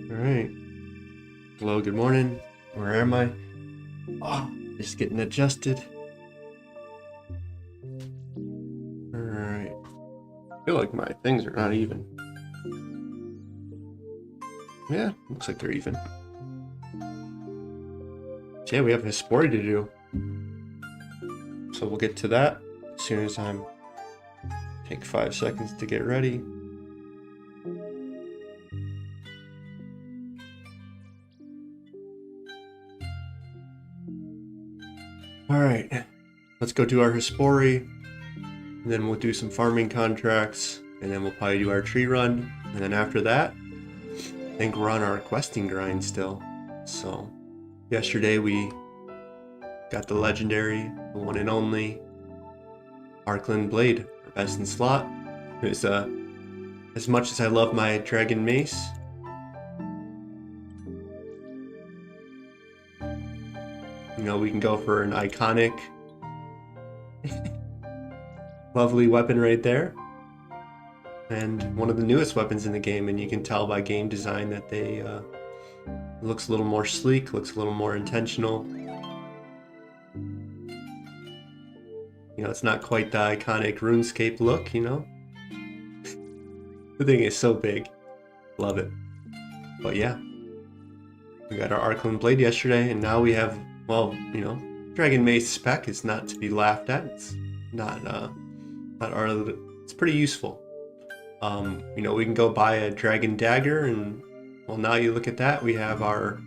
Alright. Hello, good morning. Where am I? Oh, just getting adjusted. Alright. I feel like my things are not even. Yeah, looks like they're even. So yeah, we have a Hispori to do. So we'll get to that as soon as I'm take 5 seconds to get ready. Alright, let's go do our Hispori, and then we'll do some farming contracts, and then we'll probably do our tree run, and then after that, I think we're on our questing grind still. So, yesterday we got the legendary, the one and only Arcland Blade, our best in slot. It's as much as I love my Dragon Mace, you know, we can go for an iconic, lovely weapon right there. And one of the newest weapons in the game, and you can tell by game design that they looks a little more sleek, looks a little more intentional. You know, it's not quite the iconic RuneScape look, you know? The thing is so big. Love it. But yeah. We got our Arcland Blade yesterday, and now we have, well, you know, Dragon Mace spec is not to be laughed at. It's not it's pretty useful. You know, we can go buy a Dragon Dagger, and well, now you look at that, we have our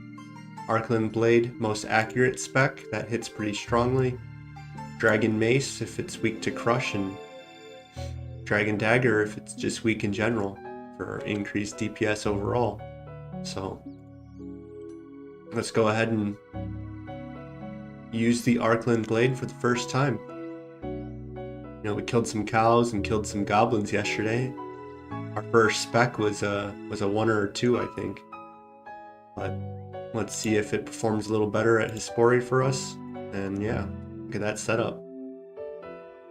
Arcland Blade most accurate spec that hits pretty strongly. Dragon Mace if it's weak to crush, and Dragon Dagger if it's just weak in general for increased DPS overall. So let's go ahead and use the Arcland Blade for the first time. You know, we killed some cows and killed some goblins yesterday. Our first spec was a 1 or a 2, I think. But let's see if it performs a little better at Hispori for us. And yeah, look at that setup.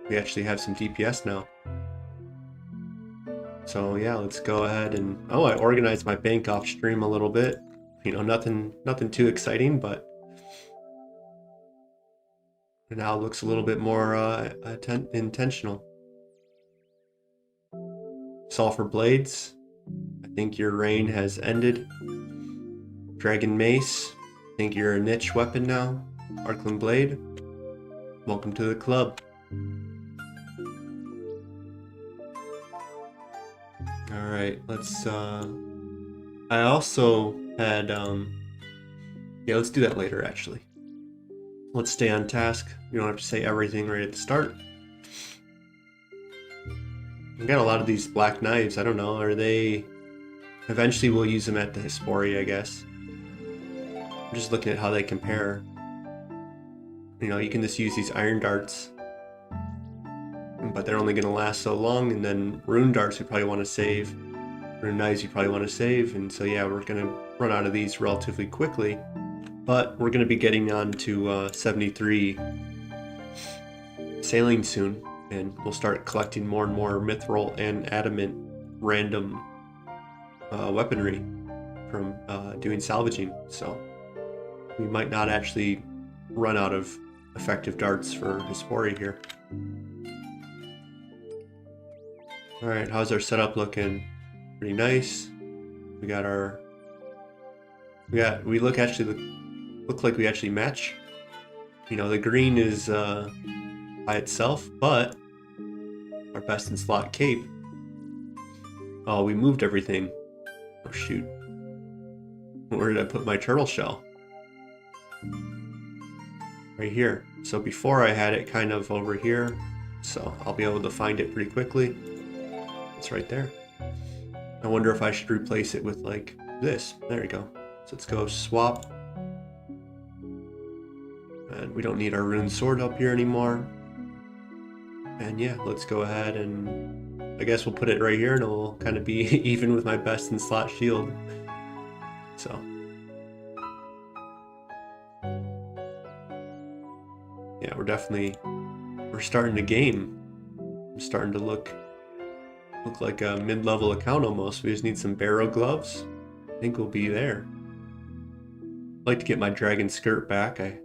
We actually have some DPS now. So yeah, let's go ahead and... Oh, I organized my bank off stream a little bit. You know, nothing too exciting, but now it looks a little bit more intentional. Sulfur Blades, I think your reign has ended. Dragon Mace, I think you're a niche weapon now. Arcland Blade, welcome to the club. Alright, let's I also had yeah, let's do that later actually. Let's stay on task. You don't have to say everything right at the start. We got a lot of these black knives. I don't know, are they... Eventually we'll use them at the Hispori, I guess. I'm just looking at how they compare. You know, you can just use these iron darts, but they're only going to last so long, and then rune darts we probably want to save. Rune knives you probably want to save, and so yeah, we're going to run out of these relatively quickly. But we're going to be getting on to 73 sailing soon, and we'll start collecting more and more mithril and adamant random weaponry from doing salvaging. So we might not actually run out of effective darts for Hispori here. Alright, how's our setup looking? Pretty nice. We got our... We look like we actually match. You know, the green is by itself, but our best in slot cape. Oh, we moved everything. Oh shoot. Where did I put my turtle shell? Right here. So before I had it kind of over here, so I'll be able to find it pretty quickly. It's right there. I wonder if I should replace it with like this. There we go. So let's go swap. And we don't need our rune sword up here anymore. And yeah, let's go ahead and I guess we'll put it right here and it'll kind of be even with my best in slot shield. So. Yeah, we're starting to game. I'm starting to look like a mid-level account almost. We just need some barrel gloves. I think we'll be there. I'd like to get my dragon skirt back. I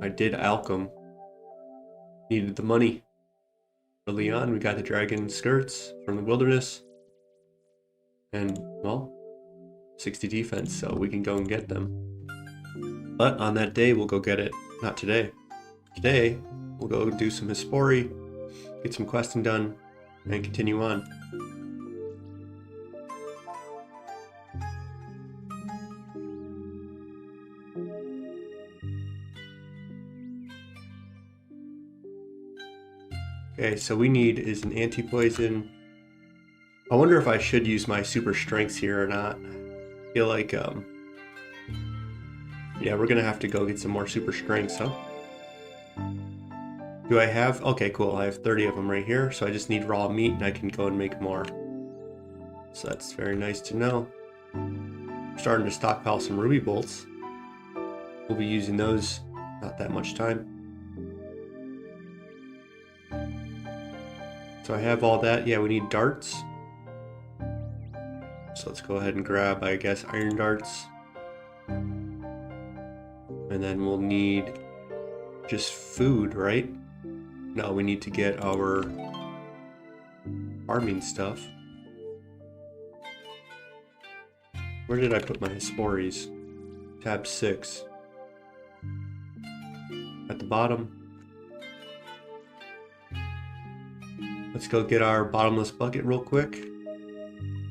did alchem. Needed the money. Early on, we got the dragon skirts from the wilderness. And, well, 60 defense, so we can go and get them. But on that day, we'll go get it. Not today. Today, we'll go do some Hispori, get some questing done, and continue on. Okay, so we need is an anti-poison. I wonder if I should use my super strengths here or not. I feel like, yeah, we're gonna have to go get some more super strengths, huh? Do I have? Okay, cool. I have 30 of them right here, so I just need raw meat and I can go and make more. So that's very nice to know. I'm starting to stockpile some ruby bolts. We'll be using those not that much time. So I have all that. Yeah, we need darts. So let's go ahead and grab, I guess, iron darts. And then we'll need just food, right? No, we need to get our farming stuff. Where did I put my Hisporis? Tab 6. At the bottom. Let's go get our bottomless bucket real quick.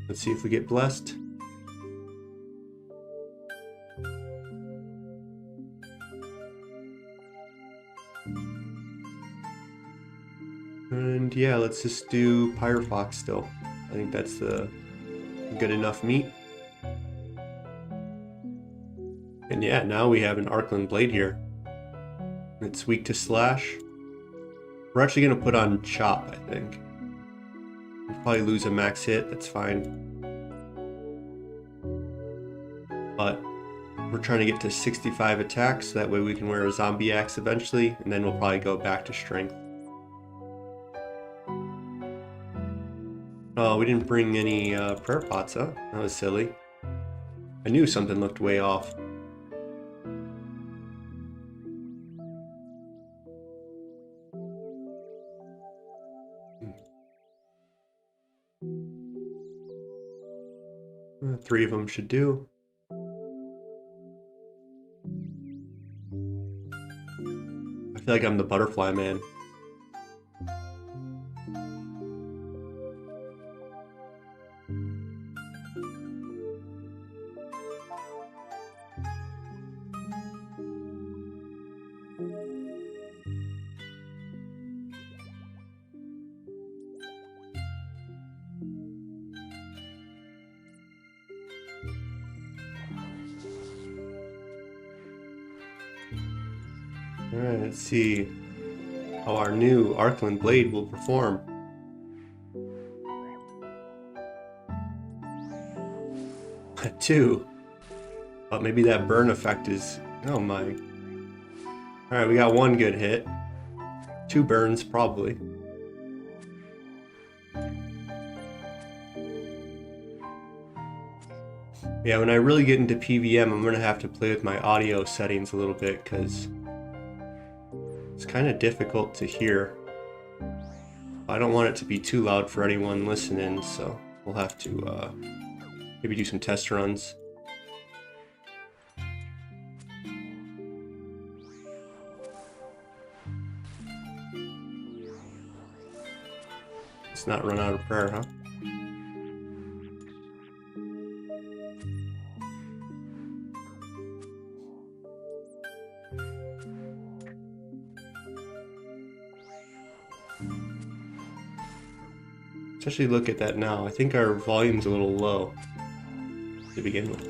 Let's see if we get blessed. And yeah, let's just do Pyrofox still. I think that's the good enough meat. And yeah, now we have an Arcland blade here. It's weak to slash. We're actually going to put on chop, I think. We'll probably lose a max hit, that's fine. But we're trying to get to 65 attacks, so that way we can wear a zombie axe eventually, and then we'll probably go back to strength. Oh, we didn't bring any prayer pots, huh? That was silly. I knew something looked way off. Three of them should do. I feel like I'm the butterfly man. Alright, let's see how our new Arcland blade will perform. Two. But maybe that burn effect is... Oh my. Alright, we got one good hit. 2 burns, probably. Yeah, when I really get into PVM, I'm going to have to play with my audio settings a little bit, because it's kind of difficult to hear. I don't want it to be too loud for anyone listening, so we'll have to maybe do some test runs. Let's not run out of prayer, huh? Especially look at that now. I think our volume's a little low to begin with.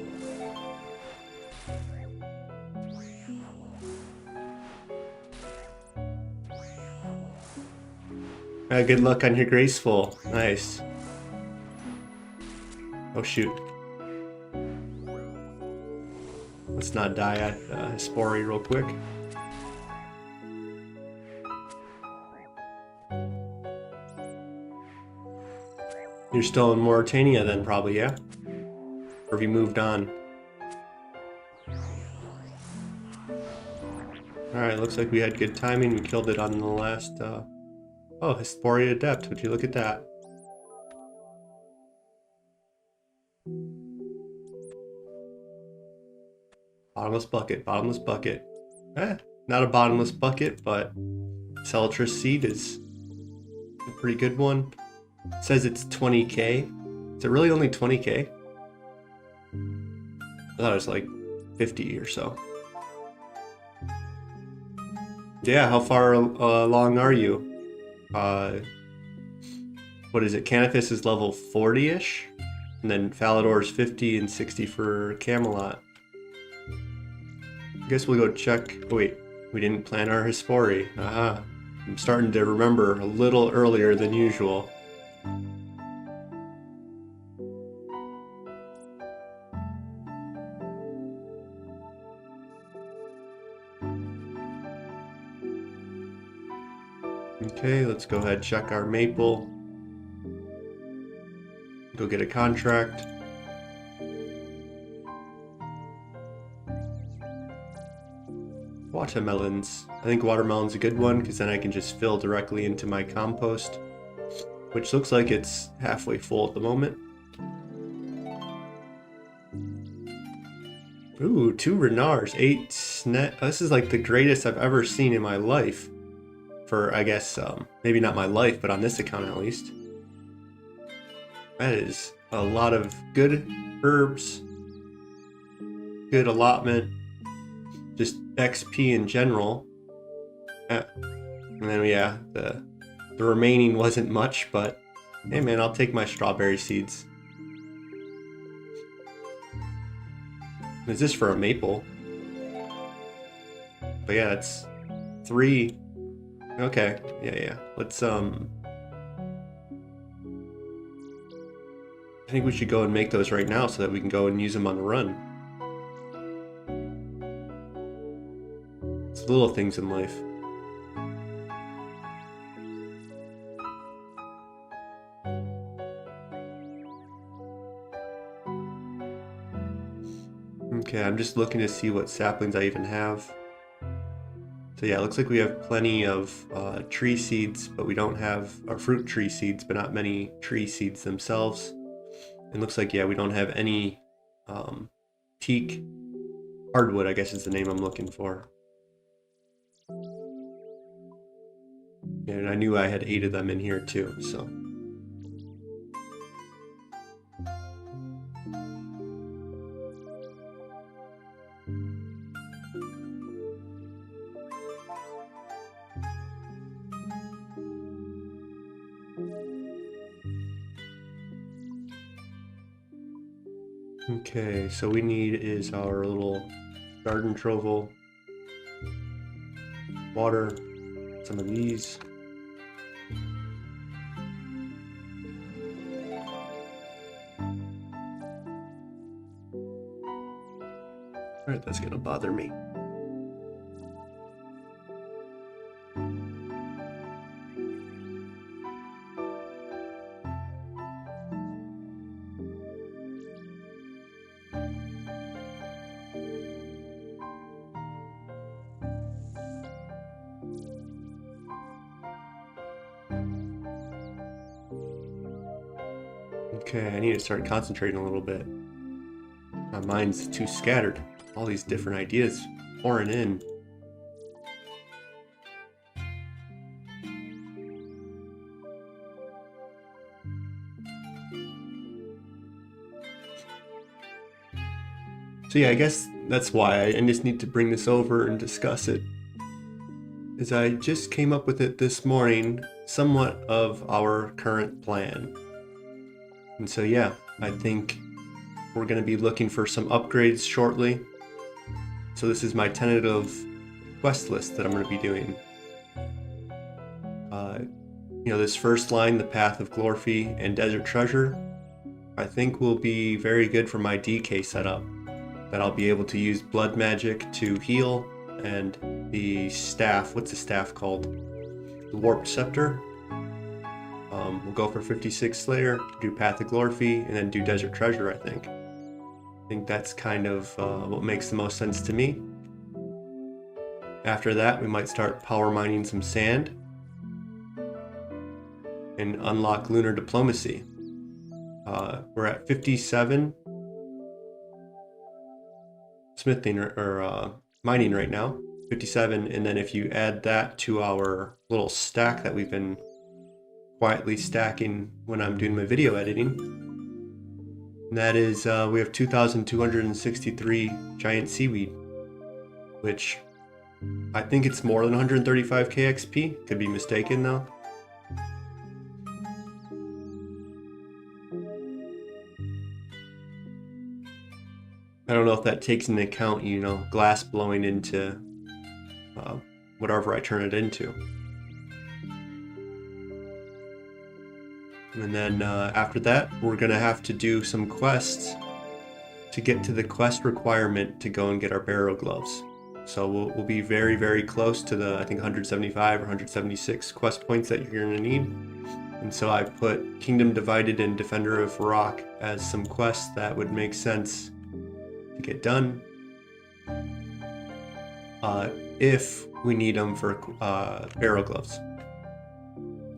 Good luck on your graceful. Nice. Oh shoot. Let's not die at Hespori real quick. You're still in Mauritania then, probably, yeah? Or have you moved on? Alright, looks like we had good timing. We killed it on the last... Oh, Hespori Adept. Would you look at that? Bottomless bucket, bottomless bucket. Not a bottomless bucket, but Celatrus seed is a pretty good one. It says it's 20k. Is it really only 20k? I thought it was like 50 or so. Yeah, how far along are you? What is it? Canifis is level 40-ish, and then Falador is 50 and 60 for Camelot. I guess we'll go check. Oh, wait, we didn't plan our Hespori. Aha. I'm starting to remember a little earlier than usual. Okay, let's go ahead and check our maple. Go get a contract. Watermelons. I think watermelon's a good one because then I can just fill directly into my compost, which looks like it's halfway full at the moment. Ooh, 2 Renards, 8 Snet. This is like the greatest I've ever seen in my life. For, I guess, maybe not my life, but on this account at least. That is a lot of good herbs. Good allotment. Just XP in general. And then, yeah, the remaining wasn't much, but hey man, I'll take my strawberry seeds. Is this for a maple? But yeah, it's 3. Okay, yeah. Let's, I think we should go and make those right now so that we can go and use them on the run. It's little things in life. Okay, I'm just looking to see what saplings I even have. So yeah, it looks like we have plenty of tree seeds, but we don't have fruit tree seeds, but not many tree seeds themselves. It looks like, yeah, we don't have any teak hardwood, I guess is the name I'm looking for. And I knew I had 8 of them in here too, so. Okay, so we need is our little garden trovel, water, some of these. Alright, that's gonna bother me. Okay, I need to start concentrating a little bit. My mind's too scattered. All these different ideas pouring in. So yeah, I guess that's why I just need to bring this over and discuss it. Is I just came up with it this morning, somewhat of our current plan. And so yeah, I think we're going to be looking for some upgrades shortly. So this is my tentative quest list that I'm going to be doing. this first line, the Path of Glorfy and Desert Treasure, I think will be very good for my DK setup. That I'll be able to use blood magic to heal, and the staff, what's the staff called? The Warped Scepter. We'll go for 56 Slayer, do Path of Glorfy, and then do Desert Treasure, I think. I think that's kind of what makes the most sense to me. After that, we might start power mining some sand and unlock Lunar Diplomacy. We're at 57 smithing or mining right now, 57, and then if you add that to our little stack that we've been quietly stacking when I'm doing my video editing, and that is we have 2,263 giant seaweed, which I think it's more than 135k XP, could be mistaken though. I don't know if that takes into account, glass blowing into whatever I turn it into. And then after that, we're going to have to do some quests to get to the quest requirement to go and get our barrel gloves. So we'll be very, very close to the, I think, 175 or 176 quest points that you're going to need. And so I put Kingdom Divided and Defender of Rock as some quests that would make sense to get done if we need them for barrel gloves.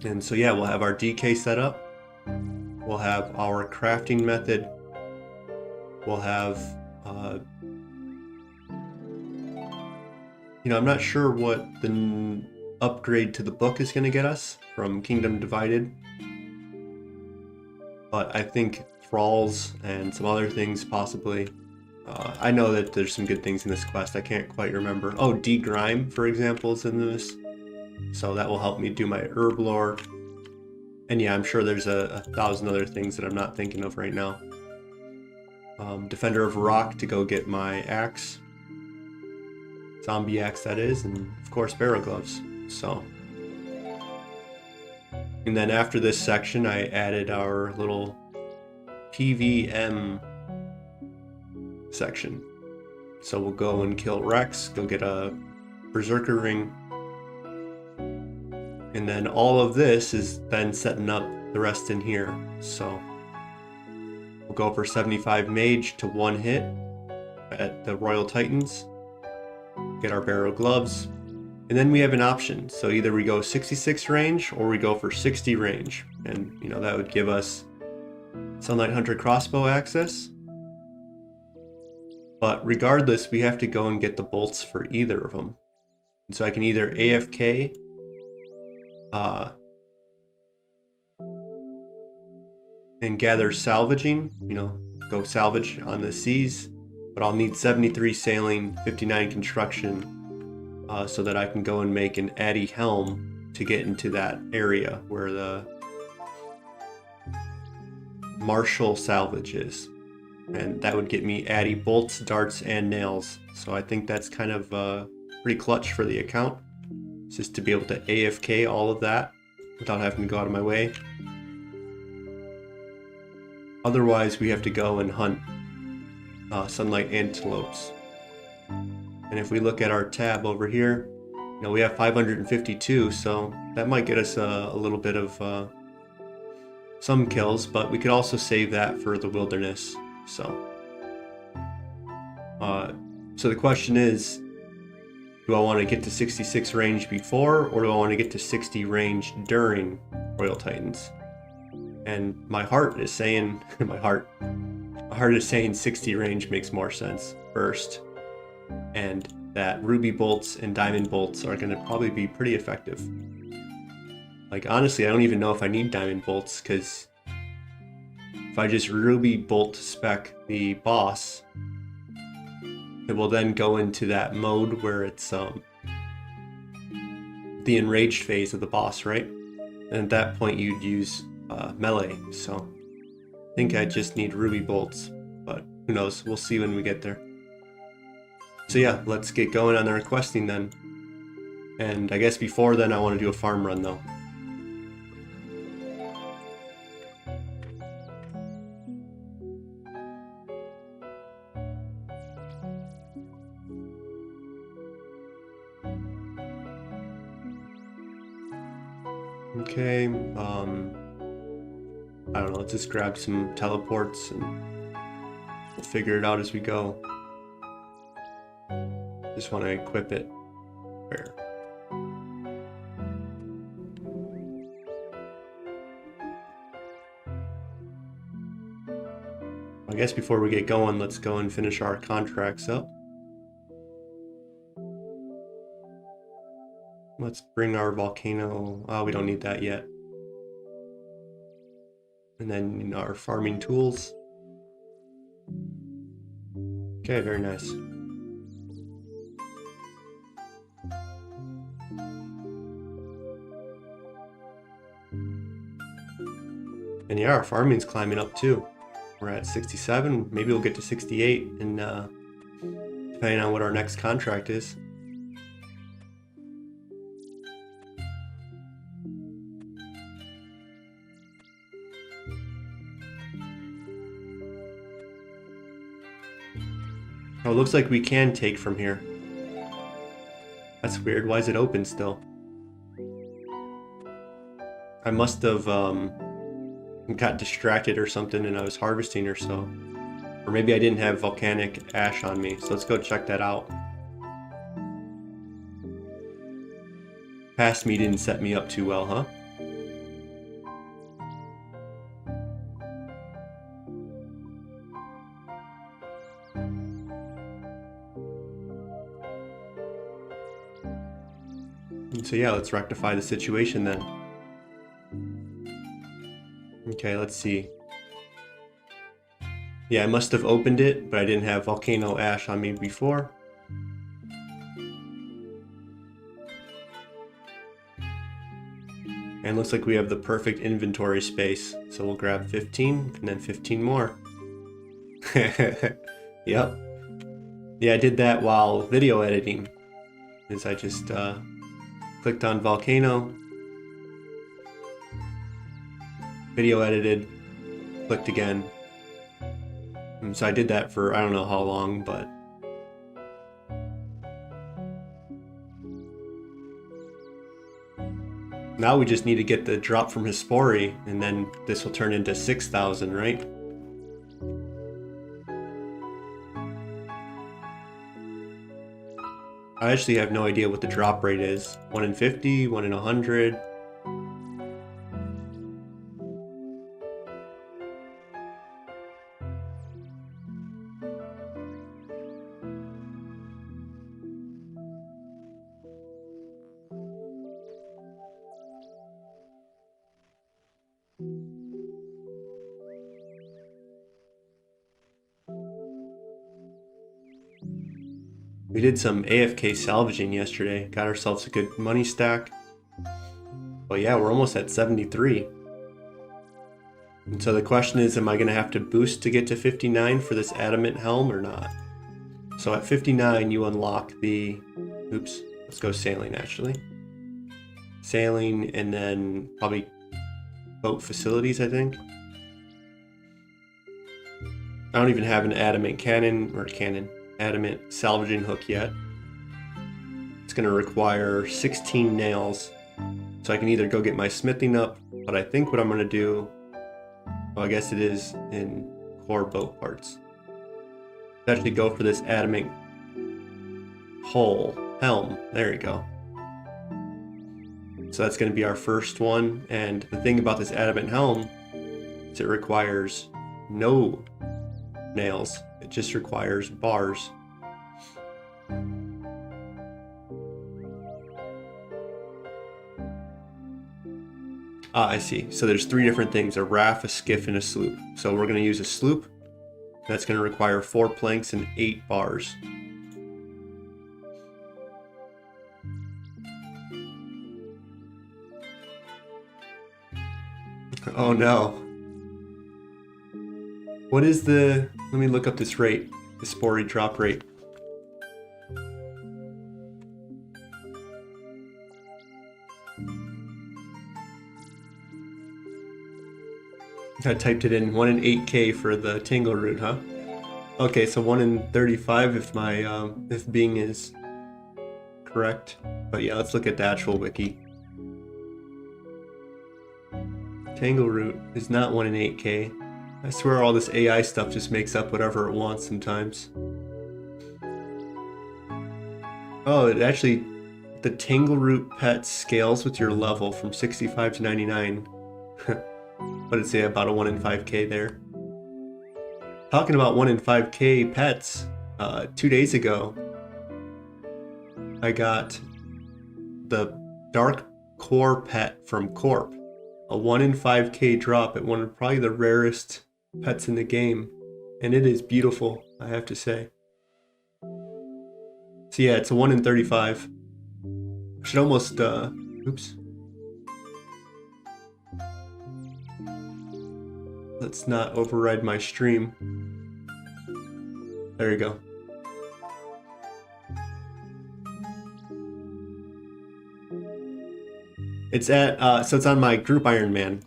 And so yeah, we'll have our DK set up, we'll have our crafting method, we'll have I'm not sure what the upgrade to the book is going to get us from Kingdom Divided, but I think thralls and some other things possibly. I know that there's some good things in this quest. I can't quite remember. Oh, Degrime, for example, is in this. So that will help me do my herb lore. And yeah, I'm sure there's a thousand other things that I'm not thinking of right now. Defender of Rock to go get my axe. Zombie axe, that is. And of course, barrel gloves. So. And then after this section, I added our little PVM section. So we'll go and kill Rex, go get a Berserker ring, and then all of this is then setting up the rest in here. So we'll go for 75 mage to 1 hit at the Royal Titans, get our barrel gloves, and then we have an option. So either we go 66 range or we go for 60 range, and that would give us Sunlight Hunter crossbow access. But regardless, we have to go and get the bolts for either of them. And so I can either AFK and gather salvaging, go salvage on the seas, but I'll need 73 sailing, 59 construction, so that I can go and make an Addy helm to get into that area where the Martial salvage is. And that would get me Addy bolts, darts, and nails. So I think that's kind of pretty clutch for the account. Just to be able to AFK all of that without having to go out of my way. Otherwise, we have to go and hunt sunlight antelopes. And if we look at our tab over here, we have 552, so that might get us a little bit of some kills, but we could also save that for the wilderness. So the question is, do I want to get to 66 range before, or do I want to get to 60 range during Royal Titans? And my heart is saying, my heart is saying 60 range makes more sense first, and that ruby bolts and diamond bolts are going to probably be pretty effective. Like honestly, I don't even know if I need diamond bolts, because if I just ruby bolt spec the boss, it will then go into that mode where it's the enraged phase of the boss, right? And at that point you'd use melee, so I think I just need ruby bolts, but who knows, we'll see when we get there. So yeah, let's get going on the questing then. And I guess before then I want to do a farm run though. Okay, I don't know, let's just grab some teleports and we'll figure it out as we go. Just want to equip it. Where? I guess before we get going, let's go and finish our contracts up. Let's bring our volcano. Oh, we don't need that yet. And then our farming tools. Okay, very nice. And yeah, our farming's climbing up too. We're at 67, maybe we'll get to 68, and depending on what our next contract is. Oh, it looks like we can take from here. That's weird. Why is it open still? I must have got distracted or something and I was harvesting or so. Or maybe I didn't have volcanic ash on me. So let's go check that out. Past me didn't set me up too well, huh? So yeah, let's rectify the situation then. Okay, let's see. Yeah, I must have opened it, but I didn't have volcano ash on me before. And looks like we have the perfect inventory space. So we'll grab 15 and then 15 more. Yep. Yeah, I did that while video editing. Is I just clicked on volcano, video edited, clicked again. And so I did that for I don't know how long, but now we just need to get the drop from Hispori, and then this will turn into 6,000, right? I actually have no idea what the drop rate is. 1 in 50, 1 in 100. We did some AFK salvaging yesterday, got ourselves a good money stack. But yeah, we're almost at 73. And so the question is, am I going to have to boost to get to 59 for this adamant helm or not? So at 59 you unlock the, oops, let's go sailing actually. Sailing and then probably boat facilities, I think. I don't even have an adamant adamant salvaging hook yet. It's going to require 16 nails, so I can either go get my smithing up, but I think what I'm going to do, well, I guess it is in core boat parts, actually go for this adamant helm. There you go. So that's going to be our first one, and the thing about this adamant helm is it requires no nails. It just requires bars. Ah, I see. So there's 3 different things: a raft, a skiff, and a sloop. So we're going to use a sloop. That's going to require 4 planks and 8 bars. Oh no. What is the... Let me look up this rate. The Hispori drop rate. I typed it in 1 in 8K for the Tingle route, huh? Okay, so 1 in 35 if my if Bing is correct. But yeah, let's look at the actual wiki. Tangleroot is not 1 in 8K. I swear all this AI stuff just makes up whatever it wants sometimes. Oh, it actually, the Tangleroot pet scales with your level from 65 to 99. What did it say, about a 1 in 5K there? Talking about 1 in 5K pets, 2 days ago, I got the Dark Core pet from Corp. A 1 in 5K drop at one of probably the rarest pets in the game. And it is beautiful, I have to say. So yeah, it's a 1 in 35. I should almost, oops. Let's not override my stream. There you go. It's at, so it's on my group Ironman.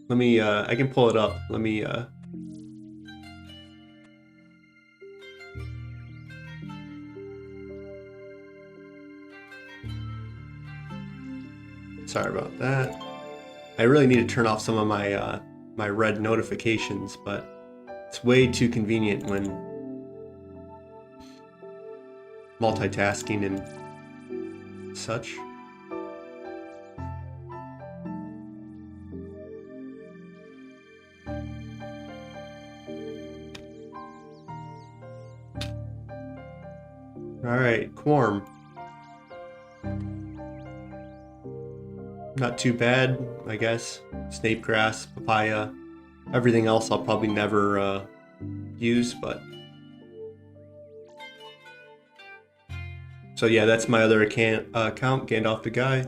Let me, I can pull it up. Let me, sorry about that. I really need to turn off some of my, my red notifications, but it's way too convenient when multitasking and such. Alright, Quorm. Not too bad, I guess. Snape grass, papaya. Everything else I'll probably never use, but... So yeah, that's my other account, Gandalf the Guy.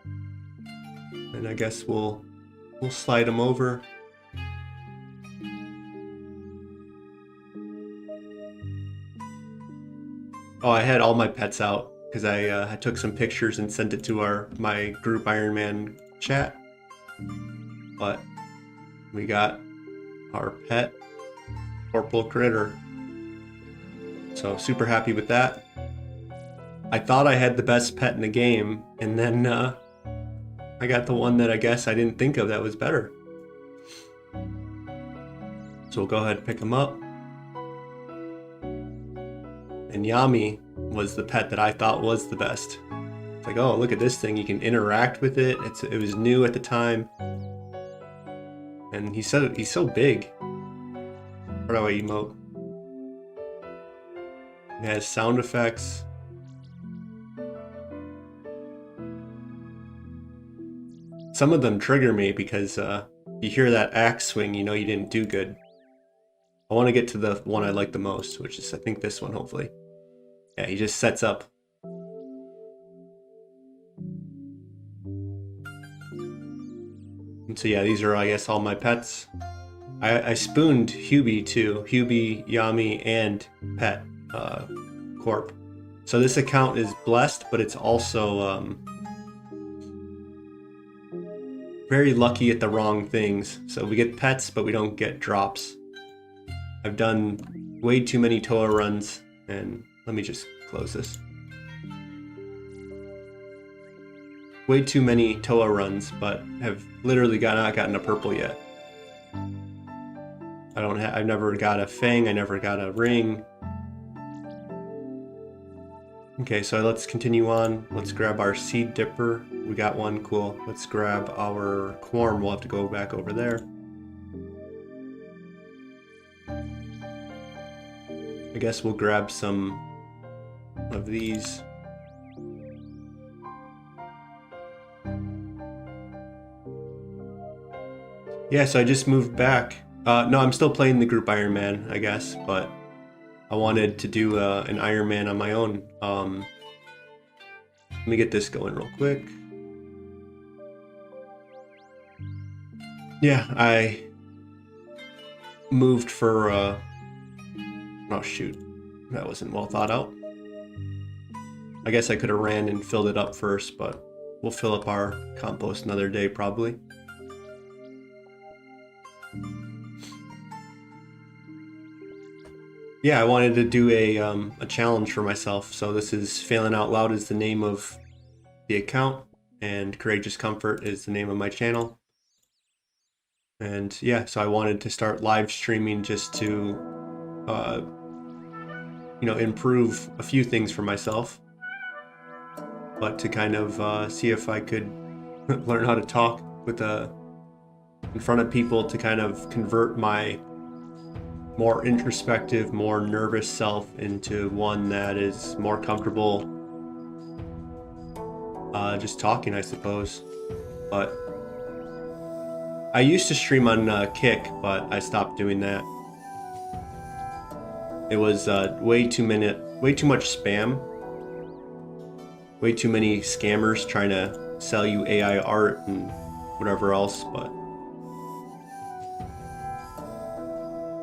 And I guess we'll slide him over. Oh, I had all my pets out because I took some pictures and sent it to my group Ironman chat. But we got our pet, Corporal Critter. So super happy with that. I thought I had the best pet in the game, and then I got the one that I guess I didn't think of that was better. So we'll go ahead and pick him up. And Yami was the pet that I thought was the best. It's like, oh, look at this thing. You can interact with it. It was new at the time. And he's so big. How do I emote? It has sound effects. Some of them trigger me because you hear that axe swing, you know you didn't do good. I want to get to the one I like the most, which is, I think, this one, hopefully. Yeah, he just sets up. And so yeah, these are, I guess, all my pets. I spooned Hubie too. Hubie, Yami, and Pet Corp. So this account is blessed, but it's also very lucky at the wrong things. So we get pets, but we don't get drops. I've done way too many Toa runs, and let me just close this. Way too many Toa runs, but have literally not gotten a purple yet. I've never got a Fang, I never got a ring. Okay, so let's continue on. Let's grab our Seed Dipper. We got one, cool. Let's grab our Quorm, we'll have to go back over there. I guess we'll grab some of these. Yeah, so I just moved back. No, I'm still playing the group Ironman, I guess, but I wanted to do an Ironman on my own. Let me get this going real quick. Yeah, I moved for, oh shoot, that wasn't well thought out. I guess I could have ran and filled it up first, but we'll fill up our compost another day probably. Yeah, I wanted to do a challenge for myself. So this is FailNOutloud is the name of the account, and Courageous Comfort is the name of my channel. And yeah, so I wanted to start live streaming just to, improve a few things for myself, but to kind of see if I could learn how to talk in front of people to kind of convert my more introspective, more nervous self into one that is more comfortable just talking, I suppose. But I used to stream on Kick, but I stopped doing that. It was way too much spam, way too many scammers trying to sell you AI art and whatever else. But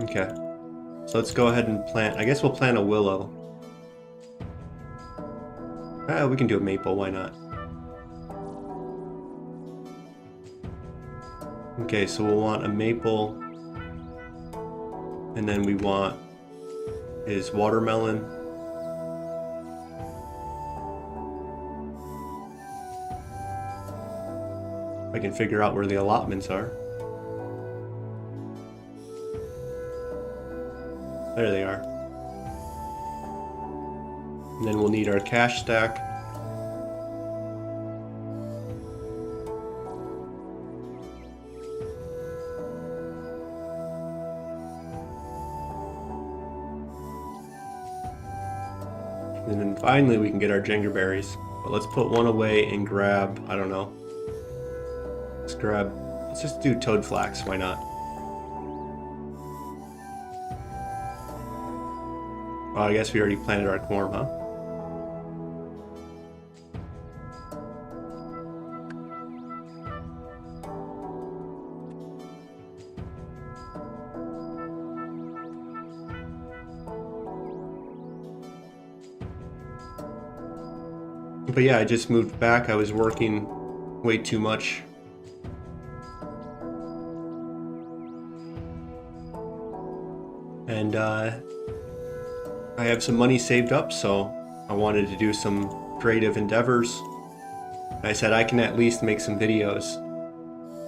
okay, so let's go ahead and plant. I guess we'll plant a willow. We can do a maple. Why not? Okay, so we'll want a maple, and then we want his watermelon. I can figure out where the allotments are. There they are. And then we'll need our cash stack. And then finally we can get our jengerberries. But let's put one away and grab, I don't know. Let's just do toad flax, why not? Oh, I guess we already planted our corn, huh? But yeah, I just moved back. I was working way too much. And I have some money saved up, so I wanted to do some creative endeavors. And I said I can at least make some videos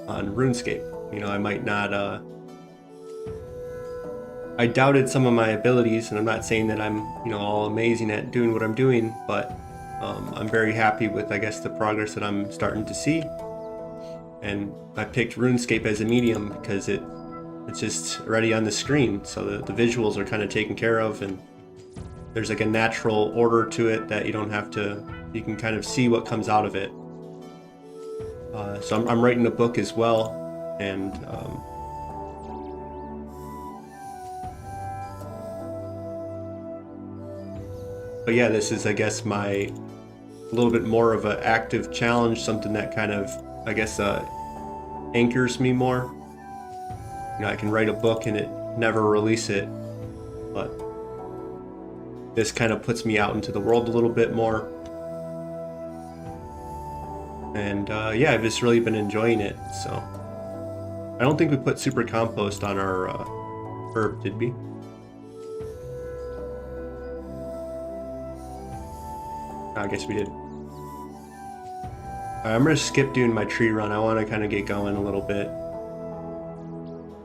on RuneScape. You know, I might not, I doubted some of my abilities, and I'm not saying that I'm, all amazing at doing what I'm doing, but I'm very happy with, I guess, the progress that I'm starting to see. And I picked RuneScape as a medium because it's just already on the screen, so the visuals are kind of taken care of, and there's like a natural order to it that you don't have to, you can kind of see what comes out of it. So I'm writing a book as well, and but yeah, this is, I guess, a little bit more of an active challenge, something that kind of, I guess, anchors me more. I can write a book and never release it, but this kind of puts me out into the world a little bit more. And yeah, I've just really been enjoying it. So I don't think we put super compost on our herb, did we? I guess we did. I'm gonna skip doing my tree run. I want to kind of get going a little bit.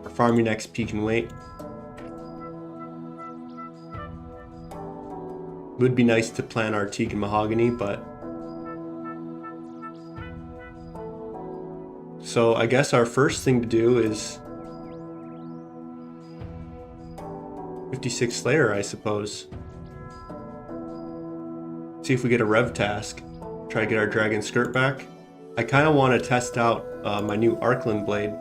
Our farming XP can wait. Would be nice to plant our teak and mahogany, but so I guess our first thing to do is 56 Slayer, I suppose. See if we get a rev task. Try to get our dragon skirt back. I kind of want to test out my new Arcland blade.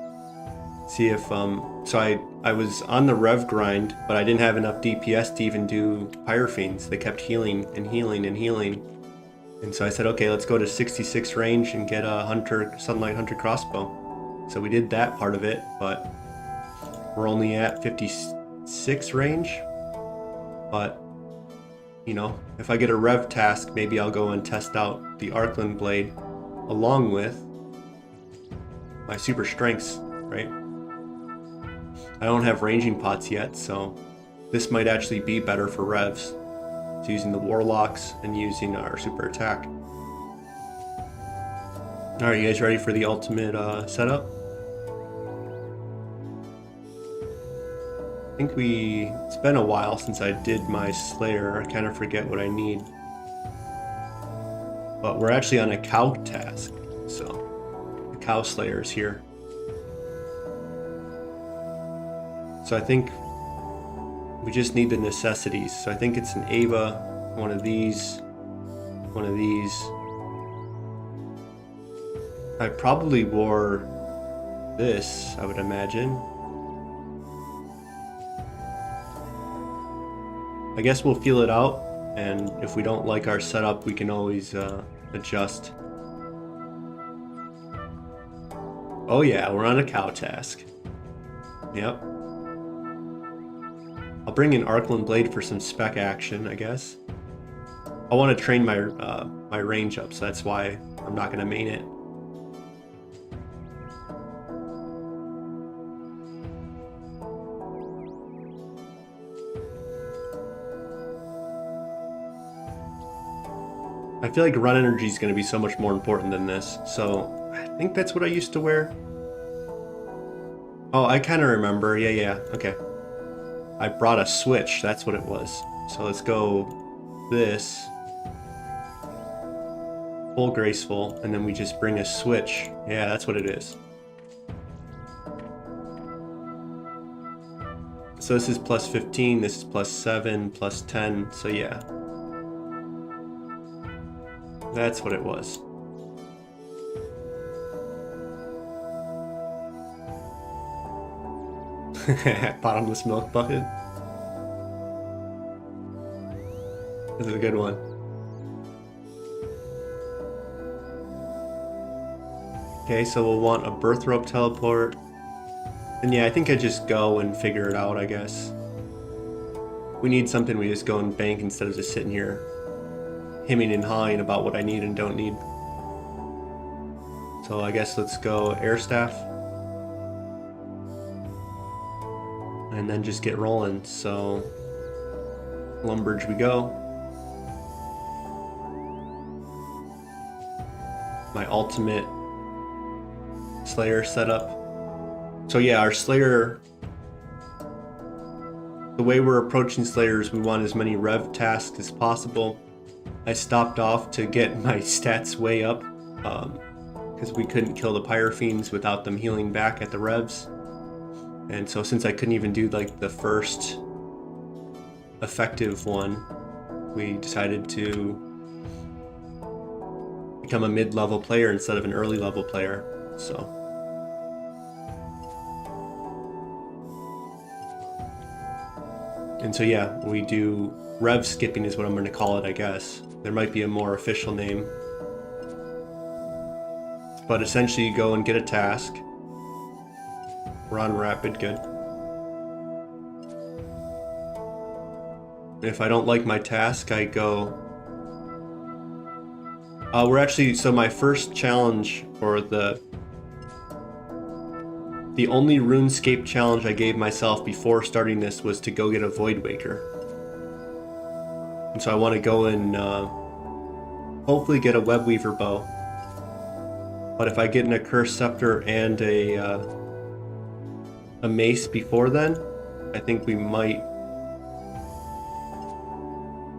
See if so I was on the rev grind, but I didn't have enough DPS to even do Pyrofiends. They kept healing and healing and healing. And so I said, okay, let's go to 66 range and get a Sunlight Hunter crossbow. So we did that part of it, but we're only at 56 range. But if I get a rev task, maybe I'll go and test out the Arcland blade along with my super strengths, right? I don't have ranging pots yet, so this might actually be better for revs. It's using the warlocks and using our super attack. Alright, you guys ready for the ultimate setup? think it's been a while since I did my Slayer. I kind of forget what I need. But we're actually on a cow task, so the cow Slayer is here. So I think we just need the necessities. So I think it's an Ava, one of these, one of these. I probably wore this, I would imagine. I guess we'll feel it out, and if we don't like our setup, we can always adjust. Oh yeah, we're on a cow task. Yep. I'll bring in Arcland Blade for some spec action, I guess. I want to train my my range up, so that's why I'm not going to main it. I feel like run energy is going to be so much more important than this, so I think that's what I used to wear. Oh, I kind of remember. Yeah, okay. I brought a switch, that's what it was. So let's go this. Full graceful, and then we just bring a switch. Yeah, that's what it is. So this is plus 15, this is plus 7, plus 10, so yeah. That's what it was. Bottomless milk bucket. This is a good one. Okay, so we'll want a birth rope teleport. And yeah, I think I just go and figure it out, I guess. We need something we just go and bank instead of just sitting here hemming and hawing about what I need and don't need. So I guess let's go air staff. And then just get rolling. So Lumbridge we go. My ultimate Slayer setup. So yeah, our Slayer, the way we're approaching Slayers, we want as many rev tasks as possible. I stopped off to get my stats way up because we couldn't kill the Pyrofiends without them healing back at the revs. And so since I couldn't even do like the first effective one, we decided to become a mid-level player instead of an early level player. So and so yeah, we do rev skipping is what I'm going to call it, I guess. There might be a more official name. But essentially you go and get a task. We're on rapid, good. And if I don't like my task, I go... we're actually... So my first challenge, or the only RuneScape challenge I gave myself before starting this was to go get a Voidwaker. And so I want to go and hopefully get a Webweaver bow. But if I get an Accursed Scepter and a mace before then, I think we might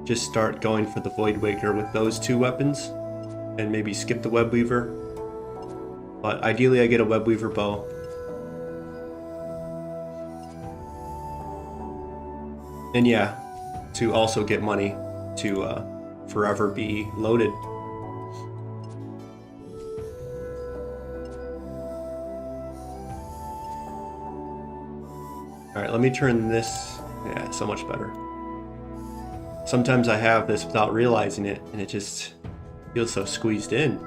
just start going for the Voidwaker with those two weapons and maybe skip the Webweaver. But ideally I get a Webweaver bow. And yeah, to also get money to forever be loaded. Alright, let me turn this... Yeah, so much better. Sometimes I have this without realizing it, and it just feels so squeezed in.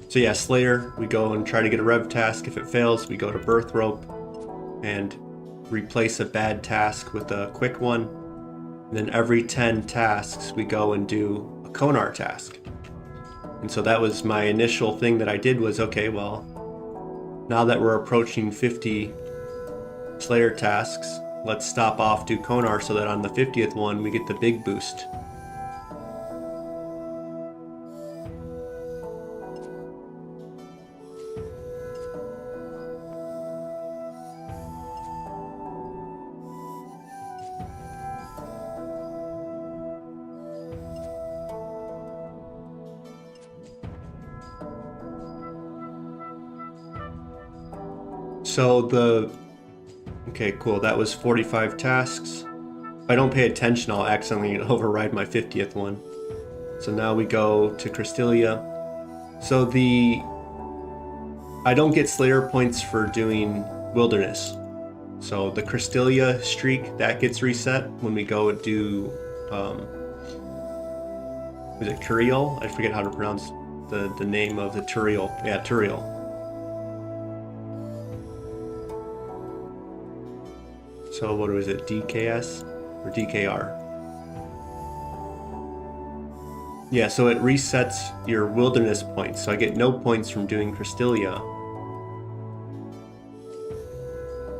So yeah, Slayer, we go and try to get a rev task. If it fails, we go to Birth Rope and replace a bad task with a quick one. And then every 10 tasks, we go and do a Konar task. And so that was my initial thing that I did was, okay, well, now that we're approaching 50 Slayer tasks, let's stop off, do Konar, so that on the 50th one, we get the big boost. So okay, cool. That was 45 tasks. If I don't pay attention, I'll accidentally override my 50th one. So now we go to Cristelia. So I don't get Slayer points for doing Wilderness. So the Cristelia streak, that gets reset when we go and do, was it Turiel? I forget how to pronounce the name of the Turiel. Yeah, Turiel. So what was it, DKS or DKR? Yeah, so it resets your Wilderness points. So I get no points from doing Cristelia.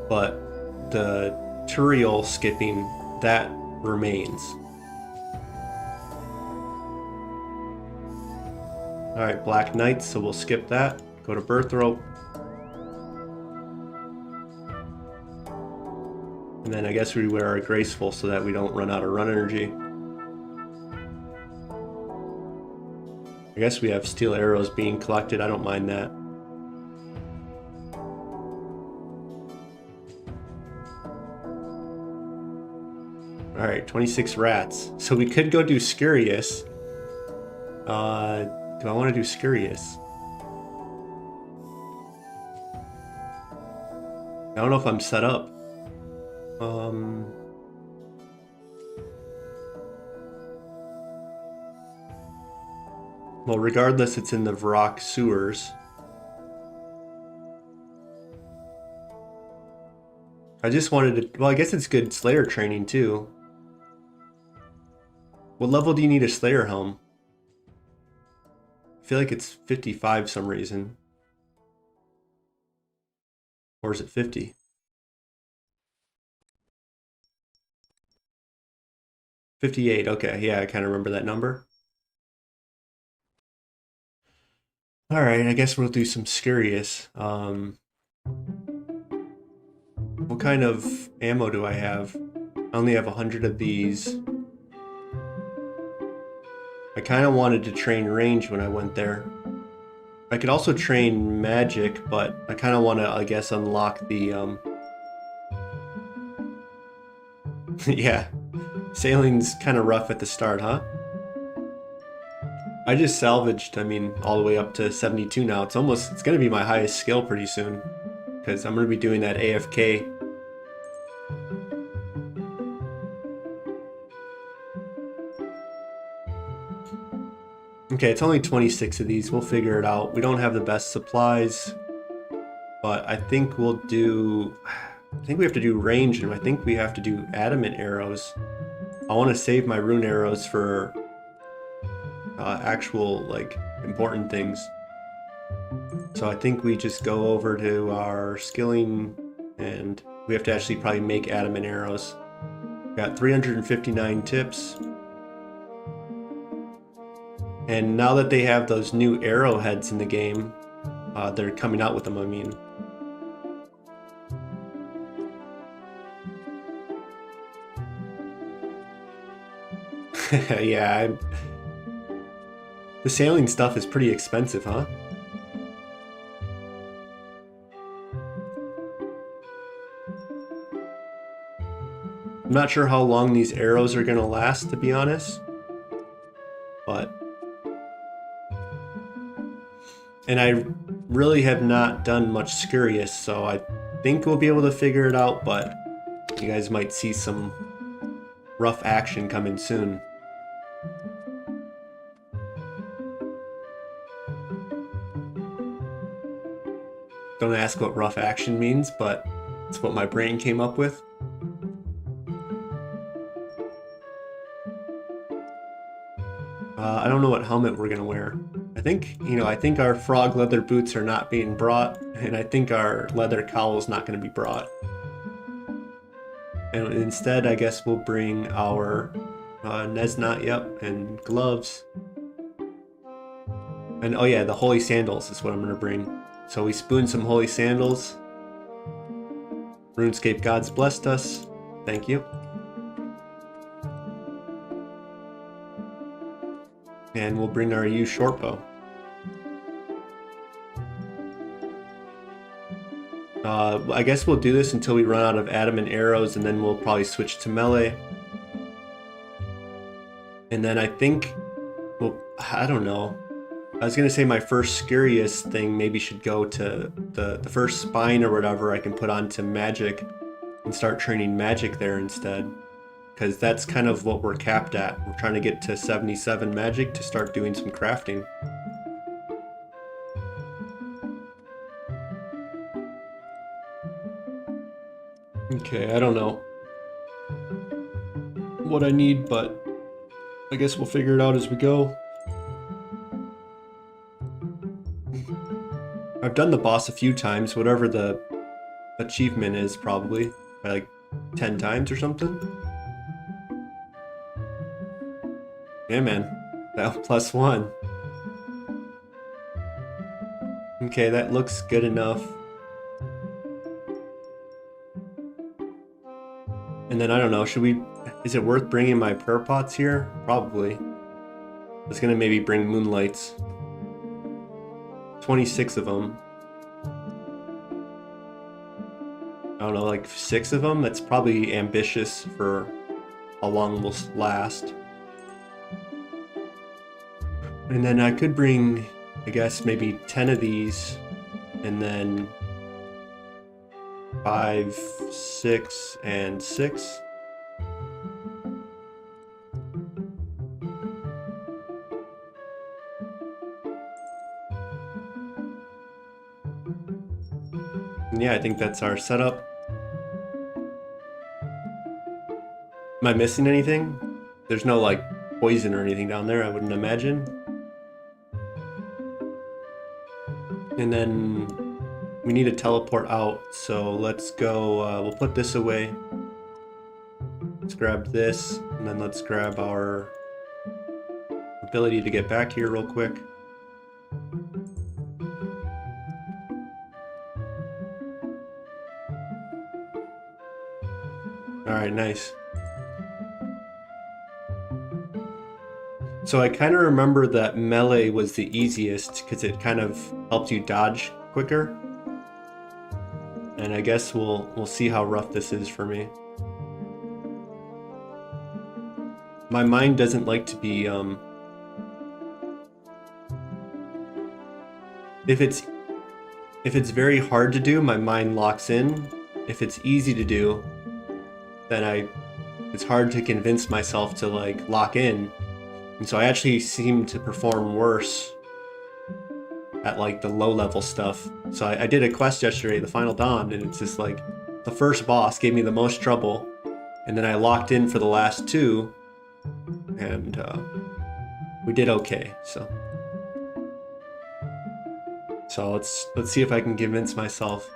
But the Turiel skipping, that remains. Alright, Black Knights, so we'll skip that. Go to Birth Rope. And then I guess we wear our Graceful so that we don't run out of run energy. I guess we have steel arrows being collected, I don't mind that. Alright, 26 rats. So we could go do Scurious. Do I want to do Scurious? I don't know if I'm set up. Well, regardless, it's in the Varrock sewers. I just wanted to... Well, I guess it's good Slayer training, too. What level do you need a Slayer helm? I feel like it's 55 some reason. Or is it 50? 58, okay. Yeah, I kind of remember that number. Alright, I guess we'll do some Scurious. What kind of ammo do I have? I only have 100 of these. I kind of wanted to train range when I went there. I could also train magic, but I kind of want to, I guess, unlock the, yeah. Sailing's kind of rough at the start, huh? I just salvaged, I mean, all the way up to 72 now. It's going to be my highest skill pretty soon. Because I'm going to be doing that AFK. Okay, it's only 26 of these. We'll figure it out. We don't have the best supplies. But I think we'll do... I think we have to do range, and I think we have to do adamant arrows. I want to save my rune arrows for actual, like, important things. So I think we just go over to our skilling, and we have to actually probably make adamant arrows. Got 359 tips. And now that they have those new arrowheads in the game, they're coming out with them, I mean. Yeah, the sailing stuff is pretty expensive, huh? I'm not sure how long these arrows are gonna last, to be honest. But... And I really have not done much Scurious, so I think we'll be able to figure it out, but you guys might see some rough action coming soon. Don't ask what rough action means, but it's what my brain came up with. I don't know what helmet we're gonna wear. I think our frog leather boots are not being brought, and I think our leather cowl is not gonna be brought. And instead, I guess we'll bring our Neznot, yep, and gloves. And oh yeah, the holy sandals is what I'm gonna bring. So we spoon some holy sandals. RuneScape gods blessed us. Thank you. And we'll bring our yew shortbow. I guess we'll do this until we run out of adamant arrows, and then we'll probably switch to melee. And then I think, well, I don't know. I was gonna say my first scariest thing maybe should go to the first spine or whatever I can put onto magic and start training magic there instead. Because that's kind of what we're capped at. We're trying to get to 77 magic to start doing some crafting. Okay, I don't know what I need, but I guess we'll figure it out as we go. I've done the boss a few times, whatever the achievement is, probably. Like 10 times or something. Yeah, man. That +1. Okay, that looks good enough. And then I don't know, is it worth bringing my prayer pots here? Probably. I was gonna maybe bring moonlights. 26 of them. I don't know, like 6 of them? That's probably ambitious for how long we'll last. And then I could bring, I guess, maybe 10 of these, and then 5, 6, and 6. And yeah, I think that's our setup. Am I missing anything? There's no like poison or anything down there, I wouldn't imagine. And then we need to teleport out, so let's go, we'll put this away. Let's grab this, and then let's grab our ability to get back here real quick. Alright, nice. So I kind of remember that melee was the easiest because it kind of helped you dodge quicker. And I guess we'll see how rough this is for me. My mind doesn't like to be if it's very hard to do, my mind locks in. If it's easy to do, then it's hard to convince myself to like lock in. And so I actually seem to perform worse at like the low level stuff. So I did a quest yesterday, the Final Dawn, and it's just like the first boss gave me the most trouble, and then I locked in for the last 2, and we did okay. So let's see if I can convince myself.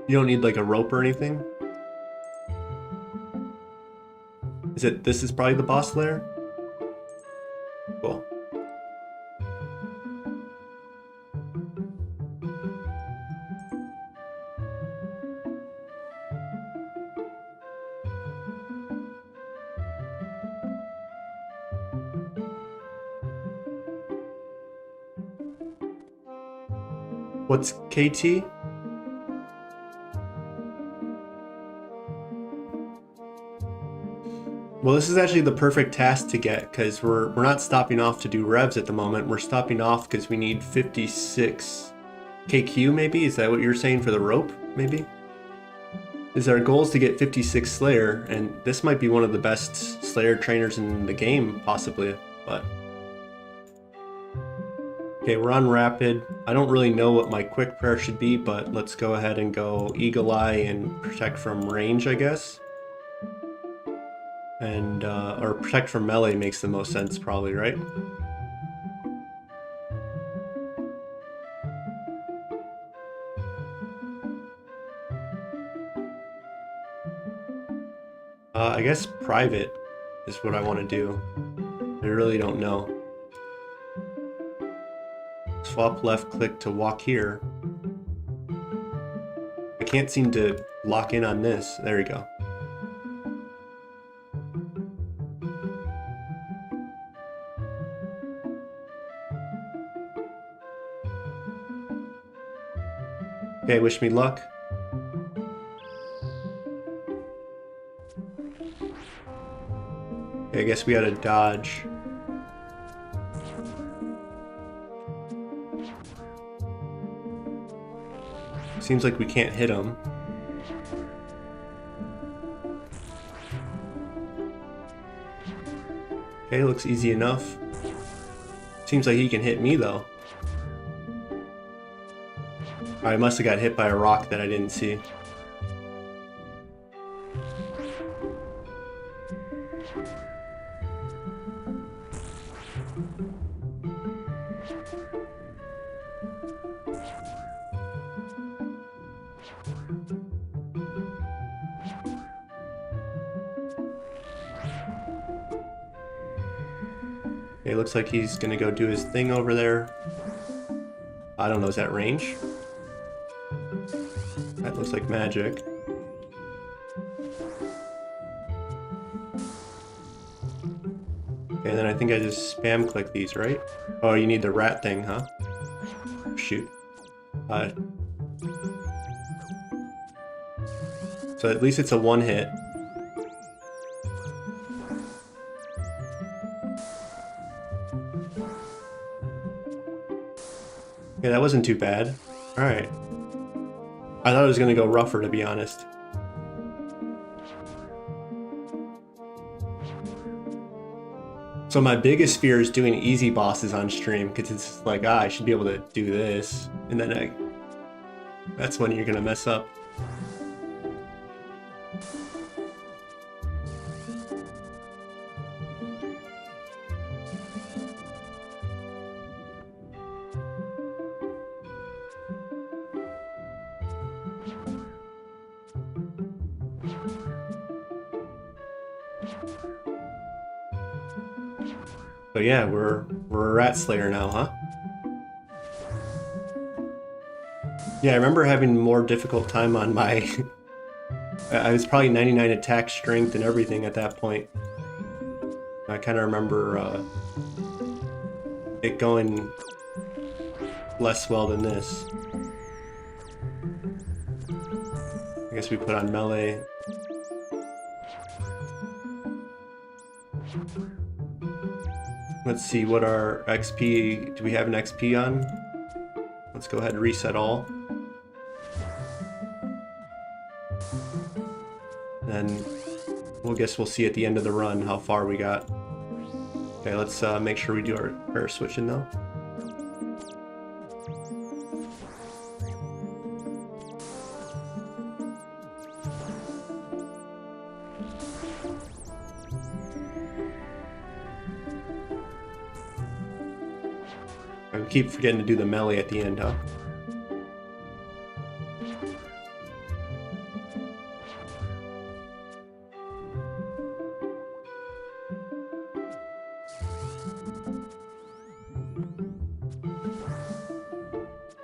You don't need like a rope or anything? This is probably the boss lair? Cool. What's KT? Well, this is actually the perfect task to get because we're not stopping off to do revs at the moment. We're stopping off because we need 56 KQ maybe? Is that what you're saying for the rope maybe? Is our goal is to get 56 Slayer, and this might be one of the best Slayer trainers in the game possibly, but... Okay, we're on Rapid. I don't really know what my quick prayer should be, but let's go ahead and go Eagle Eye and protect from range, I guess. And, or protect from melee makes the most sense probably, right? I guess private is what I want to do. I really don't know. Swap left click to walk here. I can't seem to lock in on this. There we go. Okay, wish me luck. Okay, I guess we gotta dodge. Seems like we can't hit him. Okay, looks easy enough. Seems like he can hit me though. I must have got hit by a rock that I didn't see. Okay, looks like he's gonna go do his thing over there. I don't know, is that range? That looks like magic. Okay, and then I think I just spam click these, right? Oh, you need the rat thing, huh? Shoot. So at least it's a one hit. Okay, that wasn't too bad. Alright. I thought it was gonna go rougher, to be honest. So my biggest fear is doing easy bosses on stream, because it's like, I should be able to do this, and then that's when you're gonna mess up. So yeah, we're a rat slayer now, huh? Yeah, I remember having more difficult time on my... I was probably 99 attack strength and everything at that point. I kind of remember it going less well than this. I guess we put on melee. Let's see what our XP... Do we have an XP on? Let's go ahead and reset all. And we'll see at the end of the run how far we got. Okay, let's make sure we do our prayer switching though. I keep forgetting to do the melee at the end, huh?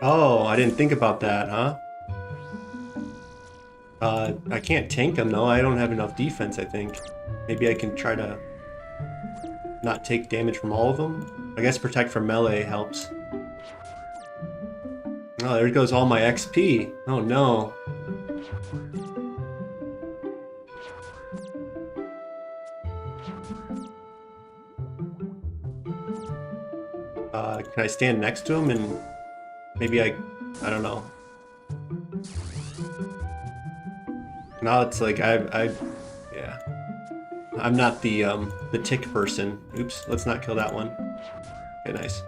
Oh, I didn't think about that, huh? I can't tank them though. I don't have enough defense, I think. Maybe I can try to not take damage from all of them? I guess protect from melee helps. Oh, there goes all my XP. Oh no. Can I stand next to him and maybe I don't know. Now it's like yeah. I'm not the tick person. Oops, let's not kill that one. Okay, nice.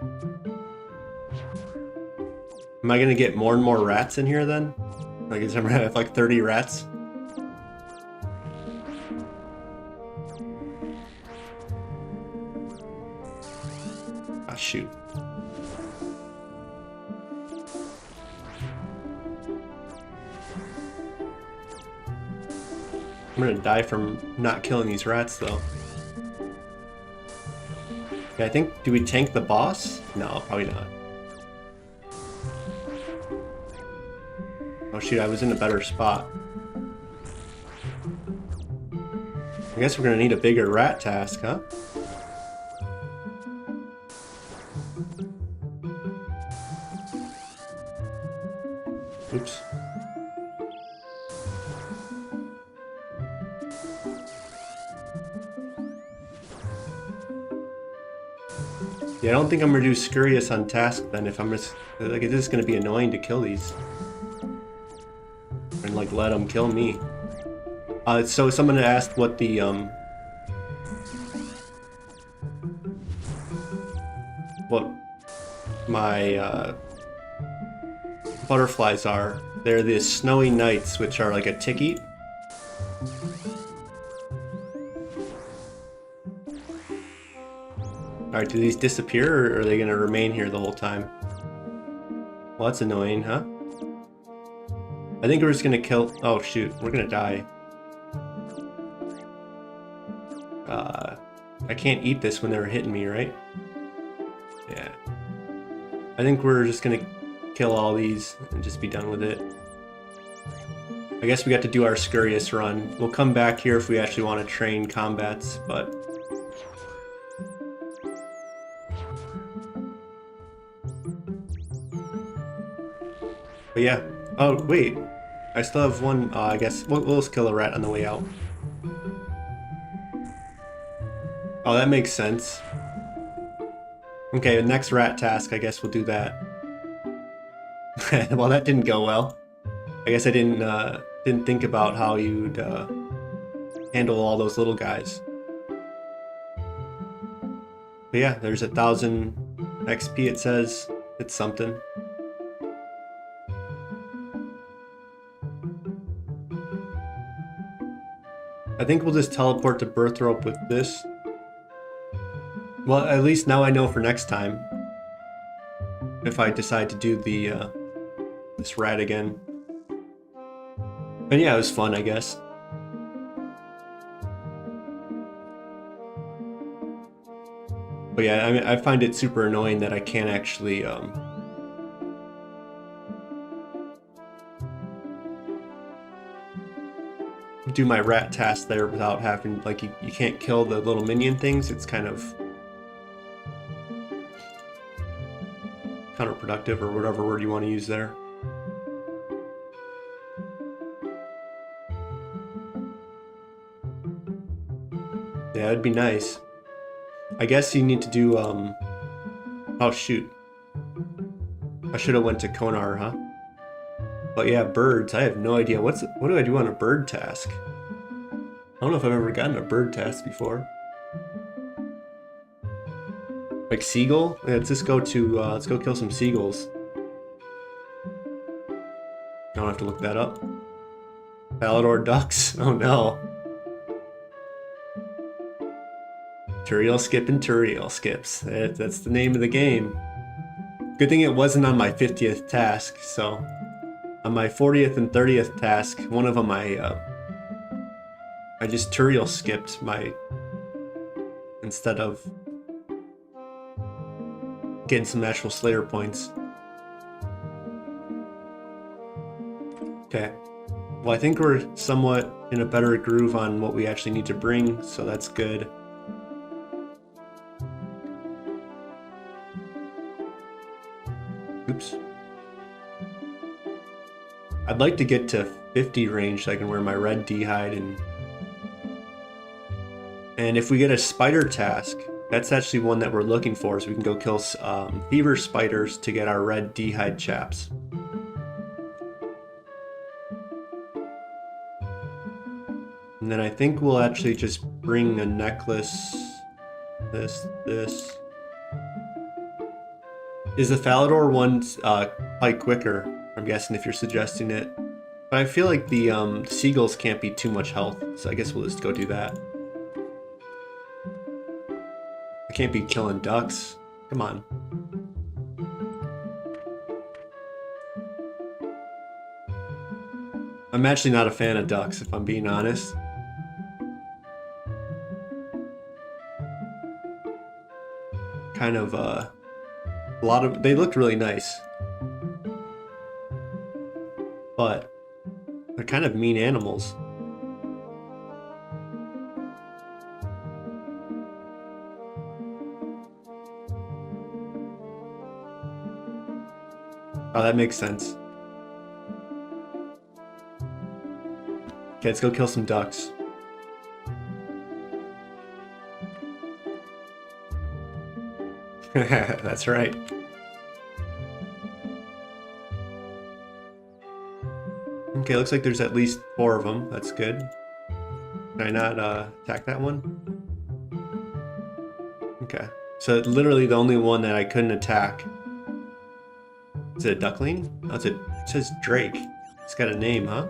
Am I gonna get more and more rats in here then? Like, I'm gonna have like 30 rats? Ah, shoot. I'm gonna die from not killing these rats though. Okay, I think, do we tank the boss? No, probably not. Oh shoot, I was in a better spot. I guess we're gonna need a bigger rat task, huh? Oops. Yeah, I don't think I'm gonna do Scurious on task then if I'm just, like, it's just gonna be annoying to kill these. And, like, let them kill me. So someone asked what the, what my, butterflies are. They're the Snowy Knights, which are like a tick-eat. Alright, do these disappear, or are they gonna remain here the whole time? Well, that's annoying, huh? I think we're just gonna kill... Oh, shoot. We're gonna die. I can't eat this when they're hitting me, right? Yeah. I think we're just gonna kill all these and just be done with it. I guess we got to do our Scurious run. We'll come back here if we actually want to train combats, but... But yeah. Oh, wait. I still have one, I guess we'll just kill a rat on the way out. Oh, that makes sense. Okay, the next rat task, I guess we'll do that. Well, that didn't go well. I guess I didn't think about how you'd handle all those little guys. But yeah, there's 1,000 XP, it says. It's something. I think we'll just teleport to Birth Rope with this. Well, at least now I know for next time. If I decide to do the this rat again. And yeah, it was fun, I guess. But yeah, I mean, I find it super annoying that I can't actually do my rat task there without having, like, you can't kill the little minion things. It's kind of counterproductive, or whatever word you want to use there. Yeah, it'd be nice. I guess you need to do, oh shoot. I should have went to Konar, huh? But yeah, birds, I have no idea. What do I do on a bird task? I don't know if I've ever gotten a bird task before. Like seagull? Yeah, let's just go to, let's go kill some seagulls. I don't have to look that up. Falador ducks? Oh no. Turiel skip and Turiel skips. That's the name of the game. Good thing it wasn't on my 50th task, so... On my 40th and 30th task, one of them I just Turiel skipped my... instead of getting some actual Slayer points. Okay. Well, I think we're somewhat in a better groove on what we actually need to bring, so that's good. Oops. I'd like to get to 50 range so I can wear my red D-hide, and if we get a spider task, that's actually one that we're looking for, so we can go kill fever spiders to get our red D-hide chaps. And then I think we'll actually just bring a necklace. This. Is the Falador one quite quicker? I'm guessing if you're suggesting it. But I feel like the seagulls can't be too much health, so I guess we'll just go do that. I can't be killing ducks. Come on. I'm actually not a fan of ducks, if I'm being honest. Kind of, a lot of... They looked really nice. But they're kind of mean animals. Oh, that makes sense. Okay, let's go kill some ducks. That's right. Okay, looks like there's at least 4 of them. That's good. Can I not attack that one? Okay. So literally the only one that I couldn't attack. Is it a duckling? Oh, it says Drake. It's got a name, huh?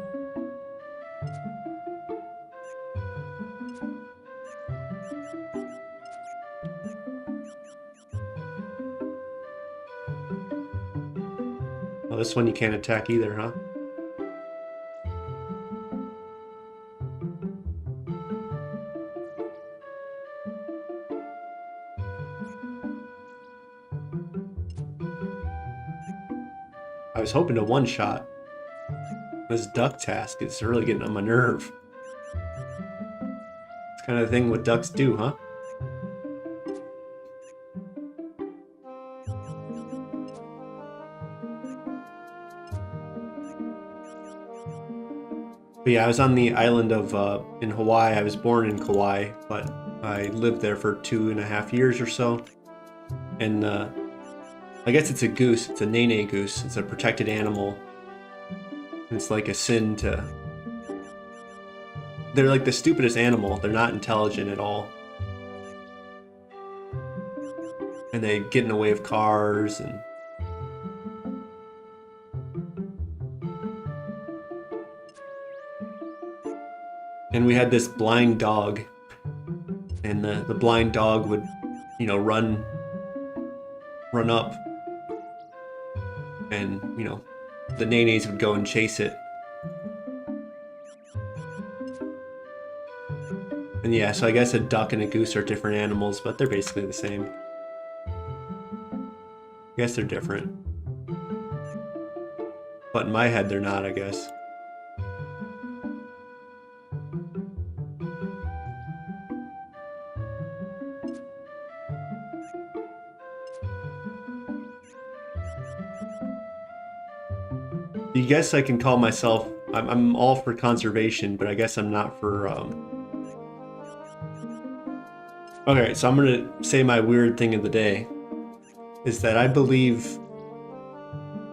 Oh, this one you can't attack either, huh? I was hoping to one-shot. This duck task is really getting on my nerve. It's kind of the thing what ducks do, huh? But yeah, I was on the island of, in Hawaii. I was born in Kauai, but I lived there for 2.5 years or so. And I guess it's a goose. It's a nene goose. It's a protected animal. It's like a sin to... They're like the stupidest animal. They're not intelligent at all. And they get in the way of cars and... And we had this blind dog. And the blind dog would, you know, run up. And, you know, the nenes would go and chase it. And yeah, so I guess a duck and a goose are different animals, but they're basically the same. I guess they're different. But in my head, they're not, I guess. You guess I can call myself... I'm all for conservation, but I guess I'm not for... Okay, so I'm gonna say my weird thing of the day is that I believe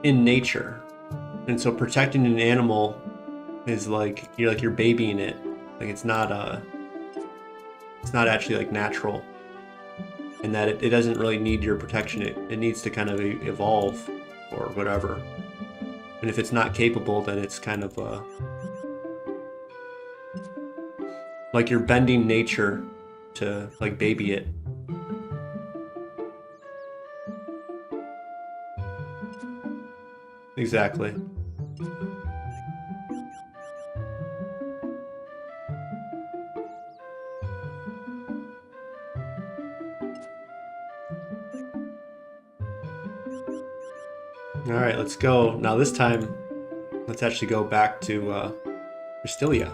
in nature, and so protecting an animal is like you're babying it. Like it's not actually like natural, and that it doesn't really need your protection. It needs to kind of evolve or whatever. And if it's not capable, then it's kind of like you're bending nature to like baby it. Exactly. All right, let's go. Now this time, let's actually go back to Cristelia.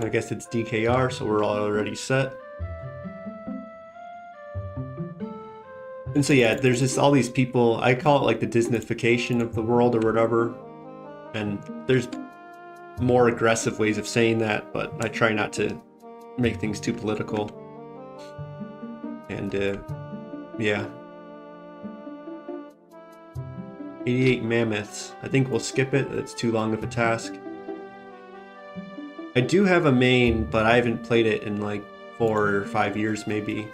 I guess it's DKR, so we're all already set. And so yeah, there's just all these people, I call it like the Disneyfication of the world or whatever. And there's more aggressive ways of saying that, but I try not to make things too political. And yeah. 88 mammoths. I think we'll skip it, it's too long of a task. I do have a main, but I haven't played it in like 4 or 5 years maybe.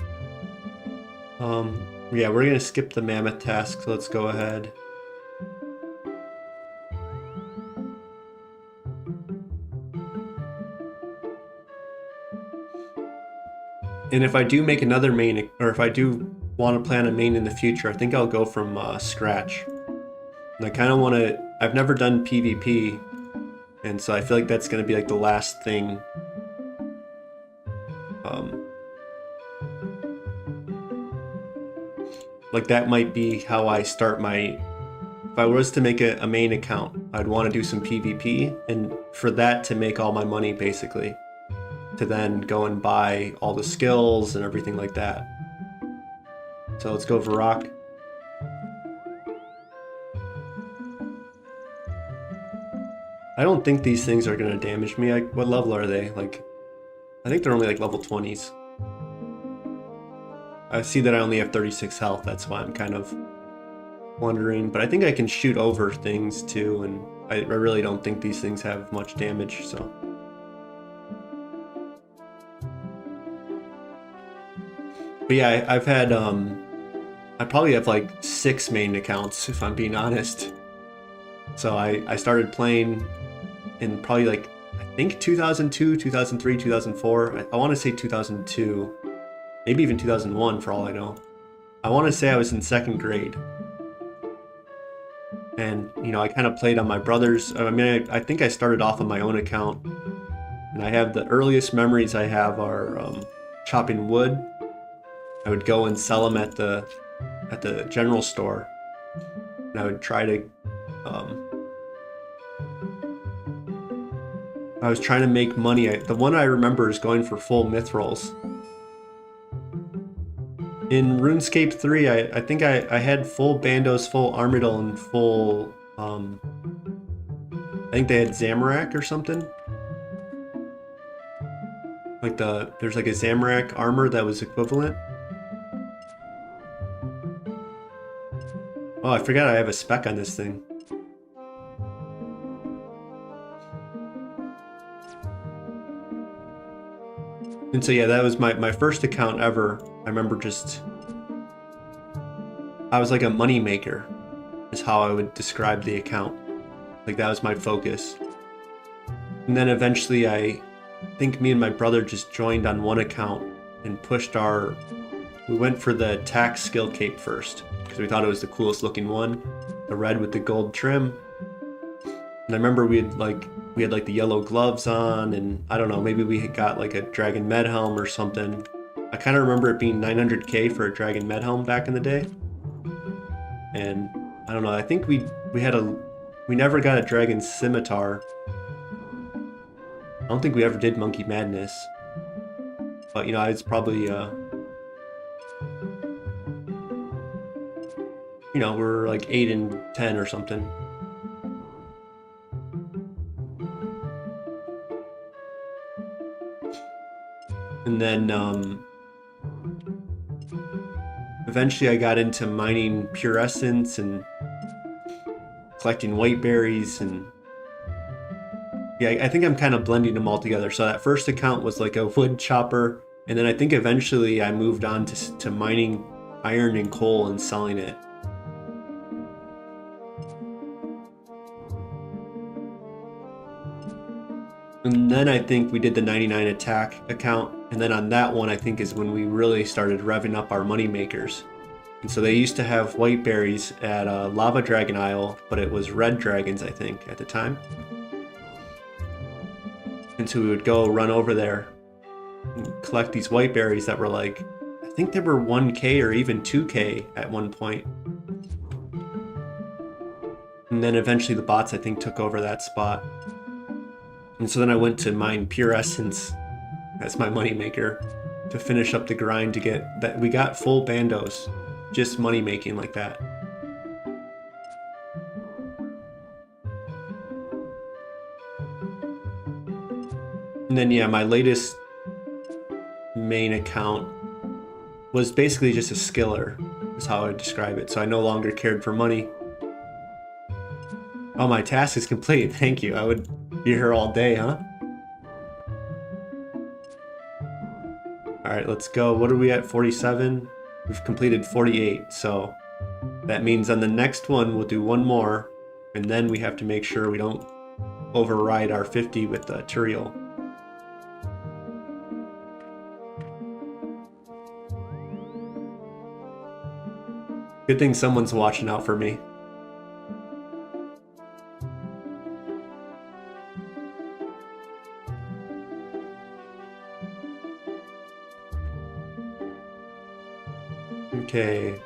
Yeah, we're gonna skip the mammoth task, so let's go ahead. And if I do make another main, or if I do want to plan a main in the future, I think I'll go from scratch. And I kind of want to, I've never done PvP, and so I feel like that's going to be like the last thing. Like that might be how I start my, if I was to make a main account, I'd want to do some PvP, and for that to make all my money basically. to then go and buy all the skills and everything like that. So let's go Varrock. I don't think these things are going to damage me. What level are they? Like, I think they're only like level 20s. I see that I only have 36 health. That's why I'm kind of wondering. But I think I can shoot over things too. And I really don't think these things have much damage. So. But yeah, I've had, I probably have like 6 main accounts if I'm being honest. So I started playing in probably like, I think 2002, 2003, 2004. I want to say 2002, maybe even 2001 for all I know. I want to say I was in 2nd grade. And, you know, I kind of played on my brother's. I mean, I think I started off on my own account. And I have the earliest memories I have are chopping wood. I would go and sell them at the general store. And I would try to I was trying to make money. The one I remember is going for full mithrils. In RuneScape 3, I think I had full Bandos, full Armadyl, and full, I think they had Zamorak or something. Like there's like a Zamorak armor that was equivalent. Oh, I forgot I have a spec on this thing. And so yeah, that was my first account ever. I remember I was like a money maker, is how I would describe the account. Like that was my focus. And then eventually I think me and my brother just joined on one account and we went for the attack skill cape first, because we thought it was the coolest looking one, the red with the gold trim. And I remember we had like the yellow gloves on, and I don't know, maybe we had got like a Dragon Med helm or something. I kind of remember it being 900k for a Dragon Med helm back in the day. And I don't know, I think we never got a Dragon Scimitar. I don't think we ever did Monkey Madness. But you know, it's probably you know, we're like 8 and 10 or something. And then eventually I got into mining pure essence and collecting white berries, and yeah, I think I'm kind of blending them all together. So that first account was like a wood chopper, and then I think eventually I moved on to mining iron and coal and selling it. And then I think we did the 99 attack account, and then on that one I think is when we really started revving up our money makers. And so they used to have white berries at Lava Dragon Isle, but it was red dragons I think at the time. And so we would go run over there and collect these white berries that were like, I think they were 1k or even 2k at one point. And then eventually the bots I think took over that spot. And so then I went to mine pure essence as my moneymaker to finish up the grind to get that. We got full Bandos, just money making like that. And then yeah, my latest main account was basically just a skiller, is how I would describe it. So I no longer cared for money. Oh, my task is complete. Thank you. I would be here all day, huh? All right, let's go. What are we at? 47? We've completed 48. So that means on the next one, we'll do one more. And then we have to make sure we don't override our 50 with the Turiel. Good thing someone's watching out for me. Okay,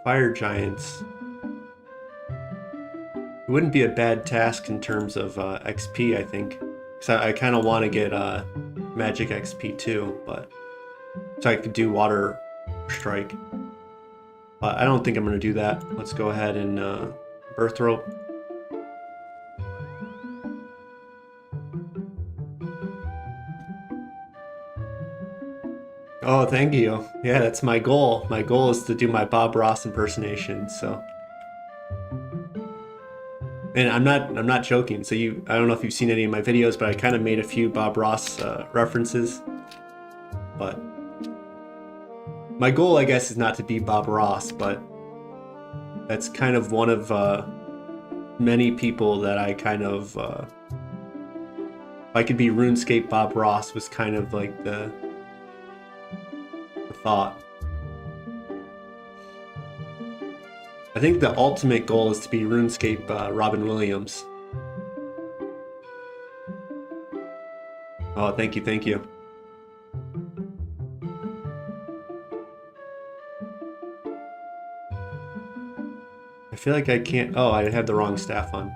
fire giants. It wouldn't be a bad task in terms of XP, I think. Because I kind of want to get magic XP too, but so I could do water strike. But I don't think I'm going to do that. Let's go ahead and birth rope. Oh, thank you. Yeah, that's my goal. My goal is to do my Bob Ross impersonation, so. And I'm not joking. So I don't know if you've seen any of my videos, but I kind of made a few Bob Ross references. But my goal, I guess, is not to be Bob Ross, but that's kind of one of many people that I kind of, if I could be RuneScape Bob Ross was kind of like the thought. I think the ultimate goal is to be RuneScape Robin Williams. Oh, thank you, thank you. I feel like I can't. Oh, I had the wrong staff on.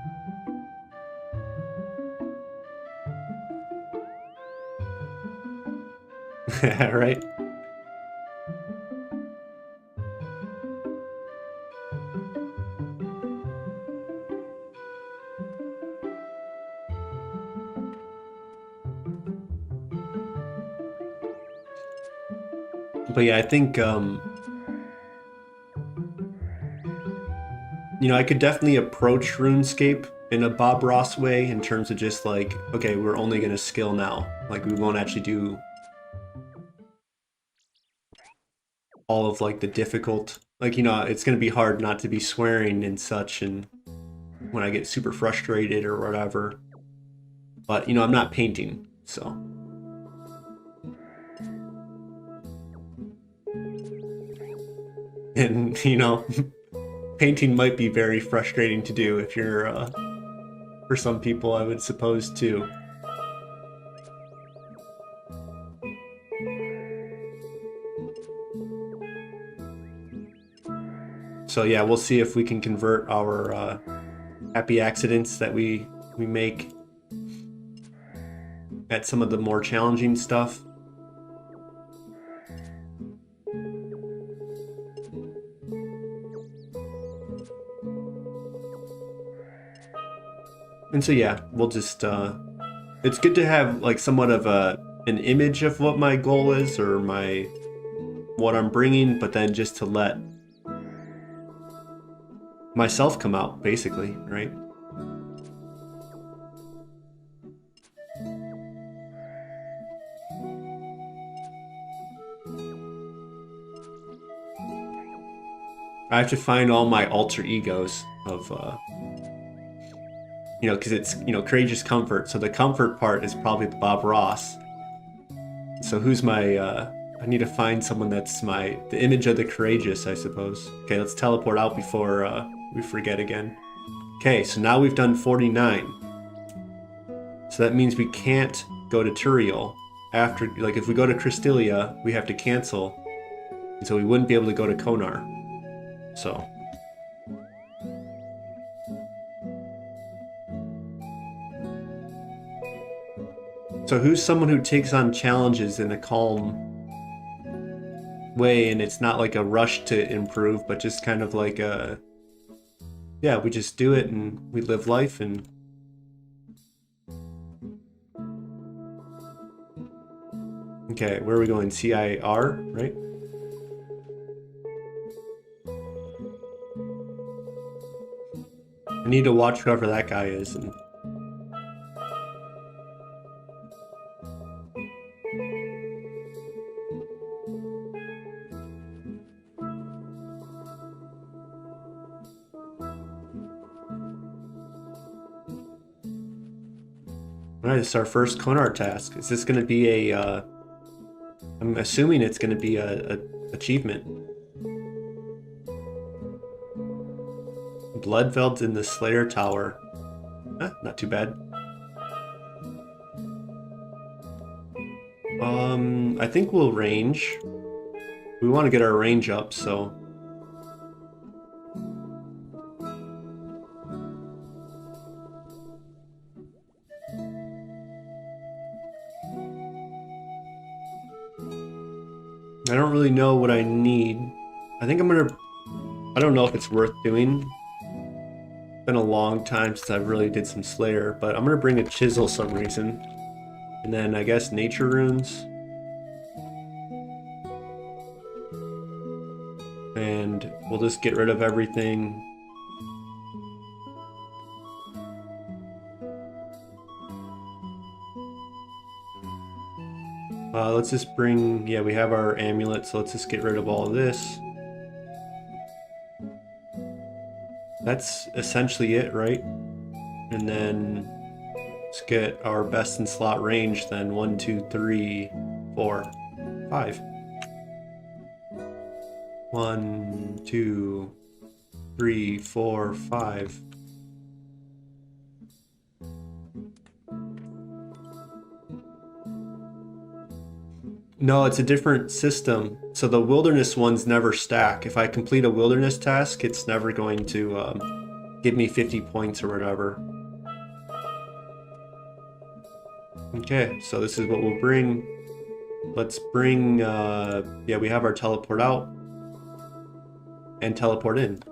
Right? But yeah, I think, you know, I could definitely approach RuneScape in a Bob Ross way in terms of just like, okay, we're only going to skill now. Like, we won't actually do all of like the difficult, like, you know, it's going to be hard not to be swearing and such, and when I get super frustrated or whatever. But, you know, I'm not painting, so. And, you know, painting might be very frustrating to do if you're, for some people, I would suppose, too. So yeah, we'll see if we can convert our happy accidents that we make at some of the more challenging stuff. And so yeah, we'll just, it's good to have like somewhat of an image of what my goal is or what I'm bringing, but then just to let myself come out, basically, right? I have to find all my alter egos of, you know, because it's, you know, courageous comfort. So the comfort part is probably the Bob Ross. So who's my, I need to find someone that's the image of the courageous, I suppose. Okay, let's teleport out before we forget again. Okay, so now we've done 49. So that means we can't go to Turiel after, like if we go to Cristelia, we have to cancel. And so we wouldn't be able to go to Konar. So. So who's someone who takes on challenges in a calm way, and it's not like a rush to improve, but just kind of like a, yeah, we just do it and we live life and okay, where are we going? CIR, right? I need to watch whoever that guy is. And all right, this is our first Konar task. Is this going to be a, I'm assuming it's going to be a achievement. Bloodveld's in the Slayer Tower. Not too bad. I think we'll range. We want to get our range up, so I don't really know what I need. I think I don't know if it's worth doing. It's been a long time since I really did some Slayer, but I'm gonna bring a chisel some reason. And then I guess nature runes. And we'll just get rid of everything. Let's just bring, yeah, we have our amulet, so let's just get rid of all of this. That's essentially it, right? And then let's get our best in slot range then. 1, 2, 3, 4, 5. 1, 2, 3, 4, 5. No, it's a different system. So the wilderness ones never stack. If I complete a wilderness task, it's never going to give me 50 points or whatever. Okay, so this is what we'll bring. Let's bring, yeah, we have our teleport out and teleport in.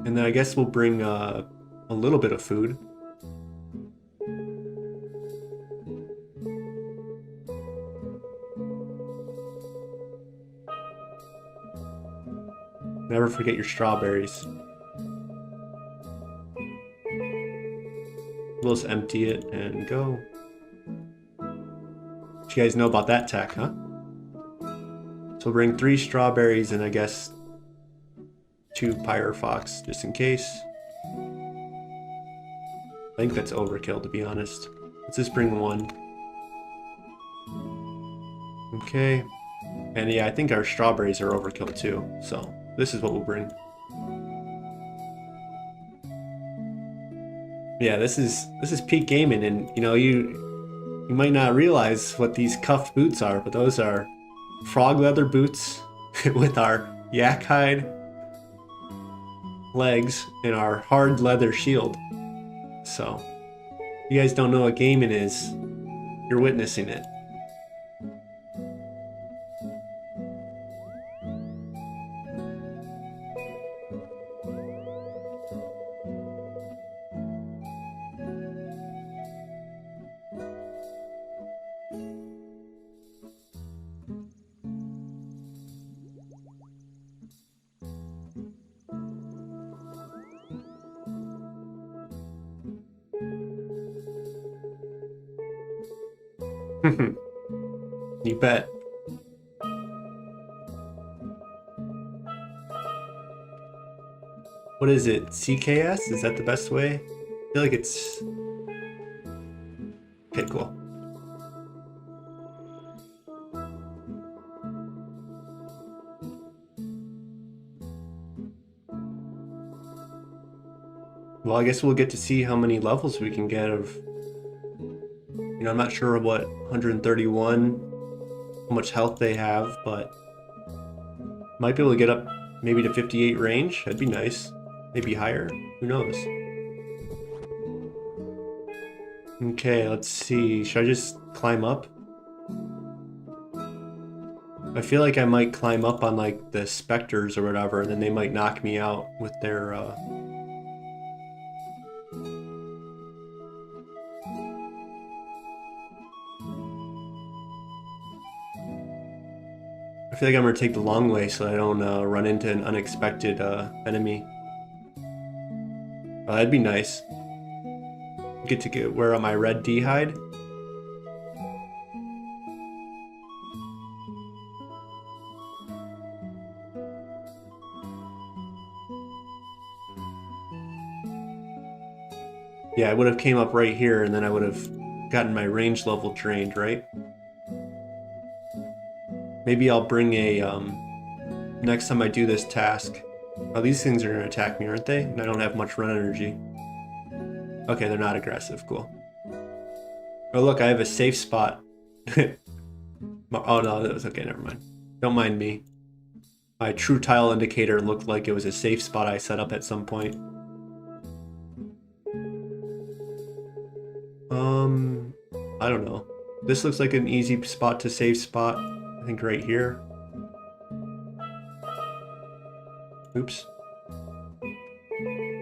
And then I guess we'll bring a little bit of food. Never forget your strawberries. We'll just empty it and go. You guys know about that tech, huh? So we'll bring 3 strawberries and I guess 2 pyrofox, just in case. I think that's overkill, to be honest. Let's just bring 1. Okay. And yeah, I think our strawberries are overkill too, so this is what we'll bring. Yeah, this is peak gaming, and you know, you might not realize what these cuffed boots are, but those are frog leather boots with our yak hide legs and our hard leather shield. So, if you guys don't know what gaming is, you're witnessing it. You bet. What is it? CKS? Is that the best way? I feel like it's... Okay, cool. Well, I guess we'll get to see how many levels we can get of... You know, I'm not sure what 131, how much health they have, but might be able to get up maybe to 58 range. That'd be nice. Maybe higher. Who knows? Okay, let's see. Should I just climb up? I feel like I might climb up on like the specters or whatever, and then they might knock me out with their I feel like I'm gonna take the long way so I don't run into an unexpected enemy. Oh, that'd be nice. Get to wear my red D hide. Yeah, I would have came up right here and then I would have gotten my range level drained, right? Maybe I'll bring a, next time I do this task. Oh, these things are gonna attack me, aren't they? And I don't have much run energy. Okay, they're not aggressive, cool. Oh look, I have a safe spot. Oh no, that was okay, never mind. Don't mind me. My true tile indicator looked like it was a safe spot I set up at some point. I don't know. This looks like an easy spot to save spot. I think right here. Oops.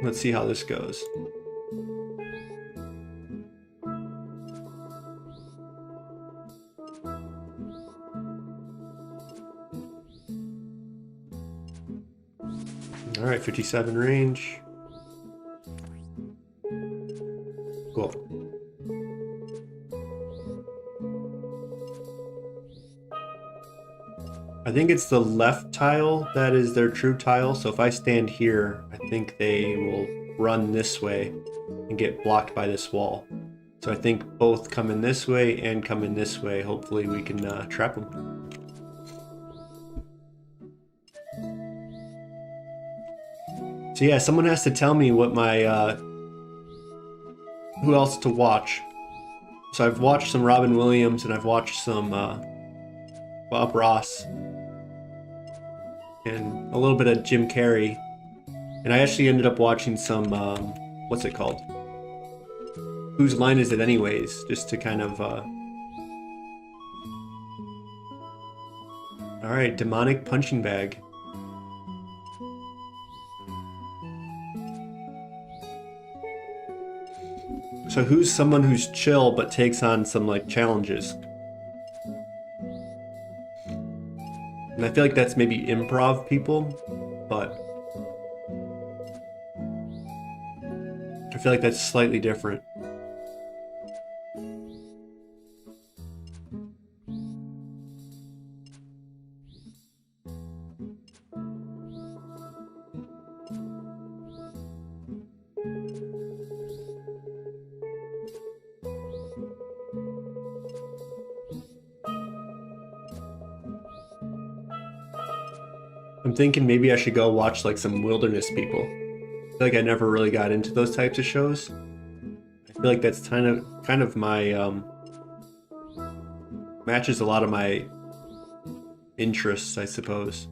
Let's see how this goes. All right, 57 range. Cool. I think it's the left tile that is their true tile. So if I stand here, I think they will run this way and get blocked by this wall. So I think both come in this way and come in this way. Hopefully we can trap them. So yeah, someone has to tell me what my, who else to watch. So I've watched some Robin Williams and I've watched some Bob Ross and a little bit of Jim Carrey. And I actually ended up watching some, what's it called? Whose Line Is It Anyways? Just to kind of, all right, demonic punching bag. So who's someone who's chill but takes on some like challenges? And I feel like that's maybe improv people, but I feel like that's slightly different. I'm thinking maybe I should go watch like some wilderness people. I feel like I never really got into those types of shows. I feel like that's kind of my matches a lot of my interests, I suppose.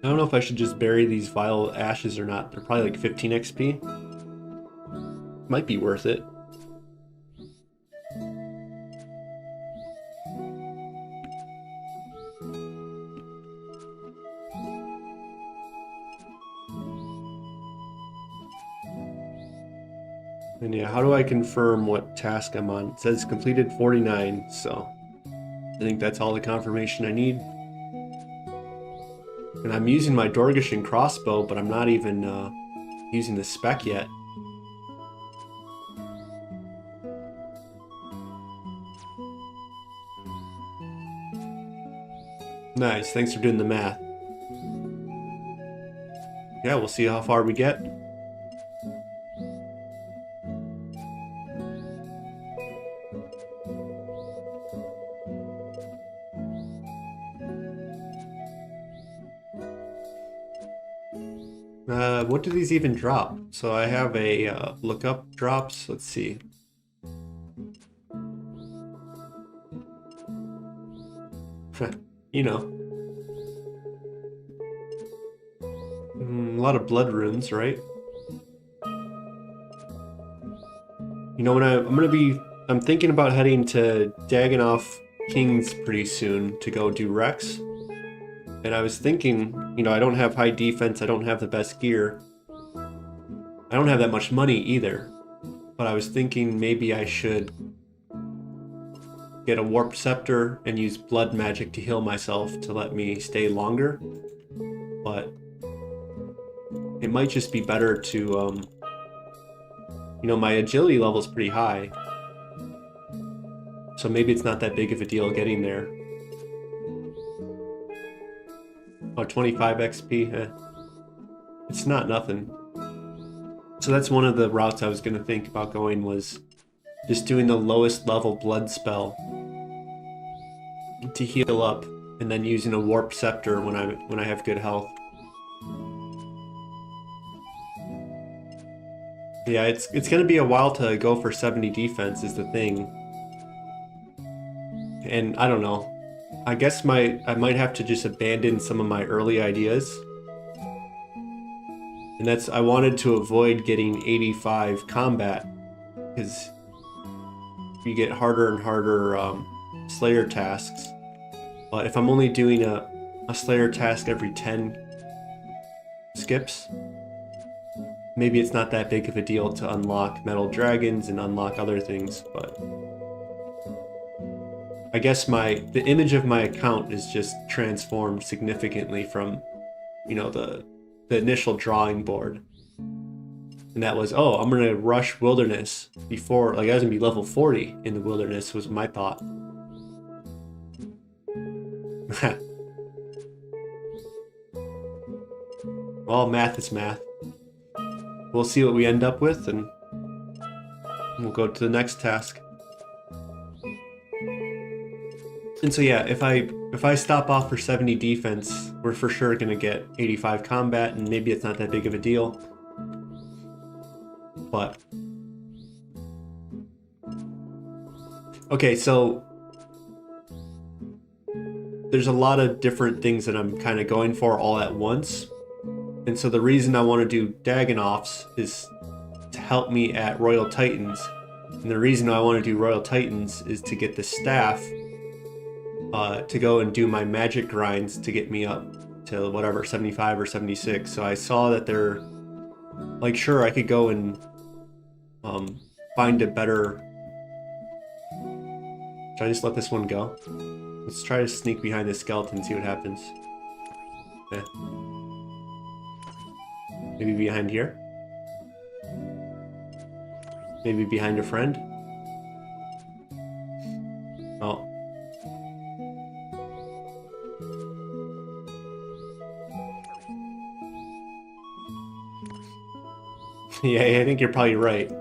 I don't know if I should just bury these vile ashes or not. They're probably like 15 XP. Might be worth it. And yeah, how do I confirm what task I'm on? It says completed 49, so I think that's all the confirmation I need. And I'm using my Dorgeshin crossbow, but I'm not even using the spec yet. Nice, thanks for doing the math. Yeah, we'll see how far we get. What do these even drop? So I have a look up drops. Let's see. You know. A lot of blood runes, right? You know, when I'm thinking about heading to Dagannoth Kings pretty soon to go do Rex. And I was thinking, you know, I don't have high defense, I don't have the best gear. I don't have that much money either. But I was thinking maybe I should get a Warp Scepter and use blood magic to heal myself to let me stay longer. But it might just be better to, you know, my agility level is pretty high. So maybe it's not that big of a deal getting there. Oh, 25 XP, It's not nothing. So that's one of the routes I was going to think about going, was just doing the lowest level blood spell to heal up, and then using a Warp Scepter when I have good health. Yeah, it's gonna be a while to go for 70 defense is the thing. And I don't know. I guess I might have to just abandon some of my early ideas. And I wanted to avoid getting 85 combat, because you get harder and harder Slayer tasks. But if I'm only doing a Slayer task every 10 skips, maybe it's not that big of a deal to unlock metal dragons and unlock other things, but I guess the image of my account is just transformed significantly from, you know, the initial drawing board. And that was, oh, I'm gonna rush wilderness before, like I was gonna be level 40 in the wilderness was my thought. Well, math is math. We'll see what we end up with, and we'll go to the next task. And so yeah, if I stop off for 70 defense, we're for sure gonna get 85 combat, and maybe it's not that big of a deal. But okay, so there's a lot of different things that I'm kind of going for all at once. And so the reason I want to do Dagonoffs is to help me at Royal Titans. And the reason I want to do Royal Titans is to get the staff to go and do my magic grinds to get me up to whatever, 75 or 76. So I saw that they're like, sure, I could go and find a better... Should I just let this one go? Let's try to sneak behind the skeleton and see what happens. Yeah. Maybe behind here? Maybe behind a friend? Oh. Yeah, I think you're probably right.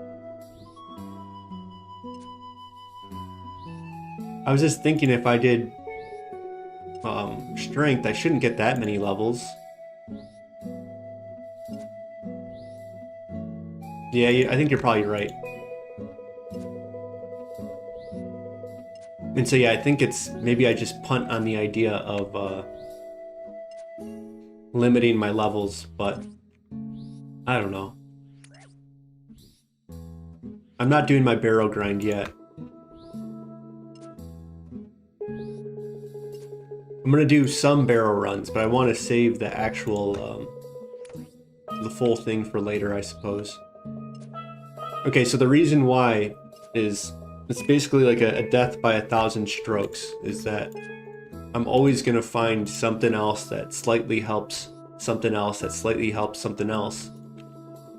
I was just thinking if I did strength, I shouldn't get that many levels. Yeah, I think you're probably right. And so yeah, I think maybe I just punt on the idea of limiting my levels, but I don't know. I'm not doing my barrel grind yet. I'm gonna do some barrel runs, but I want to save the actual, the full thing for later, I suppose. Okay, so the reason why is it's basically like a death by 1,000 strokes, is that I'm always gonna find something else that slightly helps something else that slightly helps something else.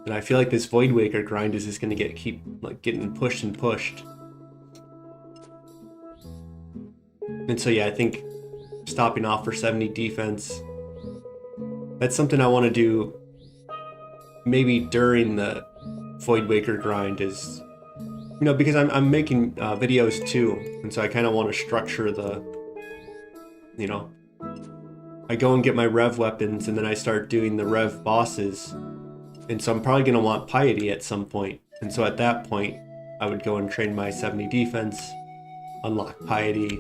And I feel like this Void Waker grind is just gonna keep like getting pushed and pushed. And so yeah, I think stopping off for 70 defense, that's something I want to do maybe during the Void Waker grind, is, you know, because I'm making videos too, and so I kind of want to structure the, you know, I go and get my rev weapons and then I start doing the rev bosses, and so I'm probably going to want piety at some point, and so at that point I would go and train my 70 defense, unlock piety.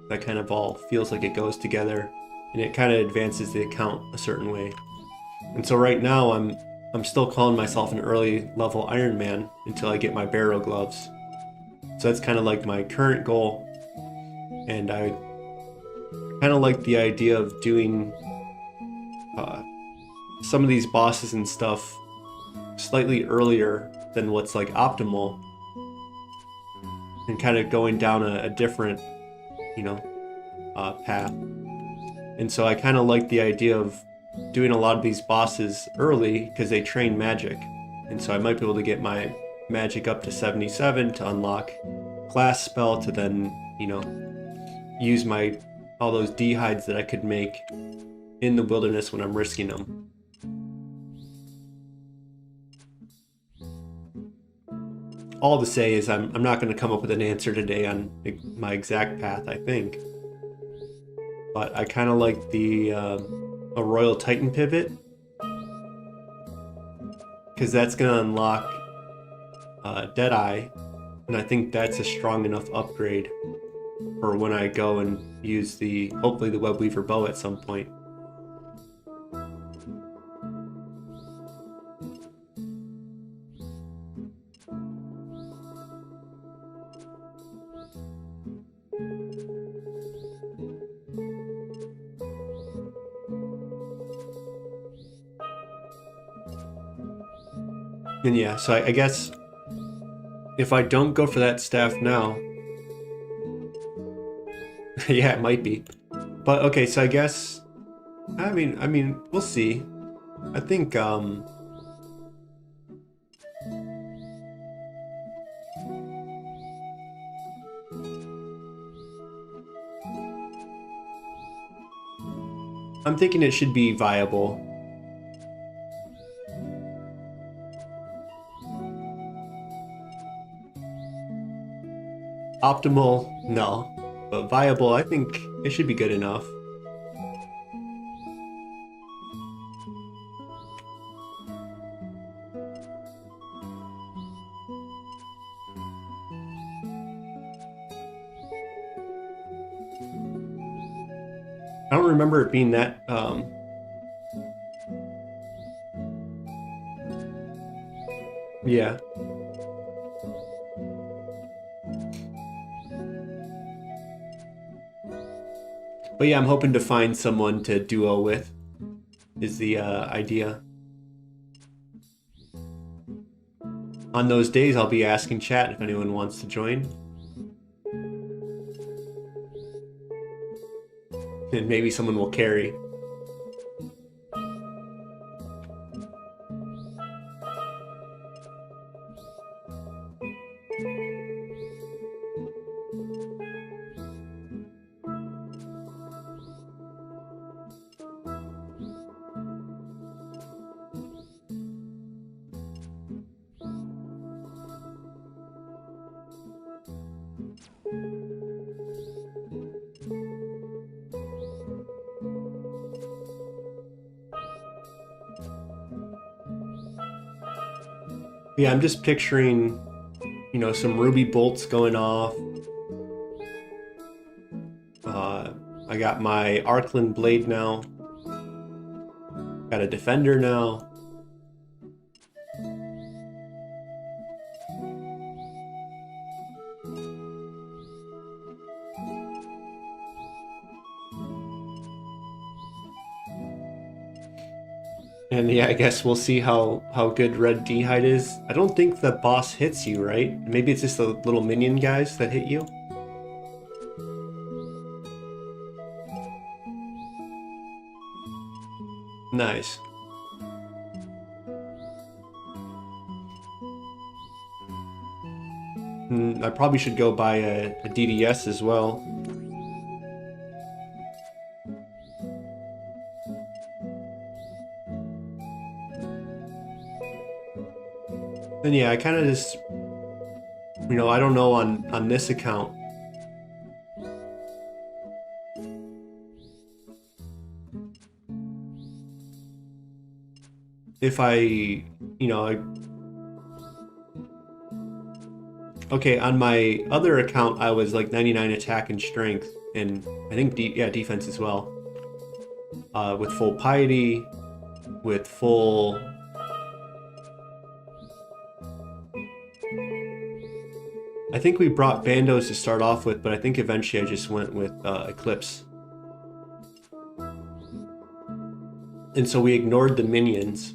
That kind of all feels like it goes together, and it kind of advances the account a certain way. And so right now I'm still calling myself an early level Ironman until I get my barrel gloves. So that's kind of like my current goal, and I kind of like the idea of doing some of these bosses and stuff slightly earlier than what's like optimal, and kind of going down a different, you know, path. And so I kind of like the idea of doing a lot of these bosses early because they train magic, and so I might be able to get my magic up to 77 to unlock class spell to then, you know, use all those dehides that I could make in the wilderness when I'm risking them. All to say is I'm not going to come up with an answer today on my exact path, I think. But I kind of like a Royal Titan pivot, because that's going to unlock Deadeye, and I think that's a strong enough upgrade for when I go and use hopefully the Webweaver bow at some point. And yeah, so I guess if I don't go for that staff now, yeah, it might be. But okay, so I guess, I mean, we'll see. I think, I'm thinking it should be viable. Optimal, no. But viable, I think it should be good enough. I don't remember it being that, yeah. But yeah, I'm hoping to find someone to duo with, is the idea. On those days, I'll be asking chat if anyone wants to join. And maybe someone will carry. Yeah, I'm just picturing, you know, some ruby bolts going off. I got my Arcland blade now. Got a defender now. And yeah, I guess we'll see how good red D-hide is. I don't think the boss hits you, right? Maybe it's just the little minion guys that hit you. Nice. I probably should go buy a DDS as well. And yeah, I kind of just, you know, I don't know on this account. If I, you know, okay, on my other account, I was like 99 attack and strength, and I think, defense as well. With full piety, with full... I think we brought bandos to start off with, but I think eventually I just went with Eclipse. And so we ignored the minions.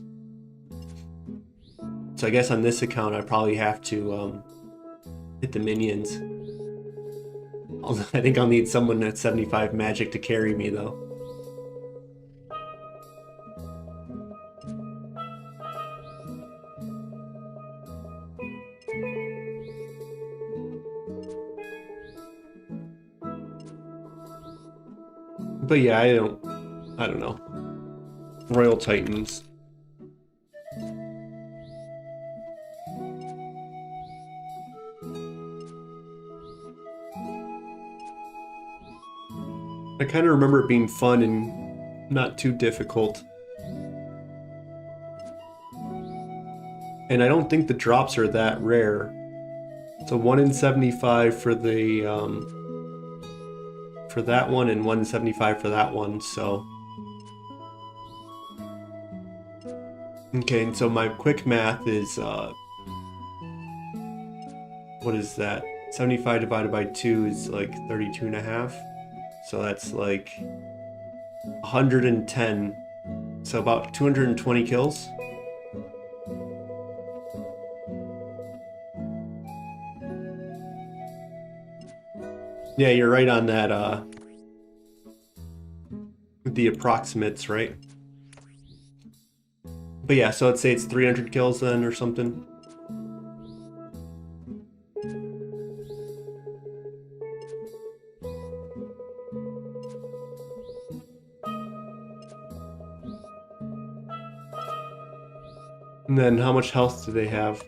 So I guess on this account I probably have to hit the minions. I think I'll need someone at 75 magic to carry me though. But yeah, I don't know. Royal Titans. I kind of remember it being fun and not too difficult. And I don't think the drops are that rare. So 1 in 75 for the for that one, and 1 in 75 for that one. So okay, and so my quick math is what is that? 75 divided by 2 is like 32 and a half. So that's like 110. So about 220 kills. Yeah, you're right on that, the approximates, right? But yeah, so let's say it's 300 kills then or something. And then how much health do they have?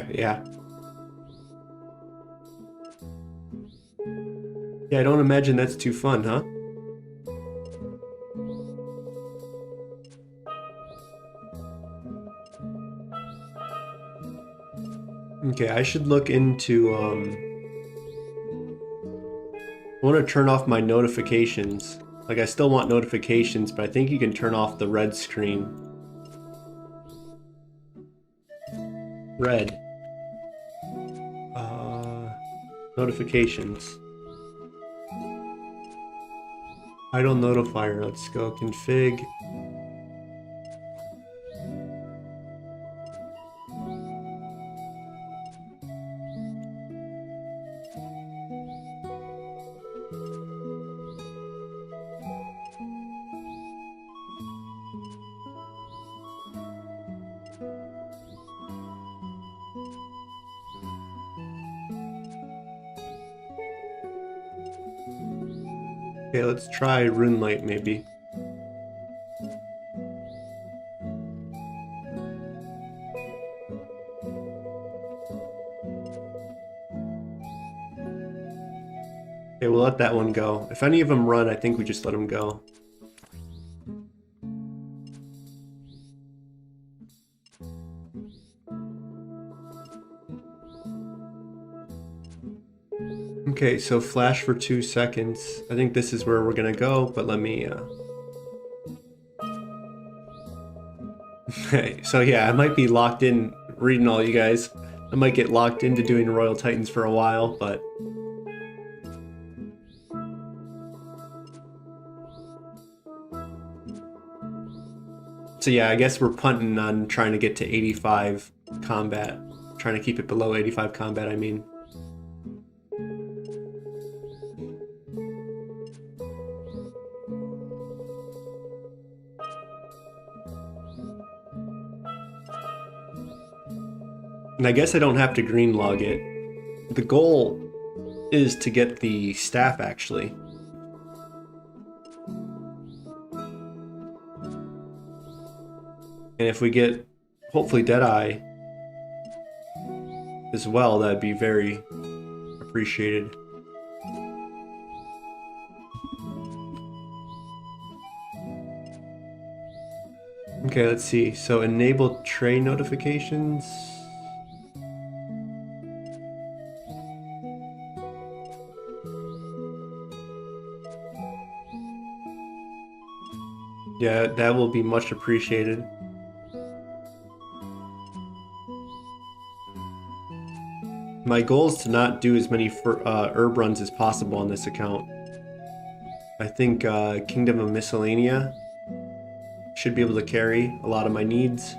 Yeah. Yeah, I don't imagine that's too fun, huh? Okay, I should look into, I want to turn off my notifications. Like, I still want notifications, but I think you can turn off the red screen. Red. Notifications. Idle notifier. Let's go config. Okay, let's try RuneLight maybe. Okay, we'll let that one go. If any of them run, I think we just let them go. Okay, so flash for 2 seconds. I think this is where we're gonna go, but let me, Okay, so yeah, I might be locked in reading all you guys. I might get locked into doing Royal Titans for a while, but... So yeah, I guess we're punting on trying to get to 85 combat. Trying to keep it below 85 combat, I mean. And I guess I don't have to green log it. The goal is to get the staff, actually. And if we get, hopefully, Deadeye as well, that'd be very appreciated. Okay, let's see. So enable tray notifications. Yeah, that will be much appreciated. My goal is to not do as many herb runs as possible on this account. I think Kingdom of Miscellanea should be able to carry a lot of my needs.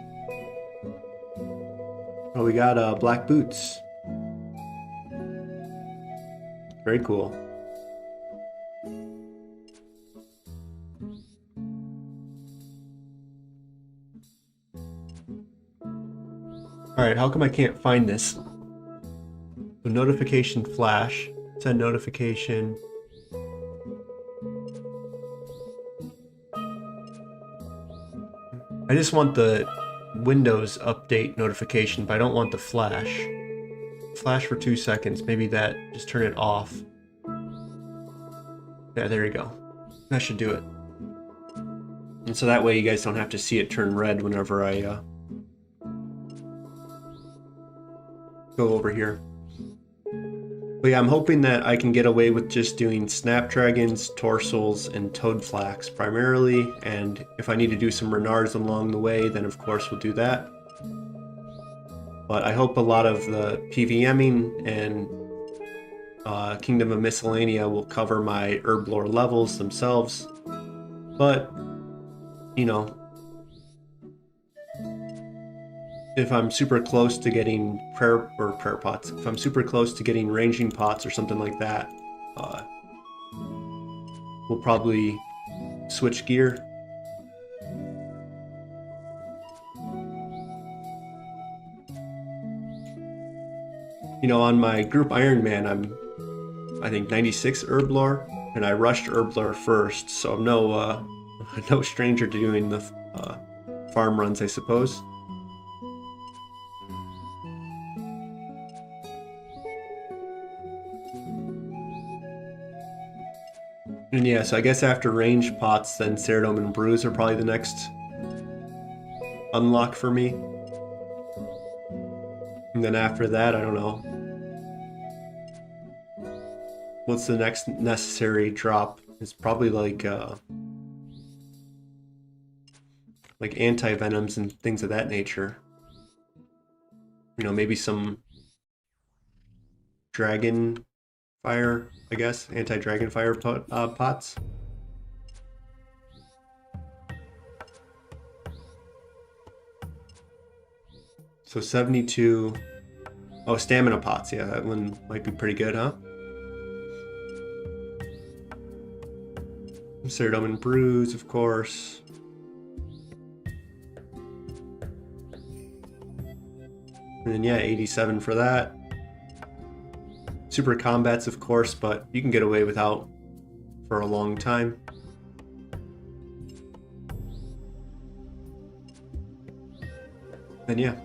Oh, we got black boots. Very cool. Alright, how come I can't find this? So notification flash, send notification. I just want the Windows update notification, but I don't want the flash. flash for 2 seconds. Maybe that, just turn it off. Yeah, there you go. That should do it. And so that way you guys don't have to see it turn red whenever I go over here. But yeah, I'm hoping that I can get away with just doing snapdragons, torsals, and toadflax primarily, and if I need to do some renards along the way, then of course we'll do that. But I hope a lot of the PVMing and Kingdom of Miscellanea will cover my herblore levels themselves. But, you know, if I'm super close to getting prayer pots, if I'm super close to getting ranging pots or something like that, we'll probably switch gear. You know, on my group Ironman, I'm, I think, 96 herblore, and I rushed herblore first, so I'm no stranger to doing the farm runs, I suppose. And yeah, so I guess after range pots, then Ceradome and Brews are probably the next unlock for me. And then after that, I don't know. What's the next necessary drop? It's probably like anti-venoms and things of that nature. You know, maybe some dragon fire, I guess, anti-dragon fire pots. So 72. Oh, stamina pots. Yeah, that one might be pretty good, huh? Ceradome and Brews, of course. And then yeah, 87 for that. Super combats, of course, but you can get away without for a long time. And yeah.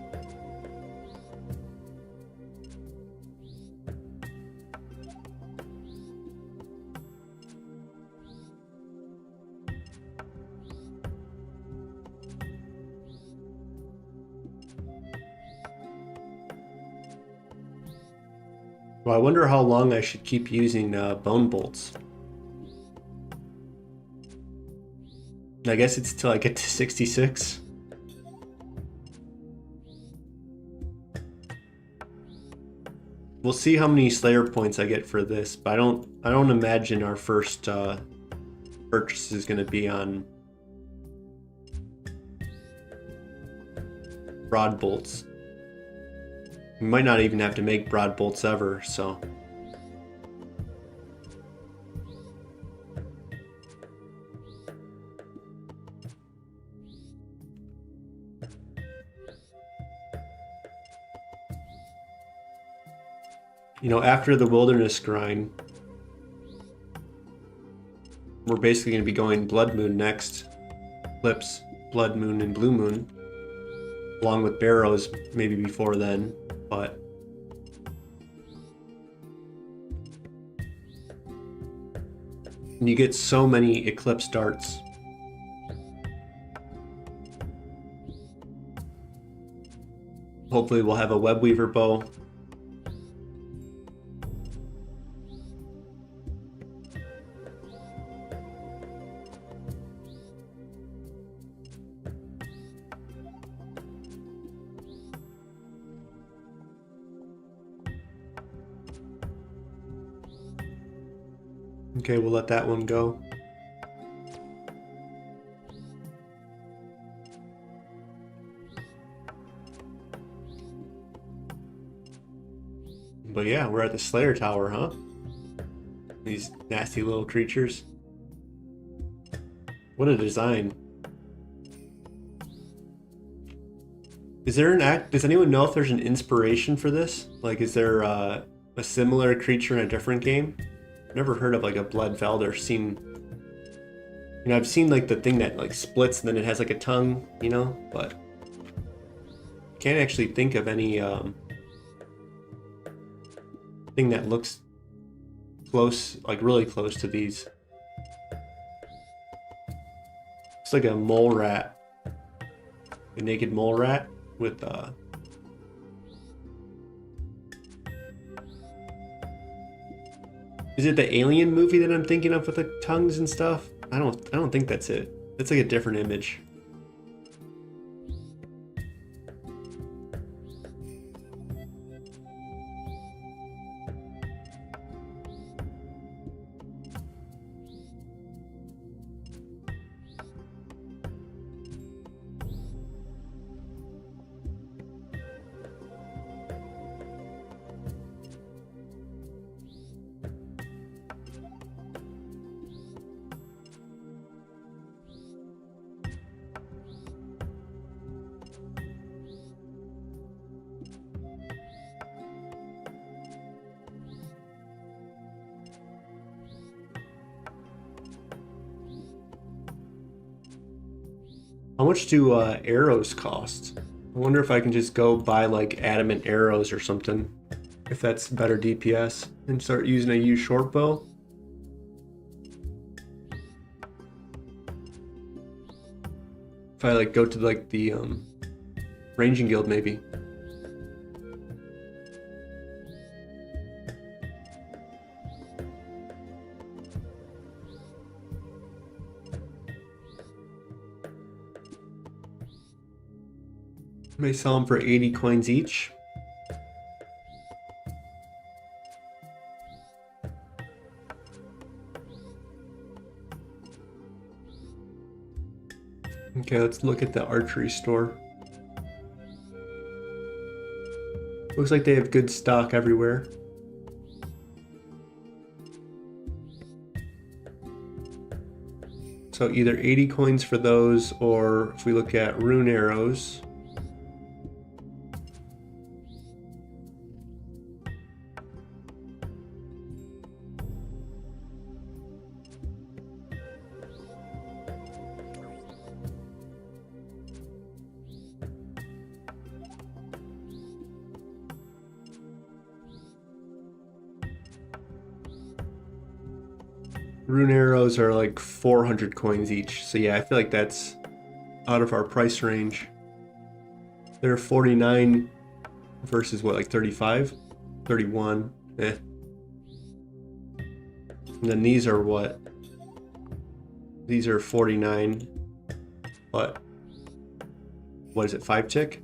Well, I wonder how long I should keep using bone bolts. I guess it's till I get to 66. We'll see how many Slayer points I get for this, but I don't imagine our first purchase is going to be on broad bolts. We might not even have to make broad bolts ever, so. You know, after the wilderness grind, we're basically going to be going Blood Moon next. Eclipse, Blood Moon, and Blue Moon. Along with Barrows, maybe before then. But you get so many Eclipse darts. Hopefully we'll have a Web Weaver bow. Okay, we'll let that one go. But yeah, we're at the Slayer Tower, huh? These nasty little creatures. What a design. Is there does anyone know if there's an inspiration for this? Like, is there a similar creature in a different game? Never heard of like a Blood Veld or seen, you know, I've seen like the thing that like splits and then it has like a tongue, you know, but can't actually think of any thing that looks close, like really close to these. It's like a mole rat. A naked mole rat with Is it the Alien movie that I'm thinking of with the tongues and stuff? I don't think that's it. It's like a different image. How much do arrows cost? I wonder if I can just go buy like adamant arrows or something, if that's better DPS, and start using a U short bow. If I like go to like the ranging guild maybe. May sell them for 80 coins each. Okay, let's look at the archery store. Looks like they have good stock everywhere. So either 80 coins for those, or if we look at rune arrows, rune arrows are like 400 coins each. So yeah, I feel like that's out of our price range. They're 49 versus what, like 35? 31. Eh. And then these are what? These are 49. But what is it, 5 tick?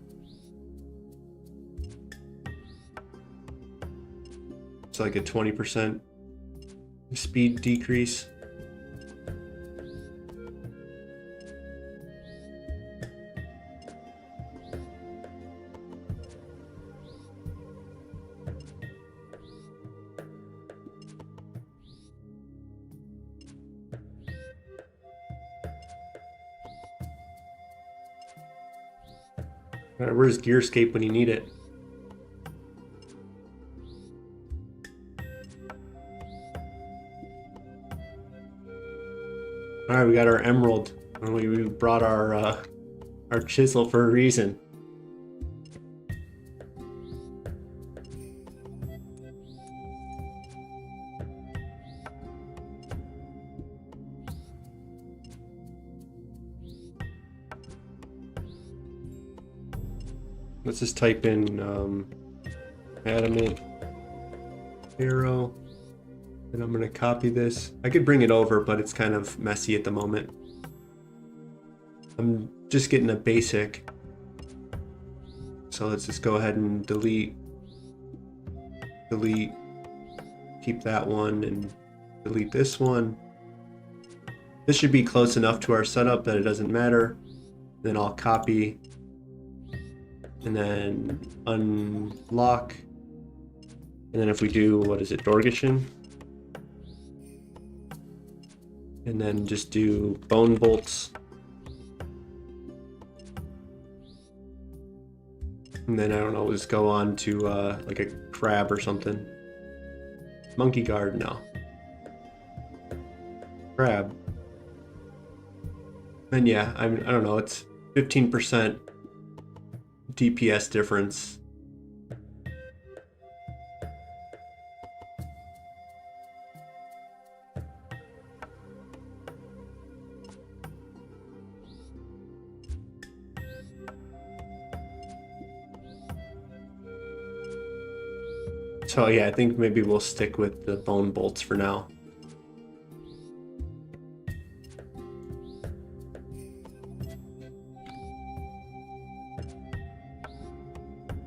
It's like a 20% speed decrease. Where's Gearscape when you need it? All right, we got our emerald, and we brought our chisel for a reason. Let's just type in adamant arrow. And I'm going to copy this. I could bring it over, but it's kind of messy at the moment. I'm just getting a basic. So let's just go ahead and delete, keep that one, and delete this one. This should be close enough to our setup that it doesn't matter. Then I'll copy and then unlock. And then if we do, what is it, Dorgeshin? And then just do bone bolts. And then I don't know, just go on to like a crab or something. Monkey guard, no. Crab. And yeah, I don't know, it's 15% DPS difference. So yeah, I think maybe we'll stick with the bone bolts for now.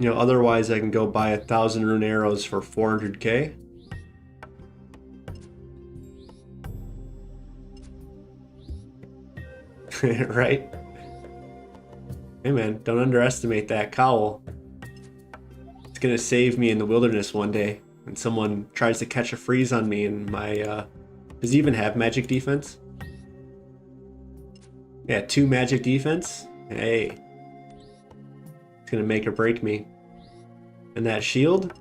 You know, otherwise I can go buy 1,000 rune arrows for 400k. Right? Hey man, don't underestimate that cowl. It's gonna save me in the wilderness one day when someone tries to catch a freeze on me and my, does he even have magic defense? Yeah, 2 magic defense? Hey. It's gonna make or break me. And that shield?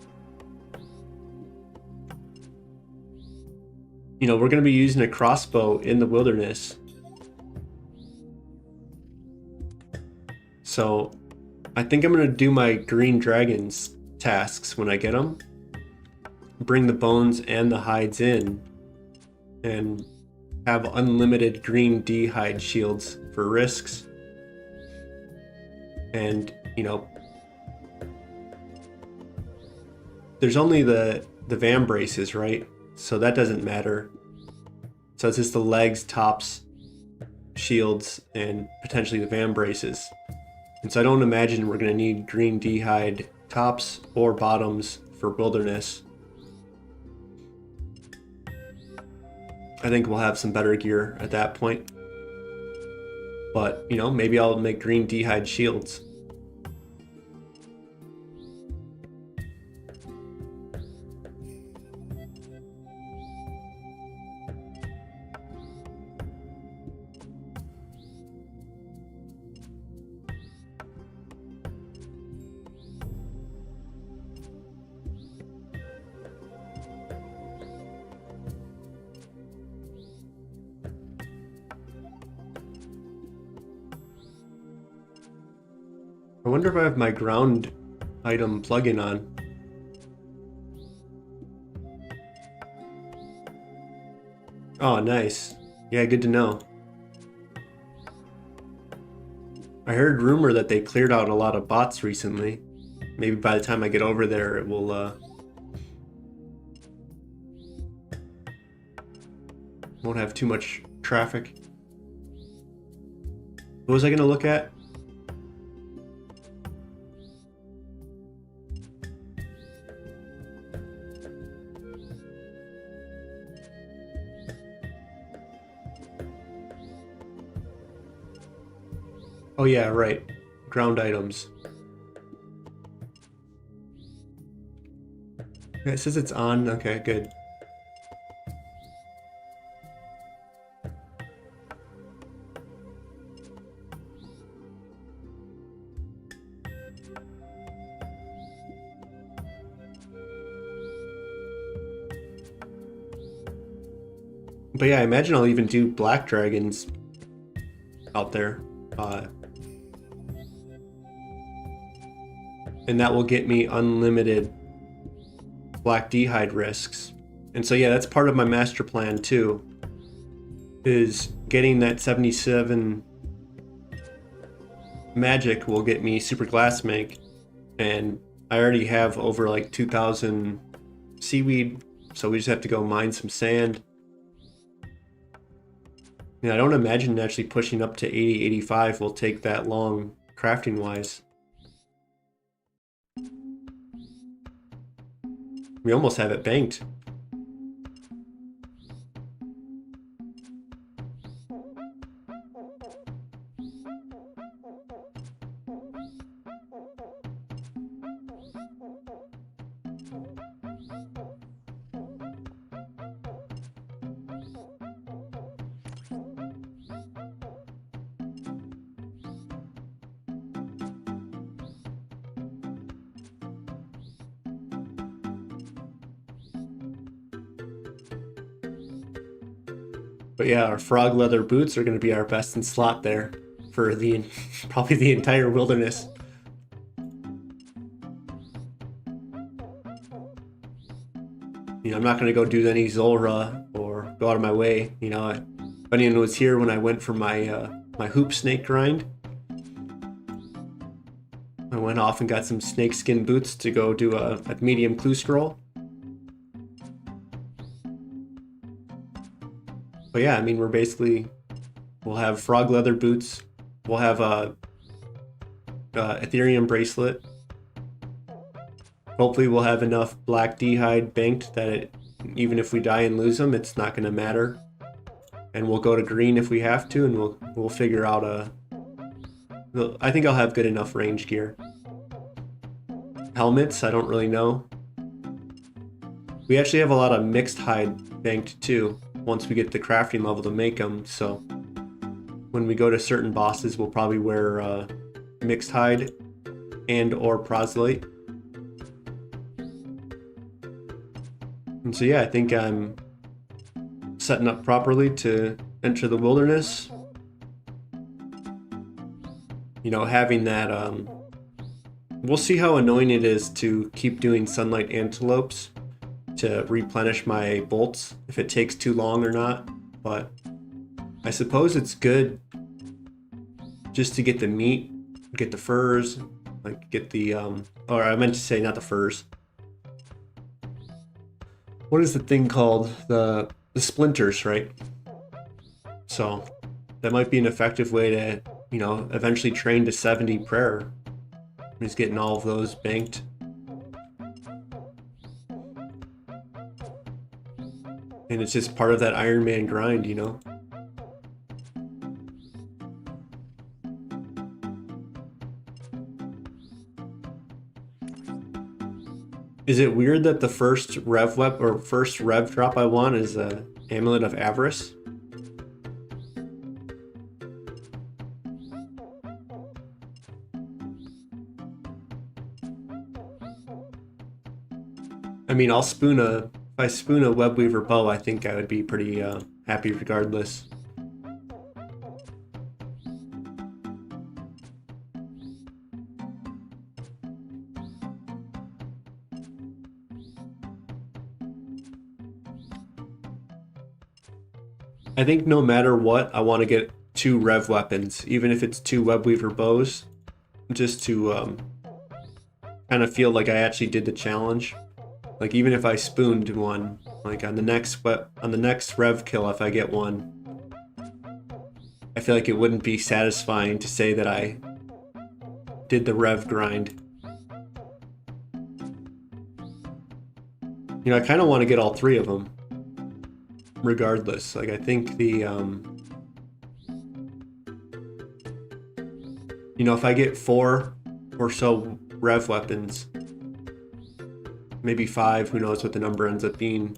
You know, we're gonna be using a crossbow in the wilderness. So, I think I'm gonna do my green dragons tasks when I get them. Bring the bones and the hides in. And have unlimited green D-hide shields for risks. And, you know, there's only the van braces, right? So that doesn't matter. So it's just the legs, tops, shields, and potentially the van braces. And so I don't imagine we're going to need green D-hide tops or bottoms for wilderness. I think we'll have some better gear at that point. But, you know, maybe I'll make green D-hide shields. I wonder if I have my ground item plugin on. Oh, nice. Yeah, good to know. I heard rumor that they cleared out a lot of bots recently. Maybe by the time I get over there, it will, won't have too much traffic. What was I gonna look at? Oh yeah, right. Ground items. Yeah, it says it's on. Okay, good. But yeah, I imagine I'll even do black dragons out there. And that will get me unlimited black D-hide risks. And so yeah, that's part of my master plan too, is getting that 77 magic will get me super glass make, and I already have over like 2,000 seaweed, so we just have to go mine some sand. I don't imagine actually pushing up to 80, 85 will take that long crafting wise. We almost have it banked. But yeah, our frog leather boots are going to be our best in slot there for the probably the entire wilderness. I'm not going to go do any Zulrah or go out of my way. If anyone was here when I went for my my hoop snake grind, I went off and got some snakeskin boots to go do a medium clue scroll. But yeah, I mean, we'll have frog leather boots. We'll have a Ethereum bracelet. Hopefully we'll have enough black d'hide banked that even if we die and lose them, it's not going to matter. And we'll go to green if we have to, and we'll figure out I think I'll have good enough range gear. Helmets, I don't really know. We actually have a lot of mixed hide banked too, once we get the crafting level to make them, so when we go to certain bosses, we'll probably wear mixed hide and or proselyte. And so yeah, I think I'm setting up properly to enter the wilderness. You know, having that, we'll see how annoying it is to keep doing sunlight antelopes to replenish my bolts, if it takes too long or not, but I suppose it's good just to get the meat, get the furs, like get the, or I meant to say not the furs. What is the thing called? The splinters, right? So that might be an effective way to, you know, eventually train to 70 prayer. Just getting all of those banked. And it's just part of that Ironman grind, you know? Is it weird that the first rev drop I want is a Amulet of Avarice? I mean, if I spoon a Webweaver bow, I think I would be pretty happy regardless. I think no matter what, I want to get 2 rev weapons, even if it's 2 Webweaver bows, just to kind of feel like I actually did the challenge. Like even if I spooned one, like on the next rev kill, if I get one, I feel like it wouldn't be satisfying to say that I did the rev grind. You know, I kind of want to get all 3 of them. Regardless, like I think the you know, if I get 4 or so rev weapons, maybe 5, who knows what the number ends up being,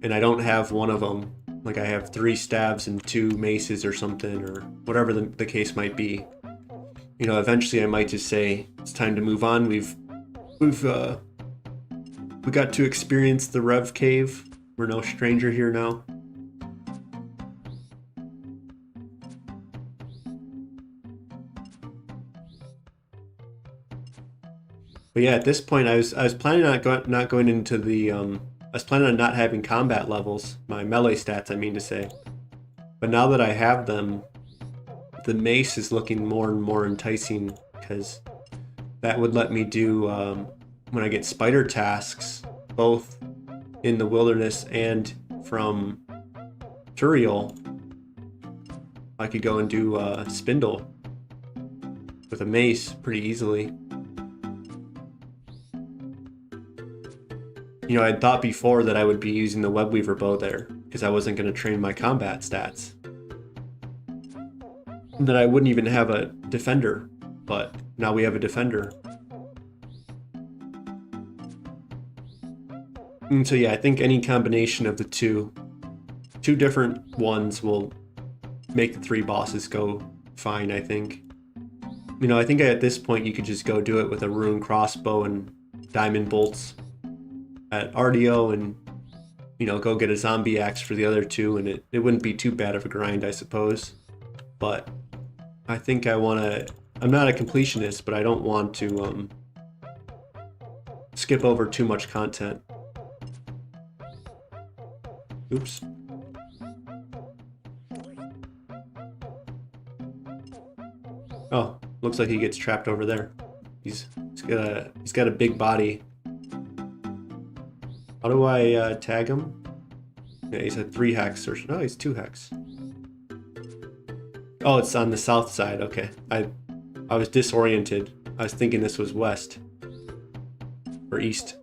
and I don't have one of them, like I have 3 stabs and 2 maces or something, or whatever the case might be, you know, eventually I might just say it's time to move on. We got to experience the rev cave. We're no stranger here now. But yeah, at this point, I was planning on not going into the I was planning on not having combat levels, my melee stats, I mean to say. But now that I have them, the mace is looking more and more enticing, because that would let me do when I get spider tasks, both in the wilderness and from Turiel, I could go and do spindle with a mace pretty easily. You know, I thought before that I would be using the Webweaver bow there, because I wasn't going to train my combat stats. And that I wouldn't even have a defender, but now we have a defender. And so yeah, I think any combination of the two different ones will make the 3 bosses go fine, I think. You know, I think at this point you could just go do it with a rune crossbow and diamond bolts at RDO, and, you know, go get a zombie axe for the other 2, and it wouldn't be too bad of a grind, I suppose. But I think I'm not a completionist, but I don't want to skip over too much content. Oops. Oh, looks like he gets trapped over there. He's got a big body. How do I tag him? Yeah, he said 3 hex, or no, he's 2 hex. Oh, it's on the south side. Okay, I was disoriented. I was thinking this was west or east.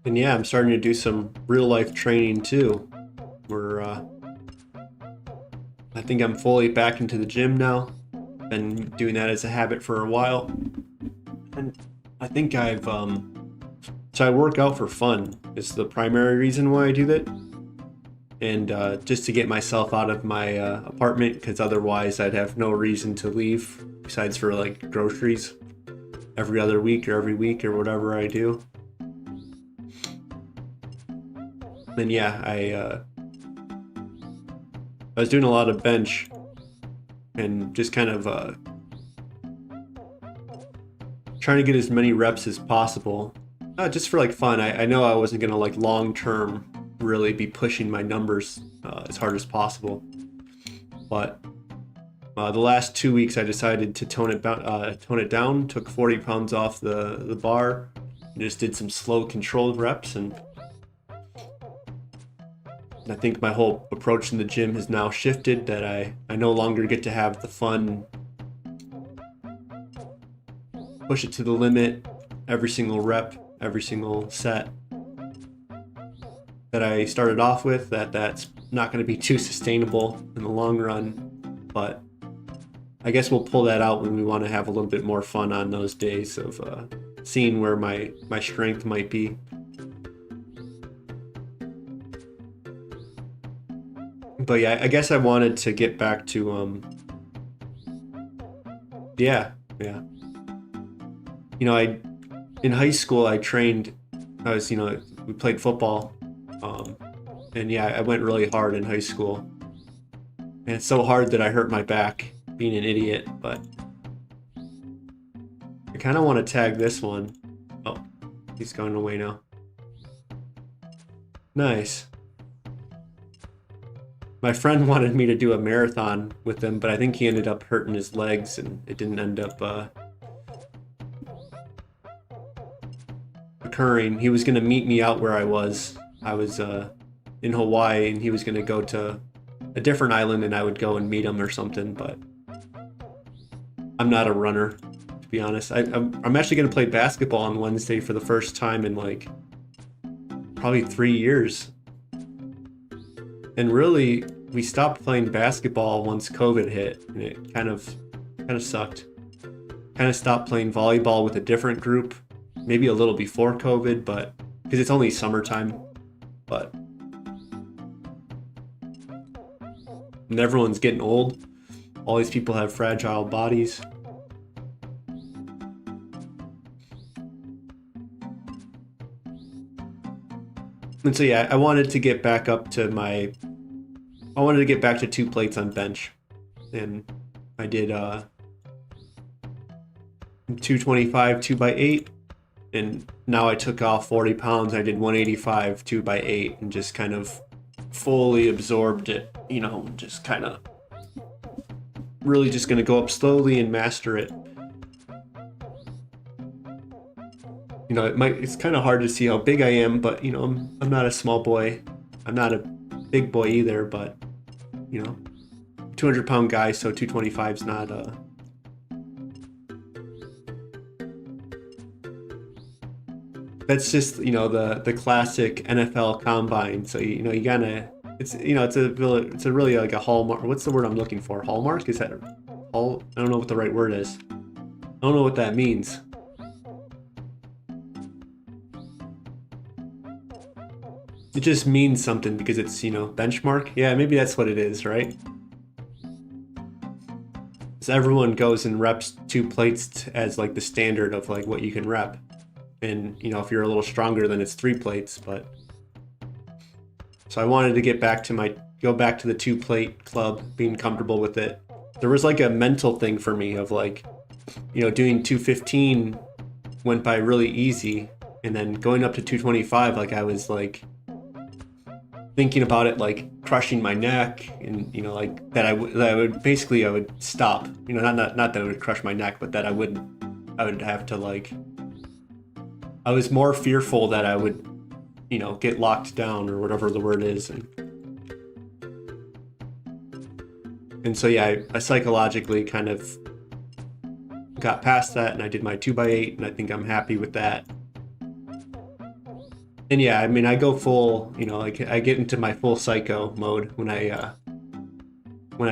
And yeah, I'm starting to do some real life training too. I think I'm fully back into the gym now. Been doing that as a habit for a while. And I think so I work out for fun. It's the primary reason why I do that. And just to get myself out of my apartment, because otherwise I'd have no reason to leave besides for like groceries every other week or every week or whatever I do. Then yeah, I was doing a lot of bench and just kind of trying to get as many reps as possible, just for like fun. I know I wasn't gonna like long term really be pushing my numbers as hard as possible, but the last 2 weeks I decided to tone it down. Took 40 pounds off the bar and just did some slow controlled reps, and I think my whole approach in the gym has now shifted, that I no longer get to have the fun, push it to the limit every single rep, every single set that I started off with. That's not going to be too sustainable in the long run, but I guess we'll pull that out when we want to have a little bit more fun on those days of seeing where my strength might be. But yeah, I guess I wanted to get back to yeah. You know, in high school I trained. We played football, and yeah, I went really hard in high school, and it's so hard that I hurt my back being an idiot. But I kind of want to tag this one. Oh, he's going away now. Nice. My friend wanted me to do a marathon with him, but I think he ended up hurting his legs, and it didn't end up occurring. He was going to meet me out where I was. I was in Hawaii, and he was going to go to a different island, and I would go and meet him or something, but I'm not a runner, to be honest. I'm actually going to play basketball on Wednesday for the first time in like probably 3 years. And really, we stopped playing basketball once COVID hit, and it kind of sucked. Kind of stopped playing volleyball with a different group, maybe a little before COVID, but because it's only summertime. But and everyone's getting old. All these people have fragile bodies. And so yeah, I wanted to get back up to I wanted to get back to 2 plates on bench, and I did 225 2x8, and now I took off 40 pounds. I did 185 2x8 and just kind of fully absorbed it, you know, just kind of really just going to go up slowly and master it. You know, it's kind of hard to see how big I am, but you know, I'm not a small boy. I'm not a big boy either, but you know, 200-pound guy, so 225 is not that's just, you know, the classic NFL combine. So you know, you gotta, it's, you know, it's a really like a hallmark. What's the word I'm looking for? Hallmark? Is that hall? I don't know what the right word is. I don't know what that means. It just means something because it's, you know, benchmark. Yeah, maybe that's what it is, right? is everyone goes and reps 2 plates as like the standard of like what you can rep. And, you know, if you're a little stronger, then it's 3 plates, but... So I wanted to go back to the 2 plate club, being comfortable with it. There was like a mental thing for me of like, you know, doing 215 went by really easy, and then going up to 225, like I was like thinking about it, like crushing my neck, and you know, like that I would stop. You know, not that it would crush my neck, but that I would have to like. I was more fearful that I would, you know, get locked down or whatever the word is, and so yeah, I psychologically kind of got past that, and I did my 2x8, and I think I'm happy with that. And yeah, I mean, I go full, you know, like I get into my full psycho mode when I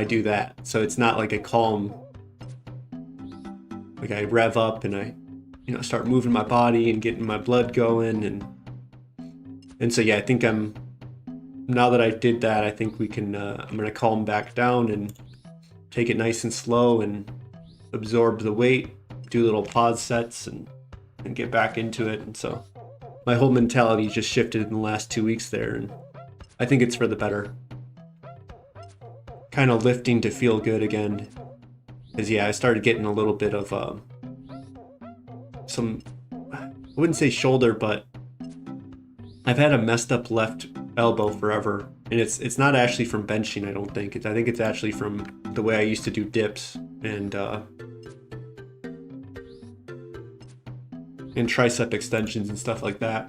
do that. So it's not like a calm, like I rev up and I, you know, start moving my body and getting my blood going, and so yeah, I think now that I did that, I think we can, I'm gonna calm back down and take it nice and slow and absorb the weight, do little pause sets, and get back into it. And so my whole mentality just shifted in the last 2 weeks there, and I think it's for the better. Kind of lifting to feel good again, because yeah, I started getting a little bit of some, I wouldn't say shoulder, but I've had a messed up left elbow forever, and it's not actually from benching. I don't think I think it's actually from the way I used to do dips and tricep extensions and stuff like that.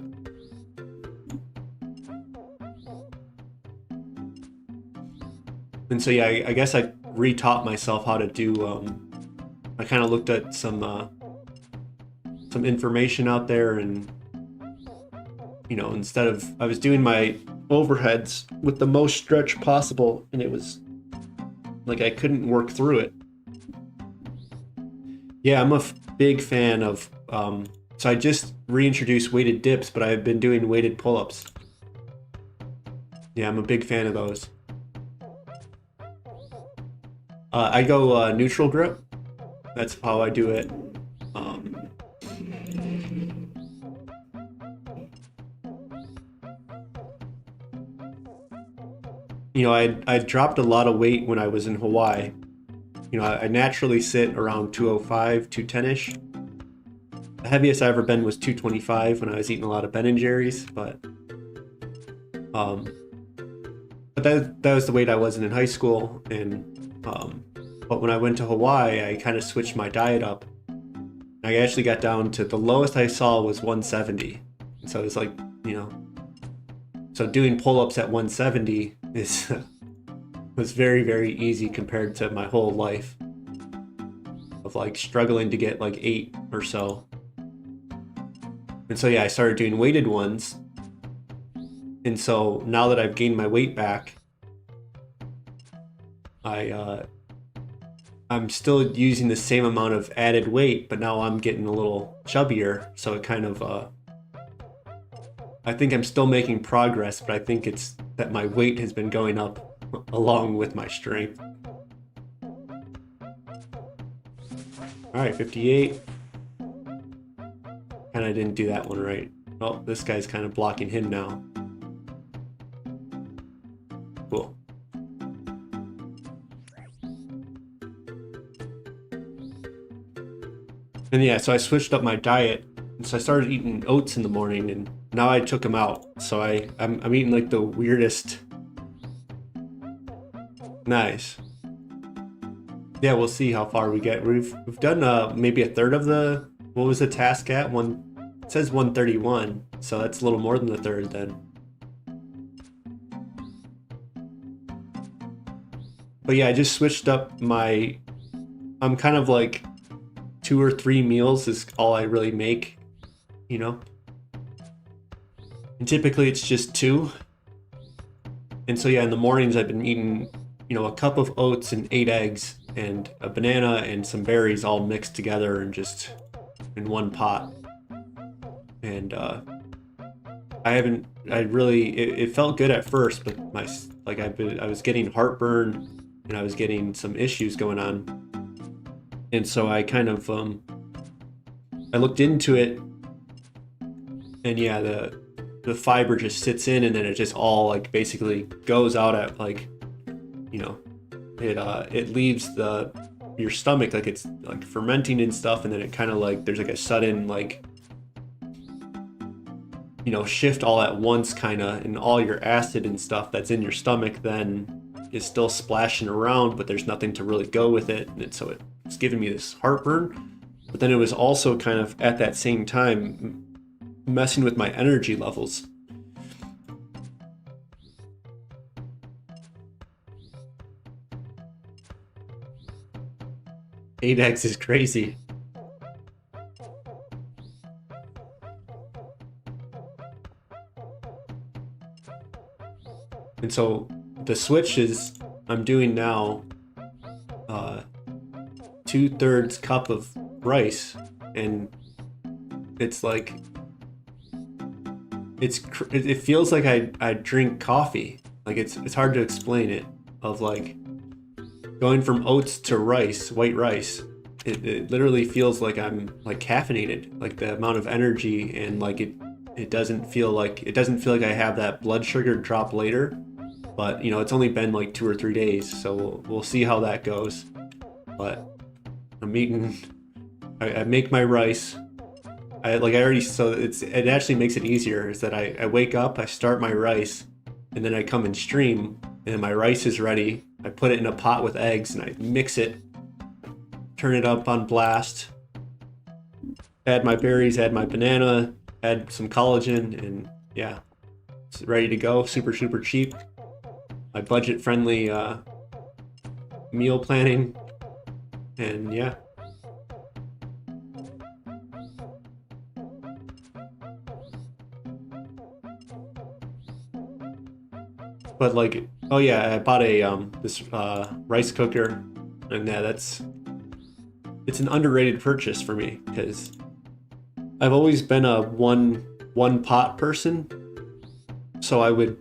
And so yeah, I guess I re-taught myself how to do, I kind of looked at some information out there, and you know, instead of, I was doing my overheads with the most stretch possible, and it was like I couldn't work through it. Yeah, I'm a big fan of, so I just reintroduced weighted dips, but I've been doing weighted pull-ups. Yeah, I'm a big fan of those. I go neutral grip. That's how I do it. You know, I dropped a lot of weight when I was in Hawaii. You know, I naturally sit around 205, 210-ish. The heaviest I ever been was 225 when I was eating a lot of Ben & Jerry's, but that was the weight I was in high school, and but when I went to Hawaii, I kind of switched my diet up. I actually got down to, the lowest I saw was 170, and so it was like, you know, so doing pull-ups at 170 was very, very easy compared to my whole life of like struggling to get like 8 or so. And so yeah, I started doing weighted ones. And so now that I've gained my weight back, I'm still using the same amount of added weight, but now I'm getting a little chubbier. So it kind of, I think I'm still making progress, but I think it's that my weight has been going up along with my strength. All right, 58. Kind of didn't do that one right. Oh, this guy's kind of blocking him now. Cool. And yeah, so I switched up my diet. And so I started eating oats in the morning, and now I took them out. So I'm eating like the weirdest. Nice. Yeah, we'll see how far we get. We've done maybe a third of the, what was the task at? It says 131, so that's a little more than the third then. But yeah, I just switched up I'm kind of like 2 or 3 meals is all I really make, you know? And typically it's just 2. And so yeah, in the mornings I've been eating, you know, a cup of oats and 8 eggs and a banana and some berries all mixed together and just in one pot. And it felt good at first, but I was getting heartburn and I was getting some issues going on. And so I kind of, I looked into it, and yeah, the fiber just sits in, and then it just all like basically goes out at like, you know, it leaves your stomach like it's like fermenting and stuff, and then it kind of like there's like a sudden like, you know, shift all at once kind of, and all your acid and stuff that's in your stomach then is still splashing around, but there's nothing to really go with it, and so it's giving me this heartburn. But then it was also kind of at that same time messing with my energy levels. 8x is crazy. And so the switch is I'm doing now 2/3 cup of rice, and it's like it feels like I drink coffee. Like it's hard to explain it, of like going from oats to rice, white rice. It literally feels like I'm like caffeinated, like the amount of energy, and like it doesn't feel like I have that blood sugar drop later. But you know, it's only been like 2 or 3 days, so we'll see how that goes. But I'm eating. I make my rice. It actually makes it easier. Is that I wake up, I start my rice, and then I come and stream, and my rice is ready. I put it in a pot with eggs, and I mix it, turn it up on blast, add my berries, add my banana, add some collagen, and yeah, it's ready to go. Super cheap. My budget-friendly meal planning, and yeah. But like, oh yeah, I bought a this rice cooker, and yeah, it's an underrated purchase for me, because I've always been a one pot person. So I would,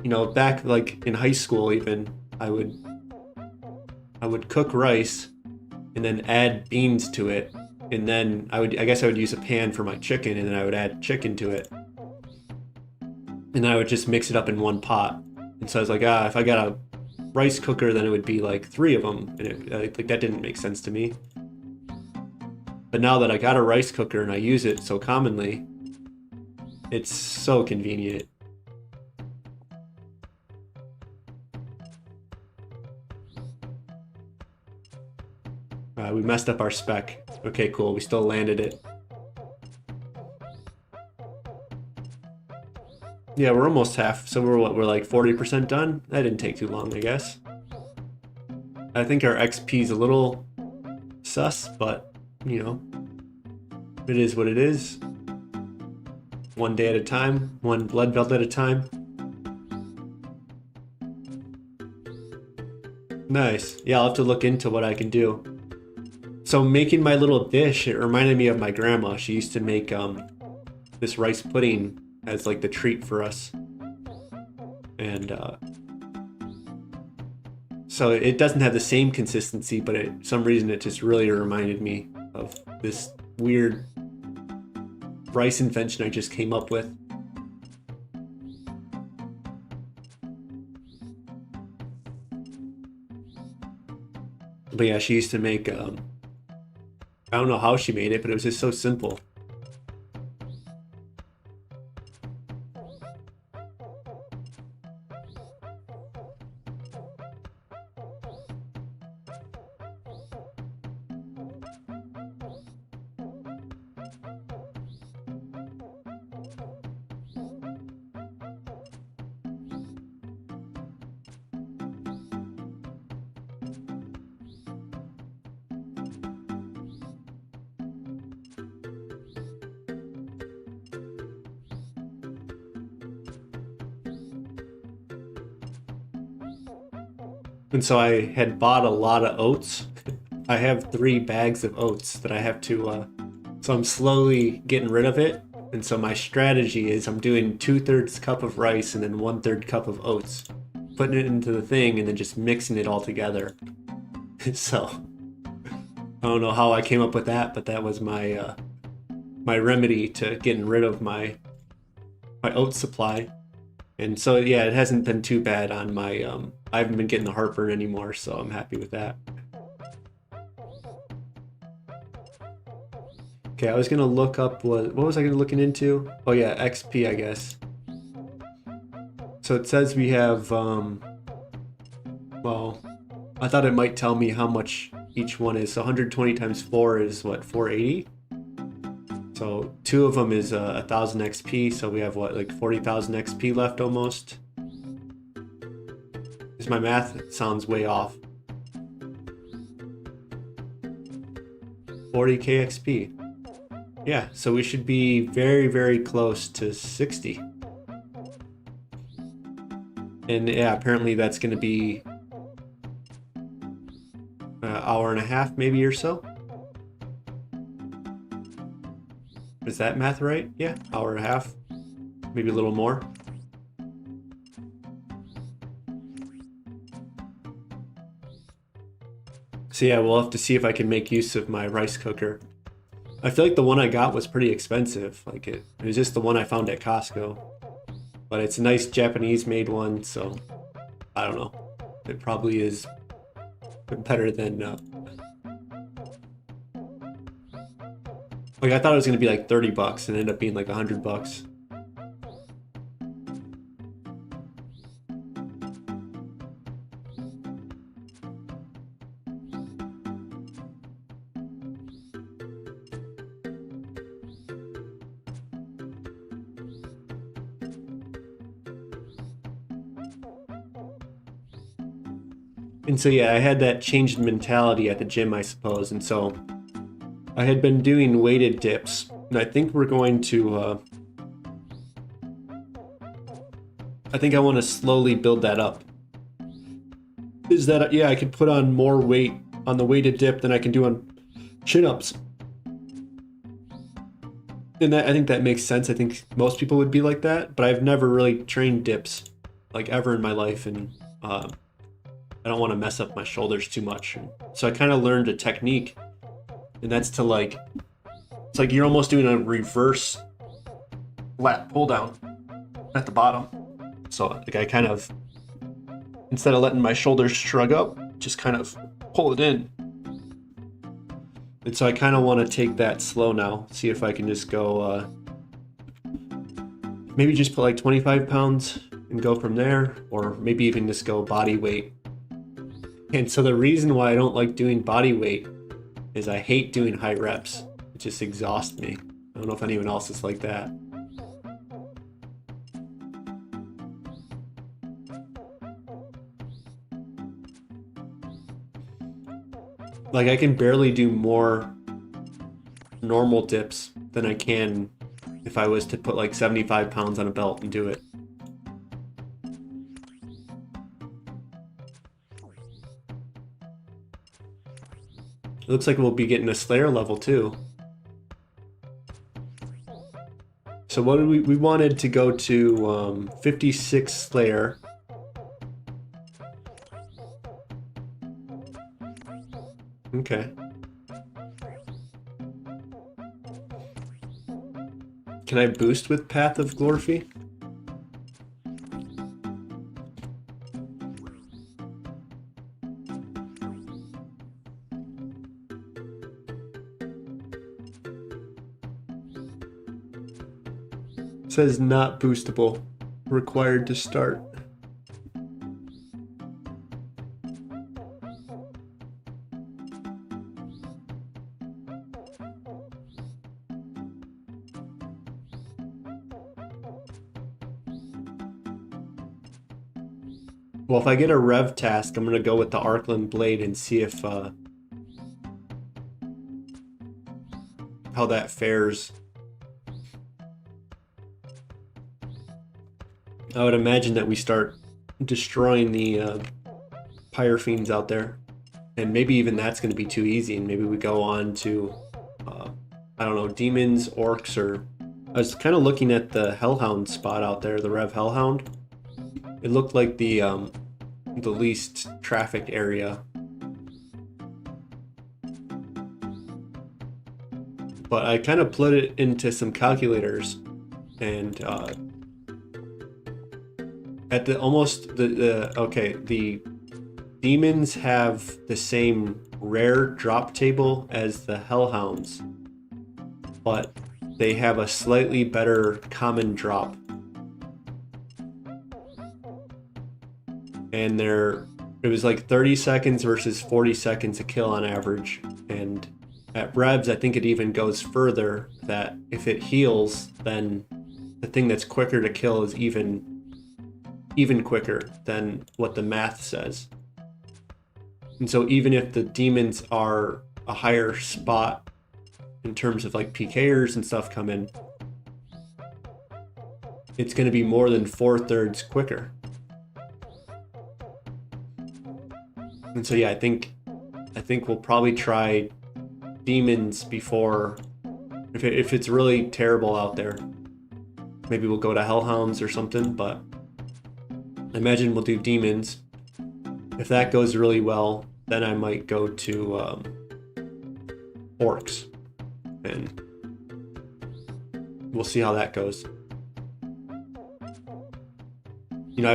you know, back like in high school even, I would cook rice and then add beans to it, and then I guess I would use a pan for my chicken, and then I would add chicken to it, and then I would just mix it up in one pot. And so I was like, if I got a rice cooker, then it would be like 3 of them, and like that didn't make sense to me. But now that I got a rice cooker and I use it so commonly, it's so convenient. We messed up our spec. Okay, cool. We still landed it. Yeah, we're almost half. So we're like 40% done? That didn't take too long, I guess. I think our XP's a little sus, but, you know, it is what it is. One day at a time, one blood belt at a time. Nice. Yeah, I'll have to look into what I can do. So making my little dish, it reminded me of my grandma. She used to make this rice pudding as like the treat for us. And so it doesn't have the same consistency, but for some reason it just really reminded me of this weird rice invention I just came up with. But yeah, she used to make I don't know how she made it, but it was just so simple. And so I had bought a lot of oats. I have 3 bags of oats that I have to, so I'm slowly getting rid of it. And so my strategy is I'm doing 2/3 cup of rice and then 1/3 cup of oats, putting it into the thing and then just mixing it all together. So I don't know how I came up with that, but that was my my remedy to getting rid of my oat supply. And so yeah, it hasn't been too bad on my I haven't been getting the heartburn anymore, so I'm happy with that. Okay, I was gonna look up what was I gonna looking into? Oh yeah, XP, I guess. So it says we have well, I thought it might tell me how much each one is. So 120 times 4 is what, 480? So 2 of them is 1,000 XP, so we have what, like 40,000 XP left almost? Because my math sounds way off. 40k XP. Yeah, so we should be very, very close to 60. And yeah, apparently that's going to be an hour and a half maybe or so. Is that math right? Yeah, hour and a half, maybe a little more. So yeah, we'll have to see if I can make use of my rice cooker. I feel like the one I got was pretty expensive. Like it was just the one I found at Costco. But it's a nice Japanese made one, so I don't know. It probably is better than like I thought it was gonna be like 30 bucks and it ended up being like 100 bucks. And so yeah, I had that changed mentality at the gym, I suppose, and so I had been doing weighted dips, and I think we're going to I think I want to slowly build that up. Is that, yeah, I could put on more weight on the weighted dip than I can do on chin-ups. And that, I think that makes sense. I think most people would be like that, but I've never really trained dips like ever in my life, and I don't want to mess up my shoulders too much. So I kind of learned a technique, and that's to like, it's like you're almost doing a reverse lat pull down at the bottom. So like I kind of, instead of letting my shoulders shrug up, just kind of pull it in. And so I kind of want to take that slow now, see if I can just go, maybe just put like 25 pounds and go from there, or maybe even just go body weight. And so the reason why I don't like doing body weight is I hate doing high reps. It just exhausts me. I don't know if anyone else is like that. Like I can barely do more normal dips than I can if I was to put like 75 pounds on a belt and do it. It looks like we'll be getting a Slayer level too. So what did we wanted to go to 56 Slayer. Okay. Can I boost with Path of Glorphy? It says not boostable. Required to start. Well, if I get a rev task, I'm going to go with the Arkland Blade and see if how that fares. I would imagine that we start destroying the Pyrofiends out there. And maybe even that's going to be too easy, and maybe we go on to, I don't know, demons, orcs, or... I was kind of looking at the Hellhound spot out there, the Rev Hellhound. It looked like the least trafficked area. But I kind of put it into some calculators, and at the the demons have the same rare drop table as the hellhounds, but they have a slightly better common drop. And it was like 30 seconds versus 40 seconds a kill on average. And at revs, I think it even goes further, that if it heals, then the thing that's quicker to kill is even quicker than what the math says. And so even if the demons are a higher spot in terms of like PKers and stuff come in, it's going to be more than 4/3 quicker. And so yeah, I think we'll probably try demons before, if it's really terrible out there, maybe we'll go to hellhounds or something, but I imagine we'll do demons. If that goes really well, then I might go to orcs, and we'll see how that goes. You know,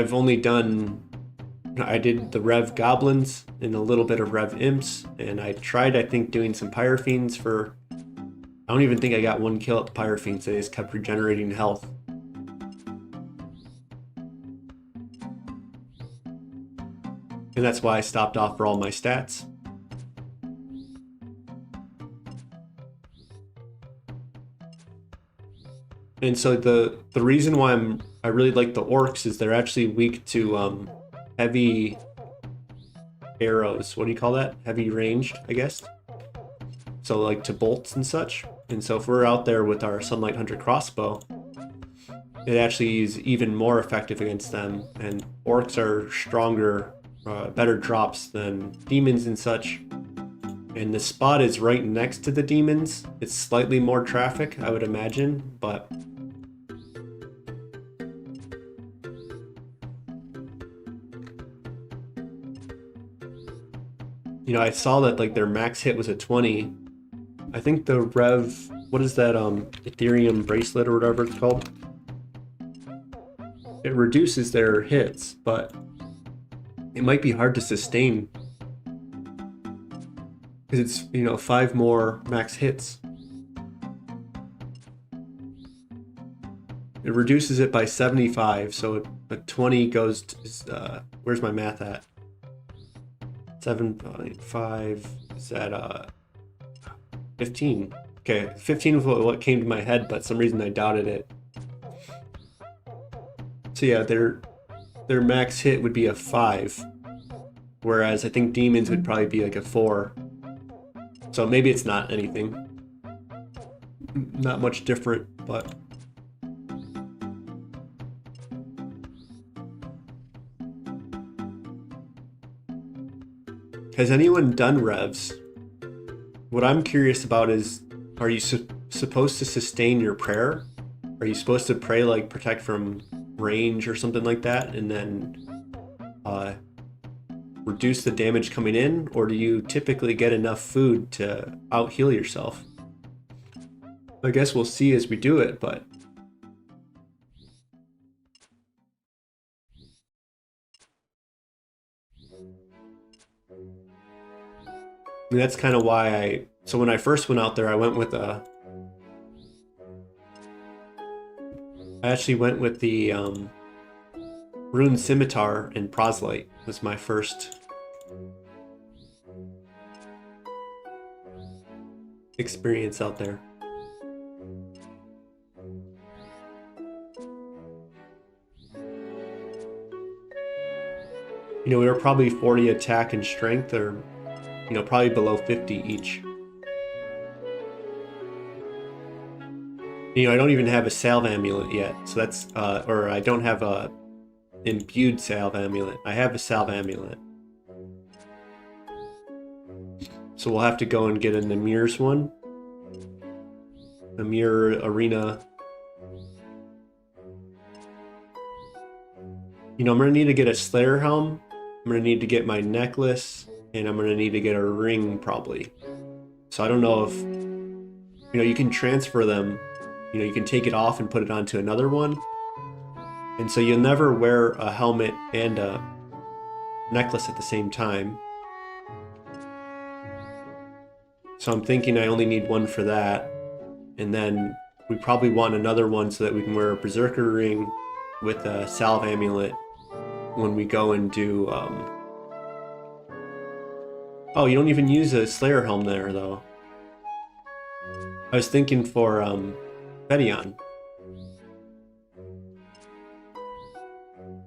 I did the Rev Goblins and a little bit of Rev Imps, and I tried, I think, doing some Pyrofiends for... I don't even think I got one kill at the Pyrofiends, they just kept regenerating health. And that's why I stopped off for all my stats. And so the reason why I really like the orcs is they're actually weak to heavy arrows. What do you call that? Heavy ranged, I guess. So like to bolts and such. And so if we're out there with our Sunlight Hunter crossbow, it actually is even more effective against them. And orcs are stronger, better drops than demons and such. And the spot is right next to the demons. It's slightly more traffic, I would imagine, but... You know, I saw that like their max hit was a 20. I think the Rev, what is that, Ethereum bracelet or whatever it's called? It reduces their hits, but it might be hard to sustain. Because it's, you know, 5 more max hits. It reduces it by 75, so a 20 goes to, where's my math at? 7.5 is at 15. Okay, 15 was what came to my head, but for some reason I doubted it. So yeah, their max hit would be a 5, whereas I think demons would probably be like a 4. So maybe it's not anything. Not much different, but... Has anyone done revs? What I'm curious about is, are you supposed to sustain your prayer? Are you supposed to pray like protect from range or something like that, and then reduce the damage coming in? Or do you typically get enough food to out-heal yourself? I guess we'll see as we do it, but... And that's kind of why so when I first went out there, I actually went with the Rune Scimitar and Proselyte was my first experience out there. You know, we were probably 40 attack and strength, or you know, probably below 50 each. You know, I don't even have a salve amulet yet, so that's, or I don't have a imbued salve amulet. I have a salve amulet. So we'll have to go and get an Emir's one. Emir Arena. You know, I'm gonna need to get a Slayer helm. I'm gonna need to get my necklace. And I'm going to need to get a ring, probably. So I don't know if... you can transfer them. You can take it off and put it onto another one. And so you'll never wear a helmet and a necklace at the same time. So I'm thinking I only need one for that. And then we probably want another one so that we can wear a berserker ring with a salve amulet when we go and do... Oh, you don't even use a Slayer helm there, though. I was thinking for Fedion.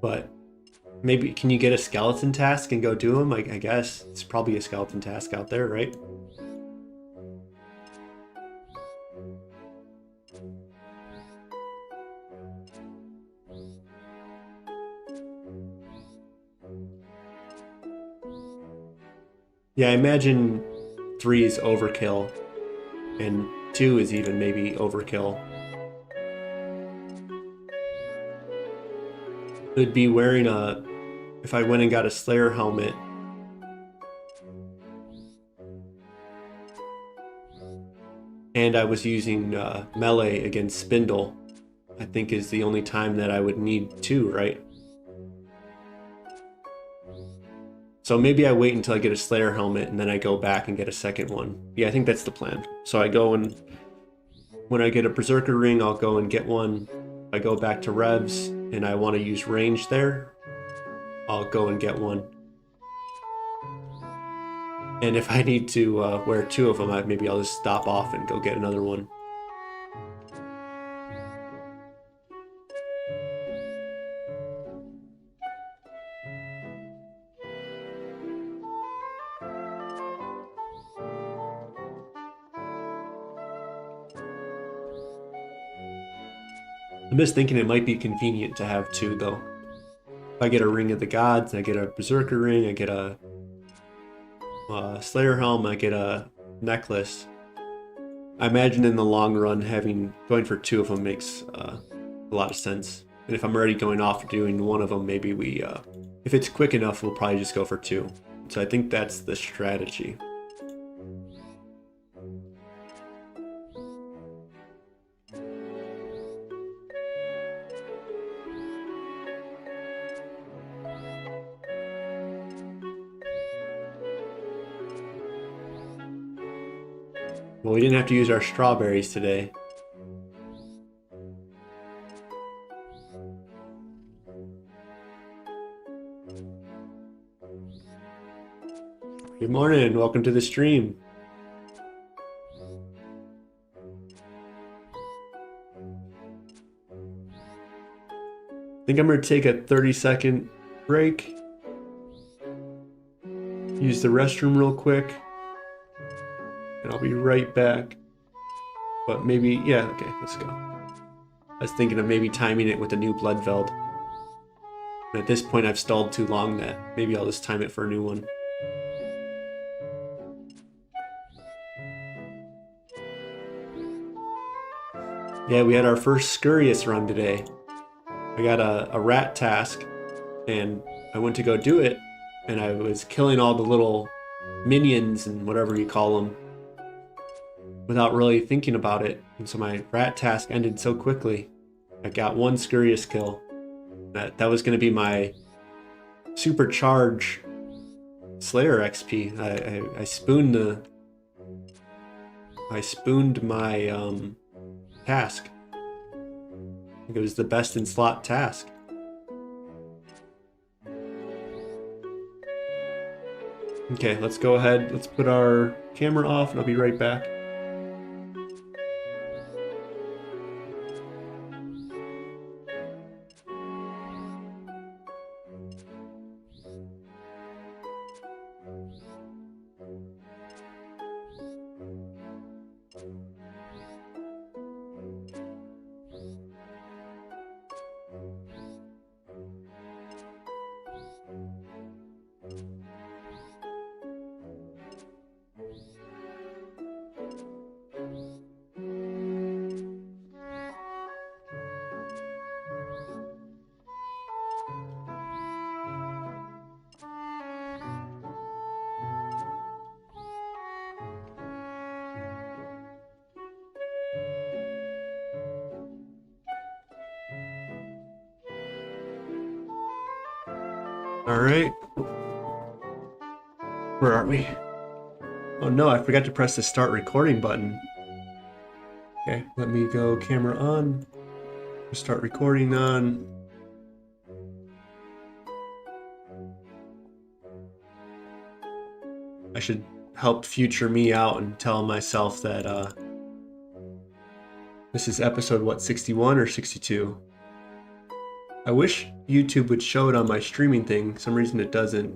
But maybe, can you get a skeleton task and go do them? I guess it's probably a skeleton task out there, right? Yeah, I imagine 3 is overkill, and 2 is even maybe overkill. It would be wearing if I went and got a Slayer helmet, and I was using melee against Spindle, I think is the only time that I would need 2, right? So maybe I wait until I get a Slayer helmet and then I go back and get a second one. Yeah, I think that's the plan. So I go and when I get a Berserker ring, I'll go and get one. I go back to Revs and I want to use range there, I'll go and get one. And if I need to wear 2 of them, maybe I'll just stop off and go get another one. I'm just thinking it might be convenient to have 2, though. If I get a Ring of the Gods, I get a Berserker ring, I get a Slayer helm, I get a necklace. I imagine in the long run, going for 2 of them makes a lot of sense. And if I'm already going off doing one of them, maybe if it's quick enough, we'll probably just go for 2. So I think that's the strategy. Well, we didn't have to use our strawberries today. Good morning, welcome to the stream. I think I'm going to take a 30-second break. Use the restroom real quick. And I'll be right back. But maybe, yeah, okay, let's go. I was thinking of maybe timing it with a new Bloodveld. And at this point I've stalled too long that maybe I'll just time it for a new one. Yeah, we had our first Scurrius run today. I got a rat task, and I went to go do it, and I was killing all the little minions and whatever you call them without really thinking about it. And so my rat task ended so quickly. I got 1 Scurrius kill. That was going to be my supercharge Slayer XP. I spooned my task. I think it was the best in slot task. Okay, let's go ahead. Let's put our camera off and I'll be right back. All right. Where are we? Oh no, I forgot to press the start recording button. Okay, let me go camera on. Start recording on. I should help future me out and tell myself that this is episode, what, 61 or 62? I wish YouTube would show it on my streaming thing. For some reason it doesn't.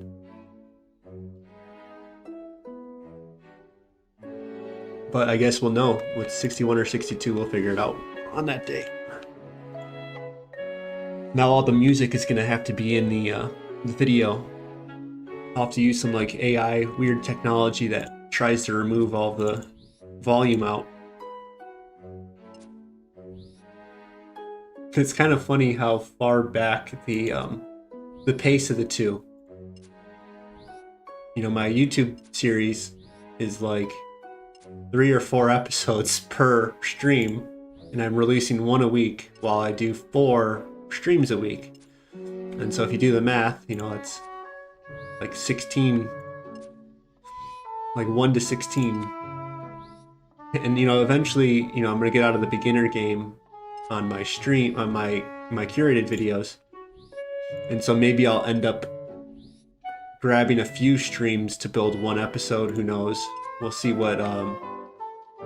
But I guess we'll know. With 61 or 62, we'll figure it out on that day. Now all the music is gonna have to be in the video. I'll have to use some like AI weird technology that tries to remove all the volume out. It's kind of funny how far back the pace of the two. You know, my YouTube series is like 3 or 4 episodes per stream, and I'm releasing 1 a week while I do 4 streams a week. And so if you do the math, you know, it's like 16, like 1 to 16. And you know, eventually, you know, I'm gonna get out of the beginner game on my stream, on my curated videos. And so maybe I'll end up grabbing a few streams to build 1 episode, who knows. We'll see what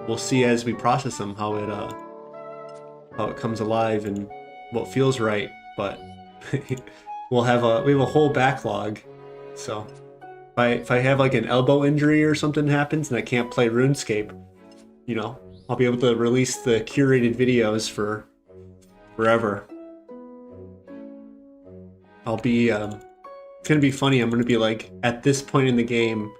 we'll see as we process them, how it comes alive and what feels right. But we have a whole backlog. So if I have like an elbow injury or something happens and I can't play RuneScape, you know, I'll be able to release the curated videos for forever. I'll be it's gonna be funny. I'm gonna be like at this point in the game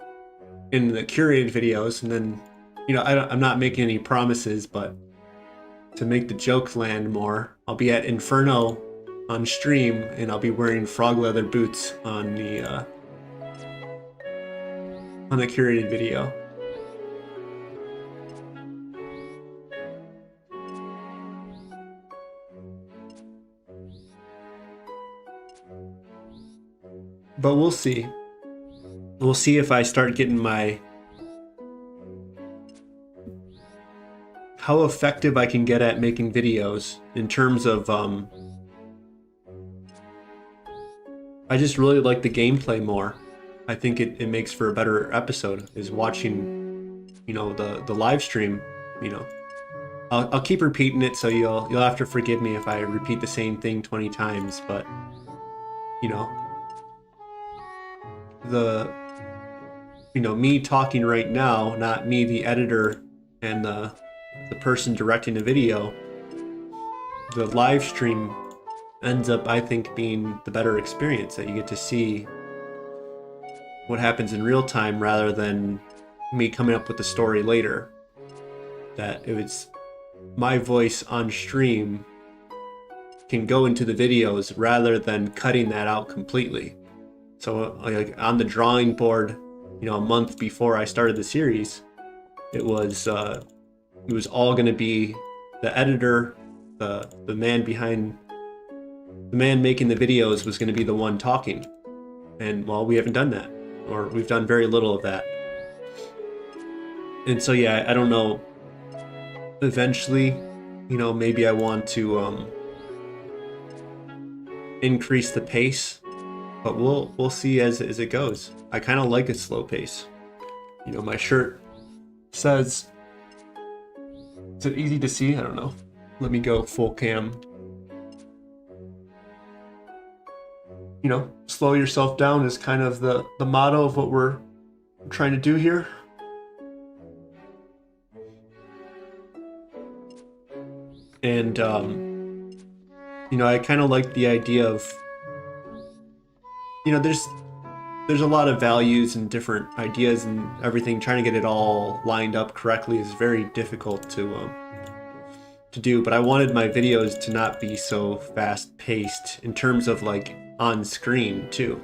in the curated videos, and then, you know, I'm not making any promises, but to make the jokes land more, I'll be at Inferno on stream and I'll be wearing frog leather boots on the curated video. But we'll see. We'll see if I start getting how effective I can get at making videos in terms of I just really like the gameplay more. I think it makes for a better episode, is watching, you know, the live stream. You know, I'll keep repeating it, so you'll have to forgive me if I repeat the same thing 20 times, but you know, me talking right now, not me, the editor, and the person directing the video, the live stream ends up, I think, being the better experience, that you get to see what happens in real time rather than me coming up with the story later. That it was my voice on stream can go into the videos rather than cutting that out completely. So like on the drawing board, you know, a month before I started the series, it was all going to be the editor, the man making the videos was going to be the one talking. And well, we haven't done that, or we've done very little of that. And so yeah, I don't know. Eventually, you know, maybe I want to increase the pace. But we'll see as it goes. I kind of like a slow pace. You know, my shirt says, is it easy to see? I don't know. Let me go full cam. You know, slow yourself down is kind of the motto of what we're trying to do here. And, you know, I kind of like the idea of, you know, there's a lot of values and different ideas and everything. Trying to get it all lined up correctly is very difficult to do. But I wanted my videos to not be so fast-paced in terms of like on screen too.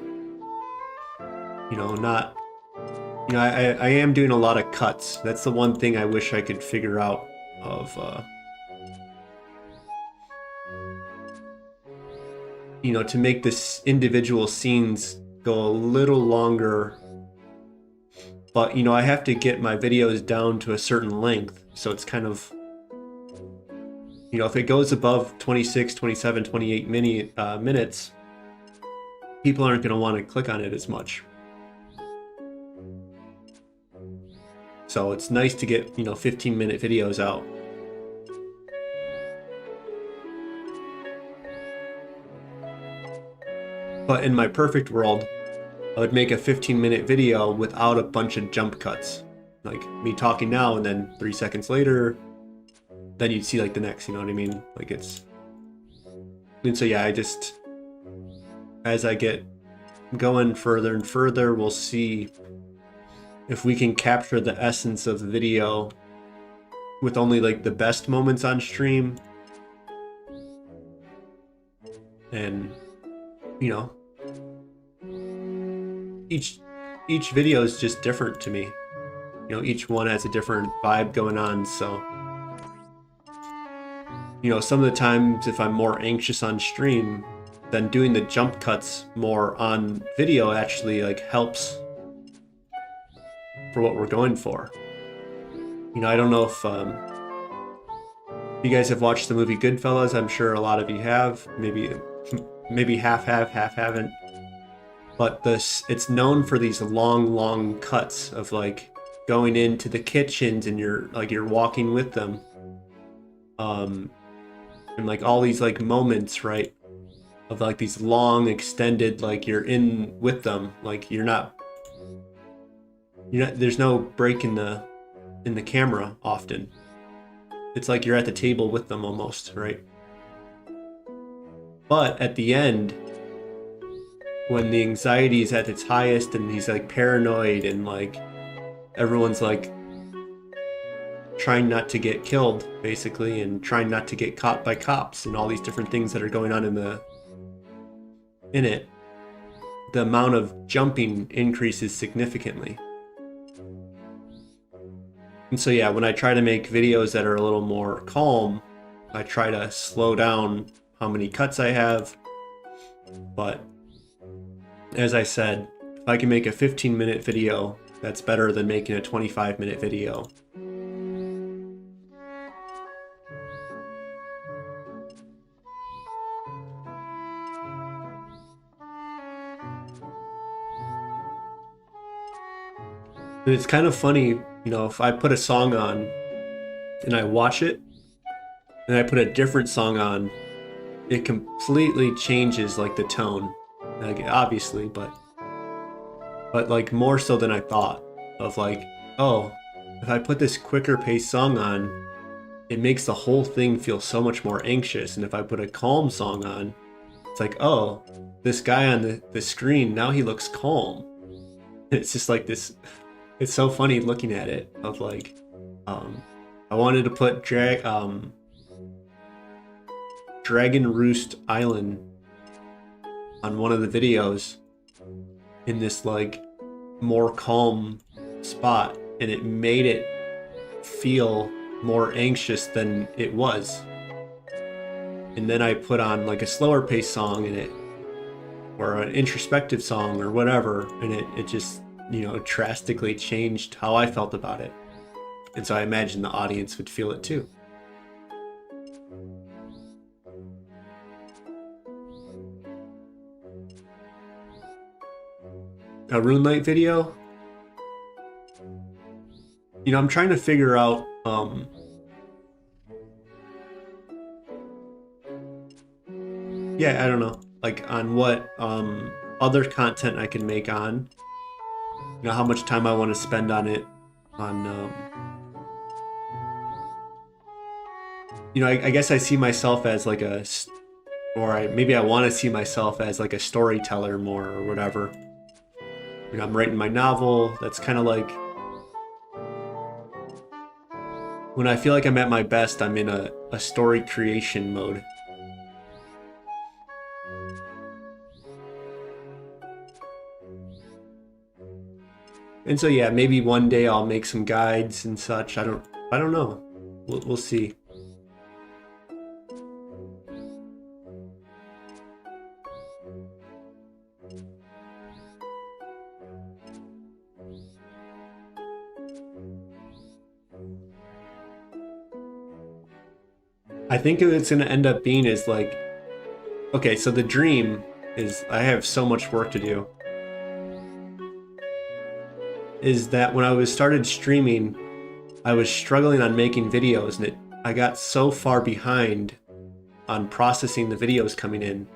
You know, not. You know, I am doing a lot of cuts. That's the one thing I wish I could figure out of. You know, to make this individual scenes go a little longer, but you know, I have to get my videos down to a certain length, so it's kind of, you know, if it goes above 26, 27, 28 minutes, people aren't going to want to click on it as much. So it's nice to get, you know, 15-minute videos out. But in my perfect world, I would make a 15-minute video without a bunch of jump cuts. Like me talking now and then 3 seconds later, then you'd see like the next, you know what I mean? Like it's... And so yeah, I just... As I get going further and further, we'll see if we can capture the essence of the video with only like the best moments on stream. And, you know, each video is just different to me. You know, each one has a different vibe going on, so... You know, some of the times if I'm more anxious on stream, then doing the jump cuts more on video actually like helps for what we're going for. You know, I don't know if you guys have watched the movie Goodfellas. I'm sure a lot of you have. Maybe half haven't. But it's known for these long cuts of like going into the kitchens and you're walking with them. And like all these like moments, right? Of like these long extended, like you're in with them, like you're not, there's no break in the camera often. It's like you're at the table with them almost, right? But at the end, when the anxiety is at its highest and he's like paranoid and like everyone's like trying not to get killed basically and trying not to get caught by cops and all these different things that are going on in it, the amount of jumping increases significantly. And so yeah, when I try to make videos that are a little more calm, I try to slow down how many cuts I have. But as I said, if I can make a 15-minute video, that's better than making a 25-minute video. And it's kind of funny, you know, if I put a song on and I watch it and I put a different song on, it completely changes like the tone. Like obviously, but like more so than I thought, of like, oh, if I put this quicker paced song on, it makes the whole thing feel so much more anxious. And if I put a calm song on, it's like, oh, this guy on the screen, now he looks calm. It's just like this. It's so funny looking at it, of like, I wanted to put Dragon Roost Island on one of the videos in this like more calm spot, and it made it feel more anxious than it was. And then I put on like a slower paced song in it, or an introspective song or whatever, and it just, you know, drastically changed how I felt about it. And so I imagine the audience would feel it too. A RuneLite video? You know, I'm trying to figure out yeah, I don't know, like on what other content I can make on, you know, how much time I want to spend on it, on you know, I guess I see myself as like a, or maybe I want to see myself as like a storyteller more or whatever. You know, I'm writing my novel. That's kind of like when I feel like I'm at my best, I'm in a story creation mode. And so yeah, maybe one day I'll make some guides and such. I don't know. We'll see. I think what it's gonna end up being is like, okay, so the dream is I have so much work to do. Is that when I was started streaming, I was struggling on making videos, and I got so far behind on processing the videos coming in.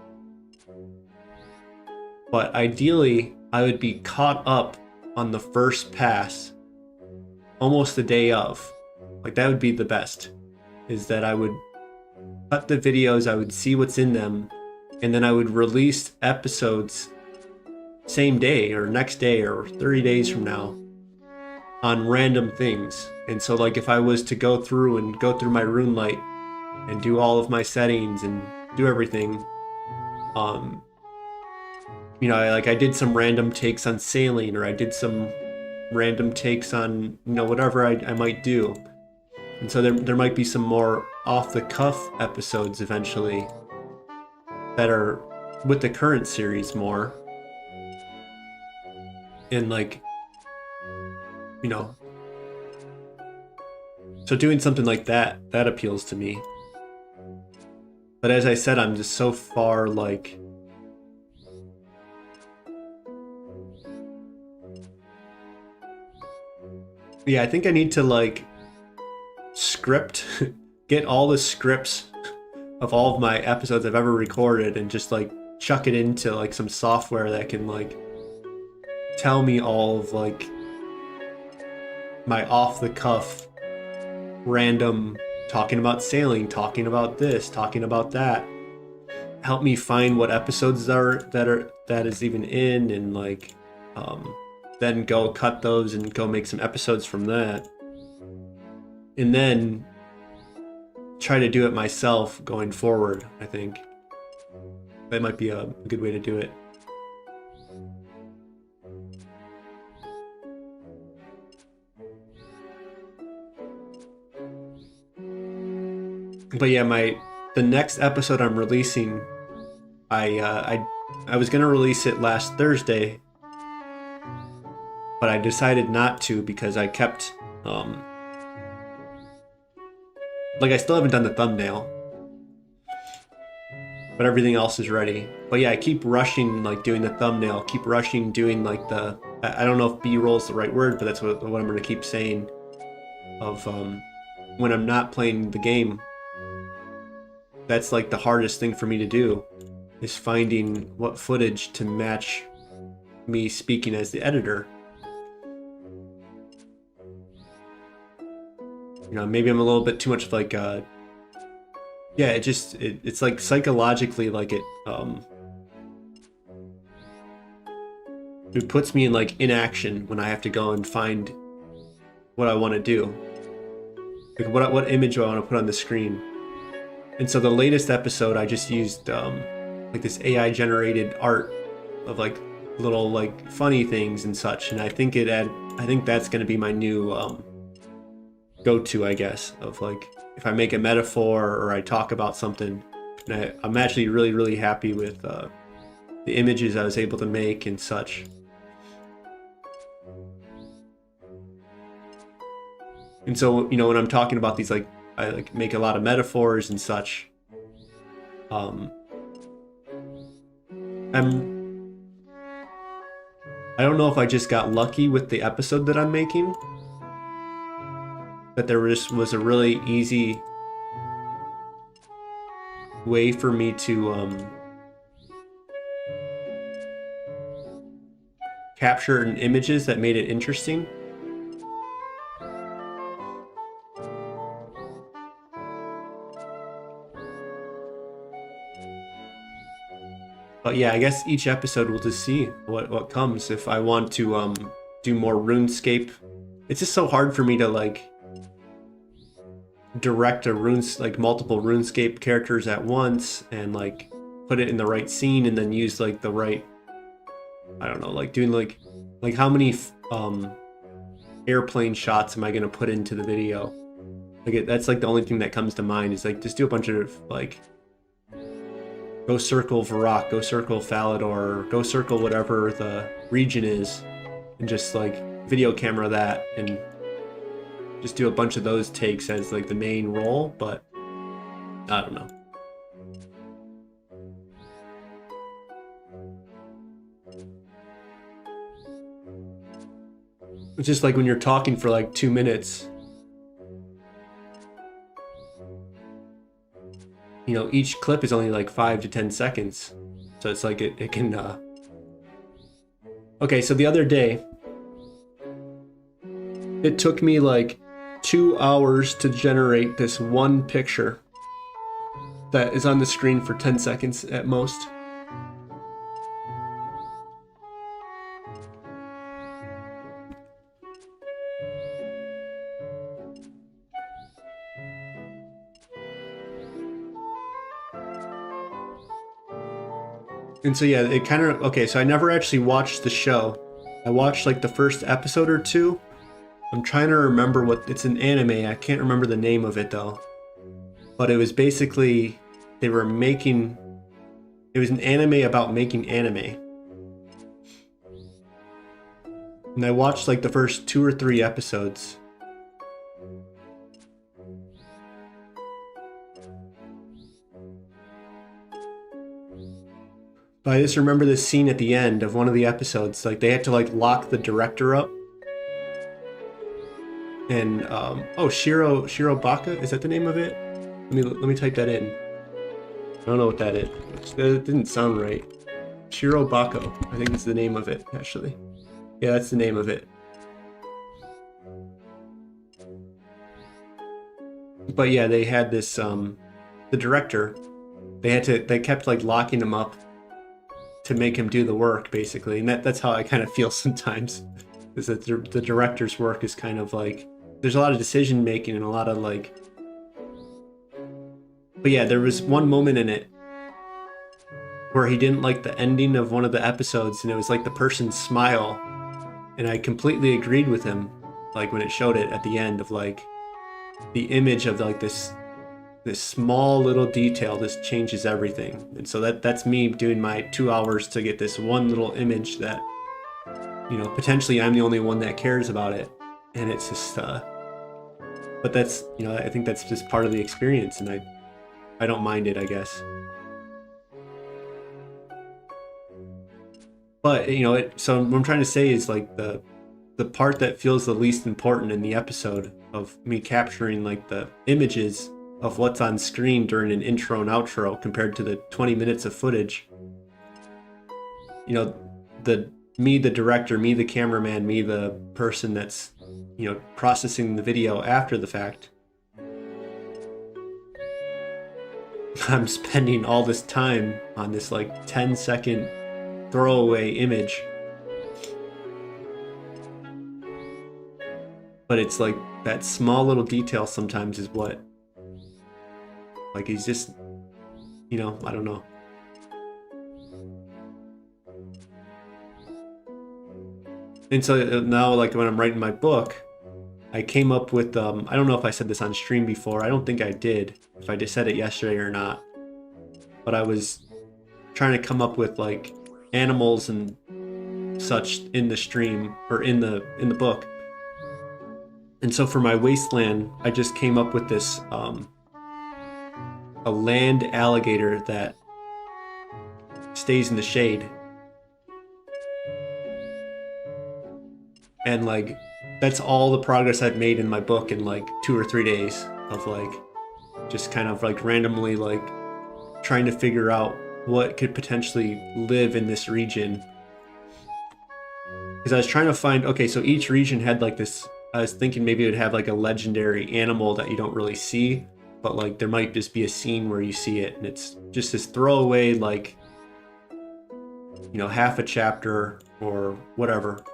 But ideally, I would be caught up on the first pass, almost the day of. Like, that would be the best, is that I would cut the videos, I would see what's in them, and then I would release episodes same day or next day or 30 days from now on random things. And so like if I was to go through my rune light and do all of my settings and do everything, you know, I did some random takes on sailing, or I did some random takes on, you know, whatever I might do. And so there might be some more off the cuff episodes eventually that are with the current series more. And like, you know, so doing something like that appeals to me. But as I said, I'm just so far like, yeah, I think I need to like script, get all the scripts of all of my episodes I've ever recorded and just like chuck it into like some software that can like tell me all of like my off the cuff random talking about sailing, talking about this, talking about that. Help me find what episodes that is even in, and like then go cut those and go make some episodes from that. And then try to do it myself going forward. I think that might be a good way to do it. But yeah, the next episode I'm releasing, I was gonna release it last Thursday, but I decided not to because I kept like I still haven't done the thumbnail, but everything else is ready. But yeah, I keep rushing like doing the thumbnail, keep rushing doing like the, I don't know if B-roll is the right word, but that's what I'm gonna keep saying, of when I'm not playing the game. That's like the hardest thing for me to do, is finding what footage to match me speaking as the editor. You know, maybe I'm a little bit too much of like yeah, it's like psychologically like it puts me in like inaction when I have to go and find what I want to do. Like what image do I want to put on the screen? And so the latest episode, I just used like this AI generated art of like little like funny things and such, and I think that's going to be my new go-to, I guess, of like if I make a metaphor or I talk about something. And I'm actually really, really happy with the images I was able to make and such. And so, you know, when I'm talking about these, like, I like make a lot of metaphors and such. I don't know if I just got lucky with the episode that I'm making, but there was a really easy way for me to capture images that made it interesting. But yeah, I guess each episode we'll just see what comes. If I want to do more RuneScape, it's just so hard for me to like direct like multiple RuneScape characters at once and like put it in the right scene and then use like the right, I don't know, like doing like how many airplane shots am I gonna put into the video? Like that's like the only thing that comes to mind, is like just do a bunch of like go circle Varrock, go circle Falador, go circle whatever the region is, and just like video camera that and just do a bunch of those takes as like the main role. But I don't know. It's just like when you're talking for like 2 minutes. You know, each clip is only like 5 to 10 seconds. So it's like it can... Okay, so the other day, it took me like 2 hours to generate this one picture that is on the screen for 10 seconds at most. And so yeah, it kind of, okay, so I never actually watched the show. I watched like the first episode or two. I'm trying to remember what, it's an anime, I can't remember the name of it though. But it was basically, they were making, it was an anime about making anime. And I watched like the first 2 or 3 episodes. But I just remember this scene at the end of one of the episodes, like they had to like lock the director up. And oh, Shiro Baka, is that the name of it? Let me type that in. I don't know what that is. That didn't sound right. Shiro Bako, I think it's the name of it actually. Yeah, that's the name of it. But yeah, they had this the director, they kept like locking him up to make him do the work basically, and that's how I kind of feel sometimes, is that the director's work is kind of like, there's a lot of decision making and a lot of like, but yeah, there was one moment in it where he didn't like the ending of one of the episodes, and it was like the person's smile, and I completely agreed with him, like when it showed it at the end of like the image of like this small little detail just changes everything. And so that's me doing my 2 hours to get this one little image that, you know, potentially I'm the only one that cares about it. And it's just but that's, you know, I think that's just part of the experience, and I don't mind it, I guess. But you know, so what I'm trying to say is like the part that feels the least important in the episode of me capturing like the images of what's on screen during an intro and outro compared to the 20 minutes of footage. You know, me, the director, me, the cameraman, me, the person that's, you know, processing the video after the fact. I'm spending all this time on this like 10-second throwaway image. But it's like that small little detail sometimes is what, like, he's just, you know, I don't know. And so now, like, when I'm writing my book, I came up with, I don't know if I said this on stream before. I don't think I did, if I just said it yesterday or not. But I was trying to come up with, like, animals and such in the stream, or in the book. And so for my wasteland, I just came up with this, a land alligator that stays in the shade. And like, that's all the progress I've made in my book in like 2 or 3 days of like, just kind of like randomly like trying to figure out what could potentially live in this region. Because I was trying to find, okay, so each region had like this, I was thinking maybe it would have like a legendary animal that you don't really see, but like there might just be a scene where you see it, and it's just this throwaway, like, you know, half a chapter or whatever.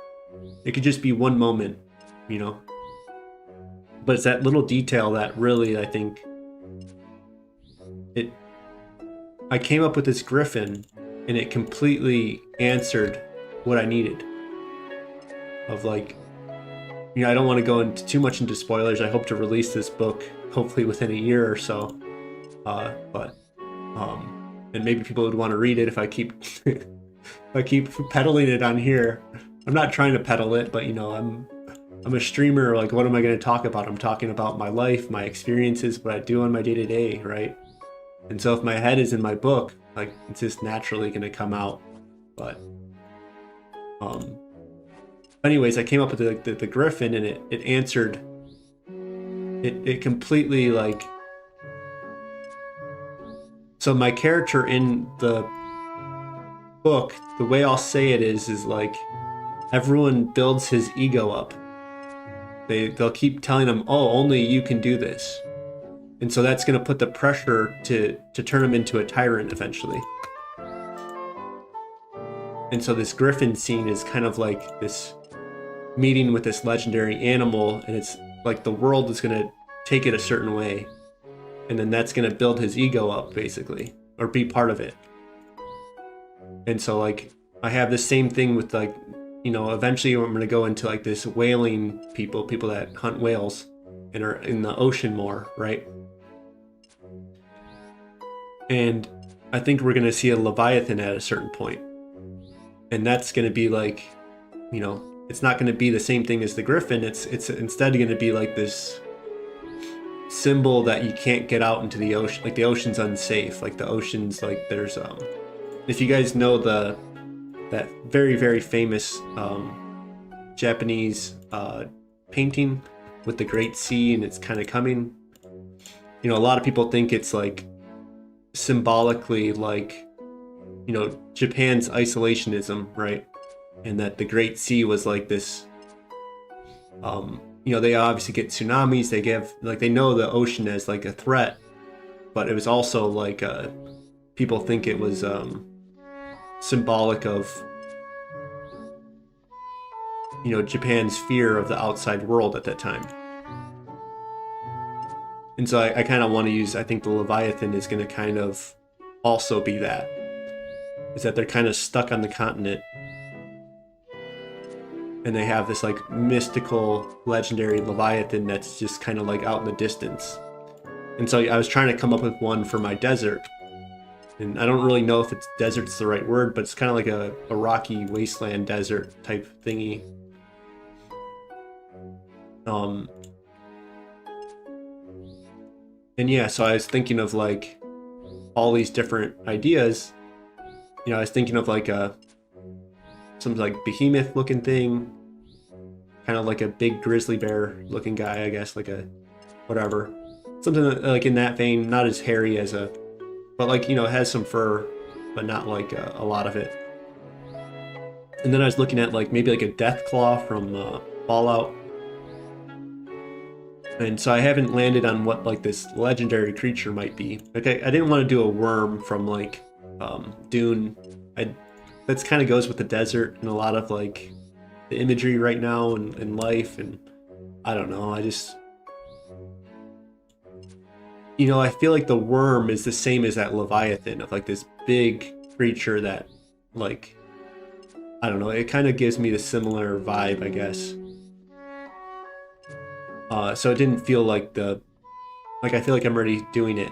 It could just be one moment, you know. But it's that little detail that really, I think, I came up with this griffin, and it completely answered what I needed. Of like, you know, I don't want to go into too much into spoilers. I hope to release this book hopefully within a year or so. And maybe people would want to read it if I keep if I keep peddling it on here. I'm not trying to peddle it, but you know, I'm a streamer. Like, what am I going to talk about? I'm talking about my life, my experiences, what I do on my day-to-day, right? And so if my head is in my book, like it's just naturally gonna come out. But anyways, I came up with the griffin, and it answered. It completely like. So my character in the book, the way I'll say it is like everyone builds his ego up. They'll keep telling him, oh, only you can do this. And so that's going to put the pressure to turn him into a tyrant eventually. And so this griffin scene is kind of like this meeting with this legendary animal, and it's like the world is going to take it a certain way. And then that's going to build his ego up, basically, or be part of it. And so, like, I have the same thing with, like, you know, eventually I'm going to go into, like, this whaling people that hunt whales and are in the ocean more, right? And I think we're going to see a Leviathan at a certain point. And that's going to be, like, you know, it's not going to be the same thing as the griffin. It's instead going to be, like, this symbol that you can't get out into the ocean. Like, the ocean's unsafe. Like, the ocean's, like, there's if you guys know that very, very famous Japanese painting with the Great Sea, and it's kind of coming, you know, a lot of people think it's like symbolically like, you know, Japan's isolationism, right? And that the Great Sea was like this, you know, they obviously get tsunamis, they know the ocean as like a threat, but it was also like people think it was symbolic of, you know, Japan's fear of the outside world at that time. And so I kind of want to use, I think the Leviathan is going to kind of also be that. Is that they're kind of stuck on the continent. And they have this like mystical, legendary Leviathan that's just kind of like out in the distance. And so I was trying to come up with one for my desert. And I don't really know if it's desert's the right word, but it's kind of like a rocky wasteland desert type thingy. And yeah, so I was thinking of like all these different ideas. You know, I was thinking of like some like behemoth looking thing, kind of like a big grizzly bear looking guy, I guess, like a whatever, something like in that vein, not as hairy as but like, you know, it has some fur, but not like a lot of it. And then I was looking at like maybe like a death claw from Fallout. And so I haven't landed on what like this legendary creature might be. Like I didn't want to do a worm from like Dune. That's kind of goes with the desert and a lot of like the imagery right now and life, and I don't know, I just, you know, I feel like the worm is the same as that Leviathan of like this big creature that like, I don't know, it kind of gives me the similar vibe, I guess. So it didn't feel like I feel like I'm already doing it.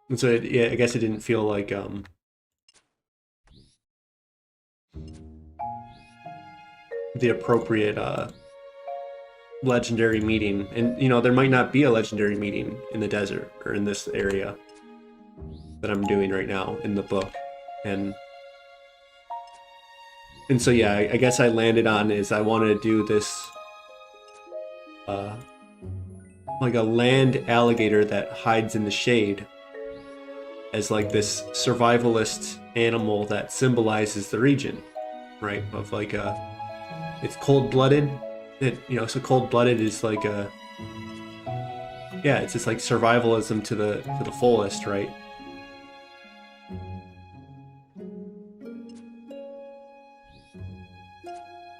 And so yeah, I guess it didn't feel like the appropriate legendary meeting. And you know, there might not be a legendary meeting in the desert or in this area that I'm doing right now in the book. And so yeah, I guess I landed on is I wanted to do this like a land alligator that hides in the shade as like this survivalist animal that symbolizes the region, right? Of like it's cold-blooded. You know, so cold-blooded is like yeah, it's just like survivalism to the fullest, right?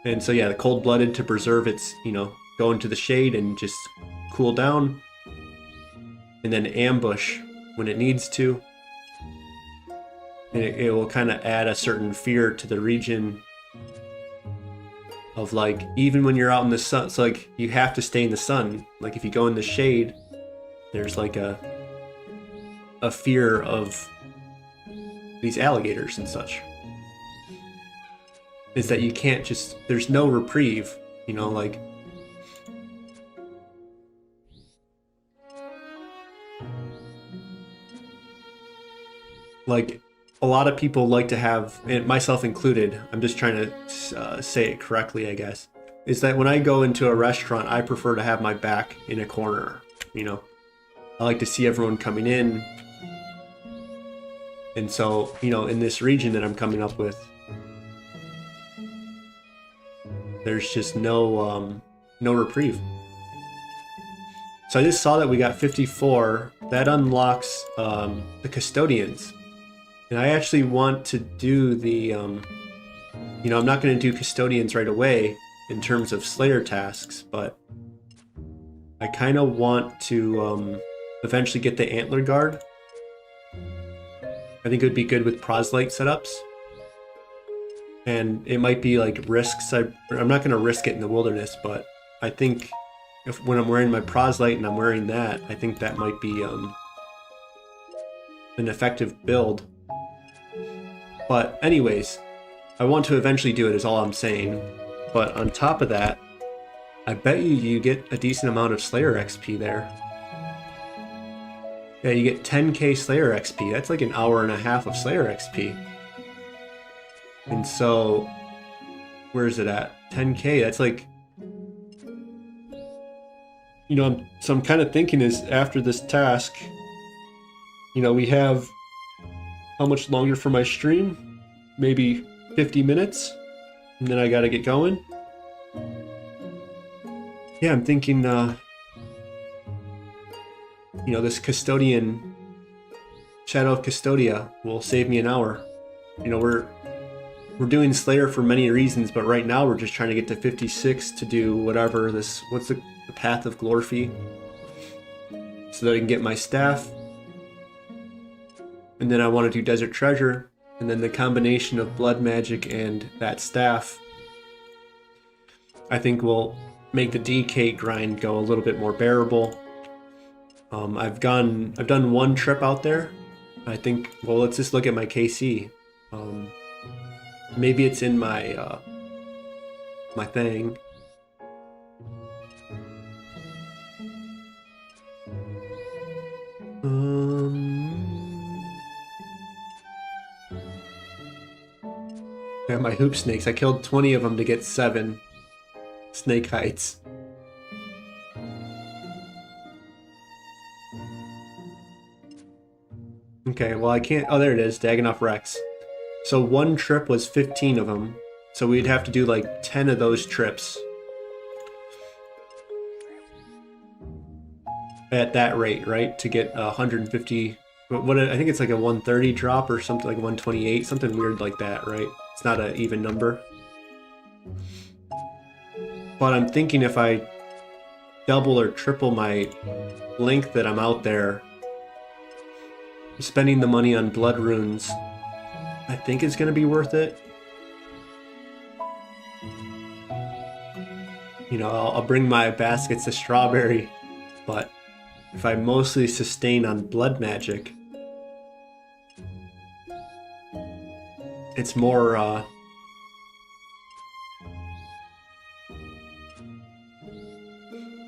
And so yeah, the cold-blooded to preserve its, you know, go into the shade and just cool down, and then ambush when it needs to. And it will kind of add a certain fear to the region of like, even when you're out in the sun, so like you have to stay in the sun. Like if you go in the shade, there's like a fear of these alligators and such. Is that you can't just, there's no reprieve, you know, like like a lot of people like to have, and myself included, I'm just trying to say it correctly, I guess, is that when I go into a restaurant, I prefer to have my back in a corner, you know. I like to see everyone coming in. And so, you know, in this region that I'm coming up with, there's just no reprieve. So I just saw that we got 54. That unlocks the custodians. And I actually want to do the, you know, I'm not going to do custodians right away in terms of Slayer tasks, but I kind of want to eventually get the Antler Guard. I think it would be good with Proselyte setups. And it might be like risks. I'm not going to risk it in the wilderness, but I think when I'm wearing my Proselyte and I'm wearing that, I think that might be an effective build. But anyways, I want to eventually do it is all I'm saying. But on top of that, I bet you get a decent amount of Slayer XP there. Yeah, you get 10k Slayer XP. That's like an hour and a half of Slayer XP. And so, where is it at? 10k, that's like, you know, I'm kind of thinking is after this task, you know, we have how much longer for my stream? Maybe 50 minutes, and then I gotta get going. Yeah, I'm thinking, you know, this Custodian, Shadow of Custodia will save me an hour. You know, we're doing Slayer for many reasons, but right now we're just trying to get to 56 to do whatever this, what's the Path of Glorfy, so that I can get my staff. And then I want to do Desert Treasure, and then the combination of Blood Magic and that staff, I think will make the DK grind go a little bit more bearable. I've done one trip out there. I think, well, let's just look at my KC. Maybe it's in my my thing. Yeah, my hoop snakes. I killed 20 of them to get 7 snake heights. Okay, well I can't, oh there it is, Dagannoth Rex. So one trip was 15 of them, so we'd have to do like 10 of those trips. At that rate, right? To get 150, what I think it's like a 130 drop or something, like 128, something weird like that, right? It's not an even number. But I'm thinking if I double or triple my length that I'm out there, spending the money on blood runes, I think it's going to be worth it. You know, I'll bring my baskets of strawberry, but if I mostly sustain on blood magic, it's more,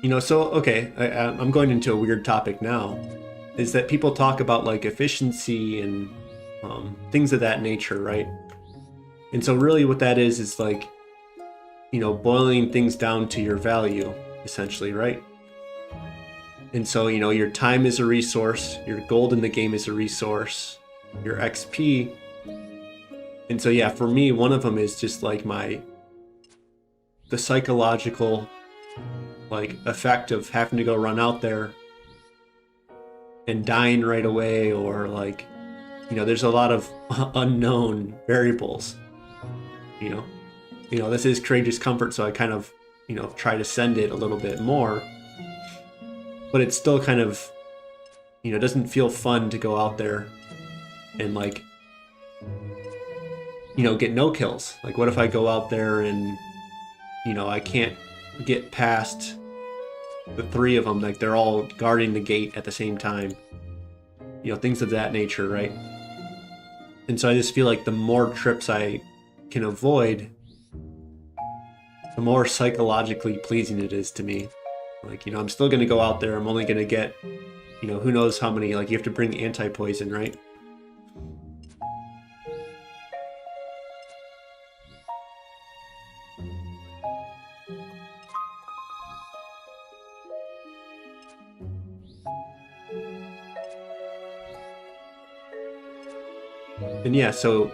you know, so, okay, I'm going into a weird topic now, is that people talk about, like, efficiency and things of that nature, right? And so really what that is like, you know, boiling things down to your value, essentially, right? And so, you know, your time is a resource, your gold in the game is a resource, your XP. And so, yeah, for me, one of them is just like the psychological, like, effect of having to go run out there and dying right away, or like, you know, there's a lot of unknown variables, you know, this is Courageous Comfort, so I kind of, you know, try to send it a little bit more, but it's still kind of, you know, doesn't feel fun to go out there and, like, you know, get no kills. Like, what if I go out there and, you know, I can't get past the 3 of them, like they're all guarding the gate at the same time, you know, things of that nature, right? And so I just feel like the more trips I can avoid, the more psychologically pleasing it is to me. Like, you know, I'm still going to go out there, I'm only going to get, you know, who knows how many, like, you have to bring anti-poison, right? And yeah, so,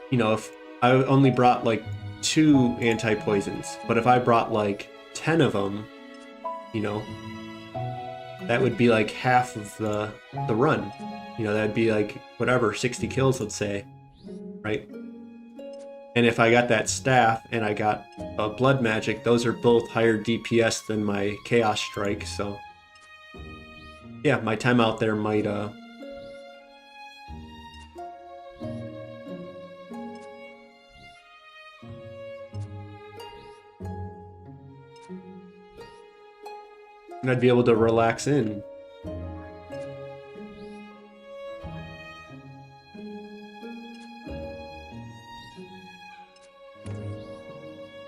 you know, if I only brought like 2 anti-poisons, but if I brought like 10 of them, you know, that would be like half of the run. You know, that'd be like, whatever, 60 kills, let's say, right? And if I got that staff and I got blood magic, those are both higher DPS than my chaos strike, so yeah, my time out there might and I'd be able to relax in.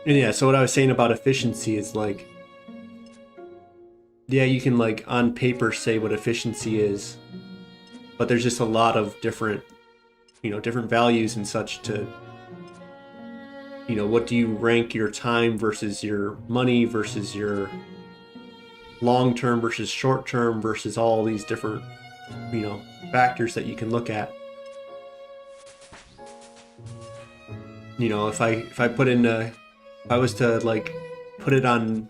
And yeah, so what I was saying about efficiency is like, yeah, you can like on paper say what efficiency is, but there's just a lot of different, you know, different values and such to, you know, what do you rank your time versus your money versus your long term versus short term versus all these different, you know, factors that you can look at. You know, if I put in if I was to like put it on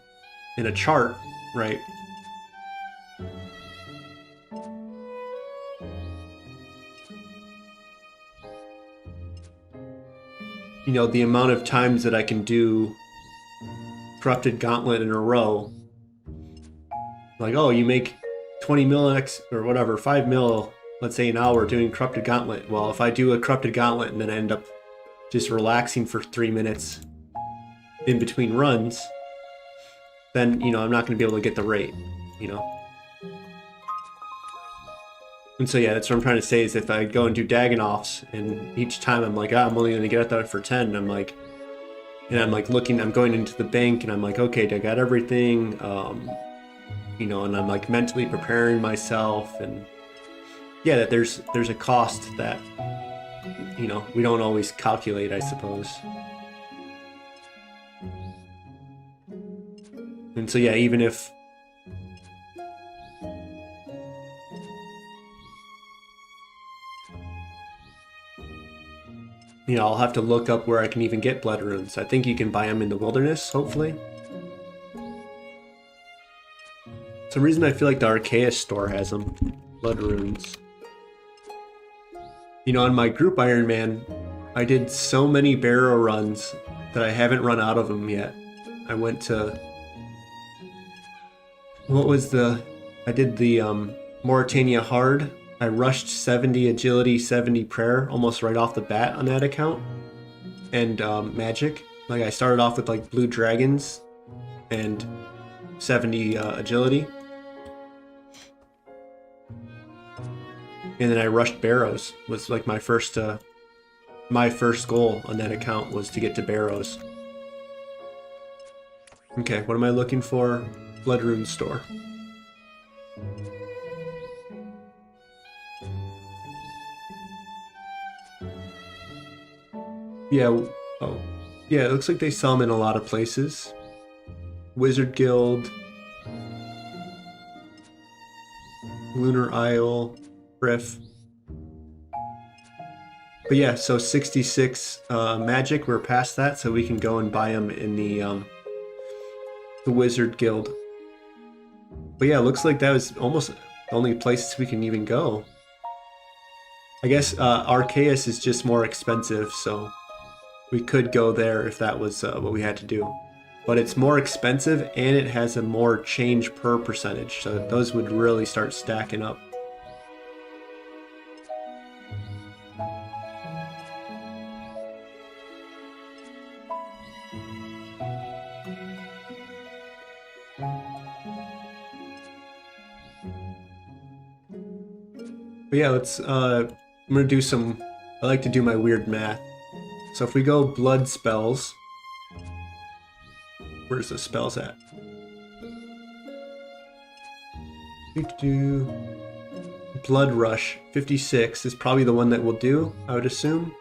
in a chart, right? You know, the amount of times that I can do Corrupted Gauntlet in a row, like, oh, you make 20 mil X or whatever, 5 mil, let's say an hour doing Corrupted Gauntlet. Well, if I do a Corrupted Gauntlet and then I end up just relaxing for 3 minutes in between runs, then, you know, I'm not going to be able to get the rate, you know? And so, yeah, that's what I'm trying to say is if I go and do Dagonoffs and each time I'm like, I'm only going to get that for 10, and I'm like looking, I'm going into the bank and I'm like, okay, I got everything, you know, and I'm like mentally preparing myself, and yeah, that there's a cost that, you know, we don't always calculate, I suppose. And so, yeah, even if, you know, I'll have to look up where I can even get blood runes. I think you can buy them in the wilderness, hopefully. For some reason I feel like the Arceus store has them, blood runes. You know, on my group Ironman, I did so many barrow runs that I haven't run out of them yet. I went to, I did the Mauritania Hard. I rushed 70 agility, 70 prayer almost right off the bat on that account. And magic. Like I started off with like blue dragons and 70 agility. And then I rushed barrows. Was like my first goal on that account was to get to barrows. Okay, what am I looking for? Blood rune store. Yeah, oh. Yeah, it looks like they sell them in a lot of places. Wizard Guild. Lunar Isle. Riff. But yeah, so 66 magic, we're past that, so we can go and buy them in the Wizard Guild. But yeah, it looks like that was almost the only places we can even go. I guess Arceus is just more expensive, so we could go there if that was what we had to do. But it's more expensive and it has a more change per percentage, so those would really start stacking up. But yeah, let's, I'm gonna do some, I like to do my weird math. So if we go blood spells, where's the spells at? Blood Rush, 56 is probably the one that we'll do, I would assume.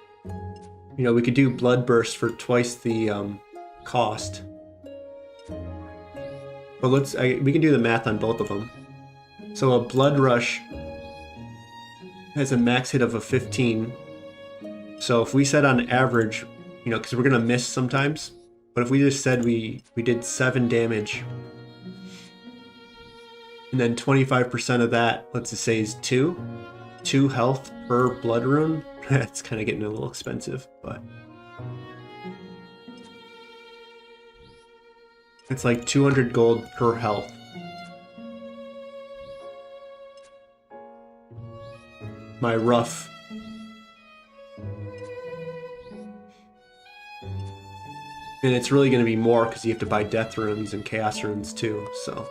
You know, we could do Blood Burst for twice the cost. But we can do the math on both of them. So a Blood Rush has a max hit of a 15. So if we said on average, you know, because we're gonna miss sometimes, but if we just said we did 7 damage, and then 25% of that, let's just say, is 2 health per blood rune. That's kind of getting a little expensive, but it's like 200 gold per health. My rough. And it's really going to be more because you have to buy death runes and chaos runes too, so.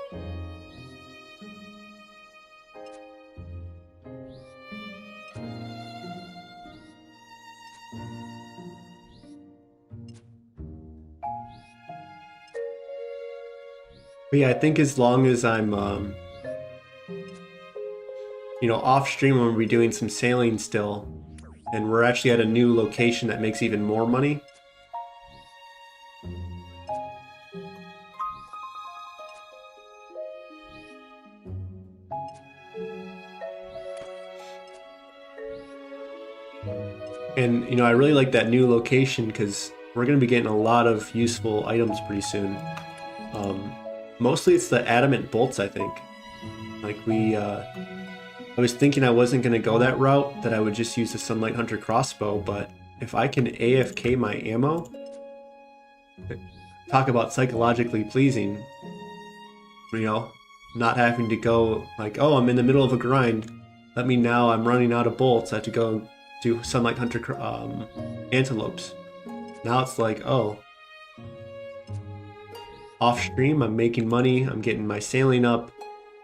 But yeah, I think as long as I'm, you know, off stream when we're doing some sailing still, and we're actually at a new location that makes even more money. And, you know, I really like that new location because we're going to be getting a lot of useful items pretty soon. Mostly it's the adamant bolts, I think. Like I was thinking I wasn't going to go that route, that I would just use the Sunlight Hunter crossbow, but if I can AFK my ammo, talk about psychologically pleasing, you know, not having to go like, oh, I'm in the middle of a grind, I'm running out of bolts, I have to go do Sunlight Hunter antelopes. Now it's like, oh, off stream, I'm making money, I'm getting my sailing up,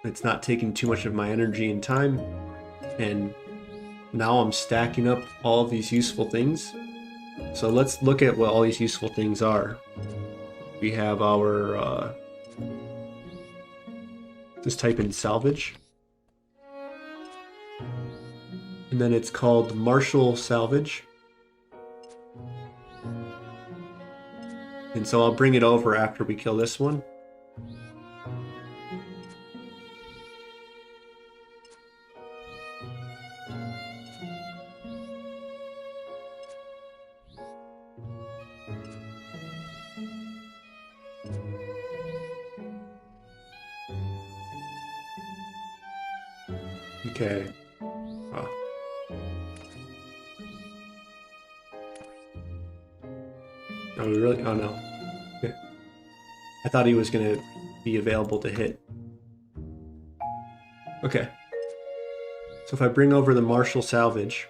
it's not taking too much of my energy and time, and now I'm stacking up all of these useful things. So let's look at what all these useful things are. We have our, just type in salvage. And then it's called martial salvage. And so I'll bring it over after we kill this one. Okay. Oh. Oh, really? Oh, no. Okay. I thought he was going to be available to hit. Okay. So if I bring over the martial salvage,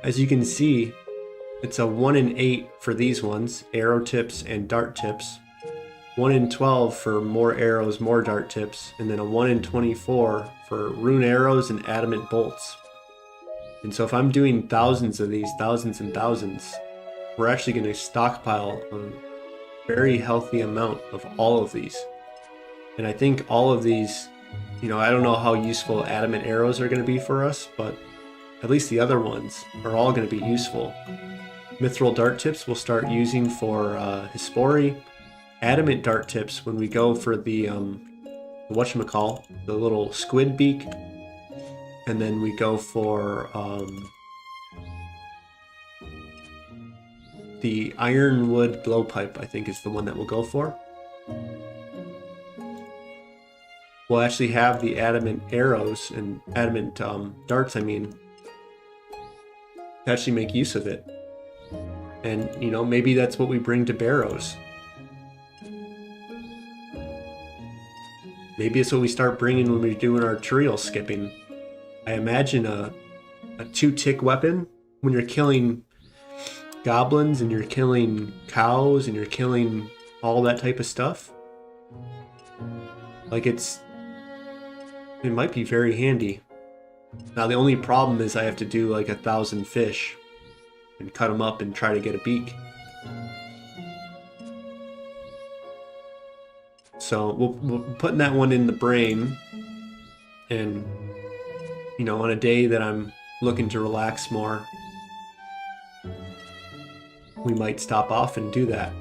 as you can see, it's a 1 in 8 for these ones, arrow tips and dart tips. 1 in 12 for more arrows, more dart tips, and then a 1 in 24 for rune arrows and adamant bolts. And so if I'm doing thousands of these, thousands and thousands, we're actually going to stockpile a very healthy amount of all of these. And I think all of these, you know, I don't know how useful adamant arrows are going to be for us, but at least the other ones are all going to be useful. Mithril dart tips we'll start using for Hispori. Adamant dart tips when we go for the whatchamacall, the little squid beak. And then we go for the ironwood blowpipe, I think is the one that we'll go for. We'll actually have the adamant arrows and adamant darts, I mean, to actually make use of it. And, you know, maybe that's what we bring to Barrows. Maybe it's what we start bringing when we're doing arterial skipping. I imagine a 2-tick weapon when you're killing goblins and you're killing cows and you're killing all that type of stuff. Like it might be very handy. Now the only problem is I have to do like 1,000 fish and cut them up and try to get a beak. So we're putting that one in the brain, and you know, on a day that I'm looking to relax more, we might stop off and do that.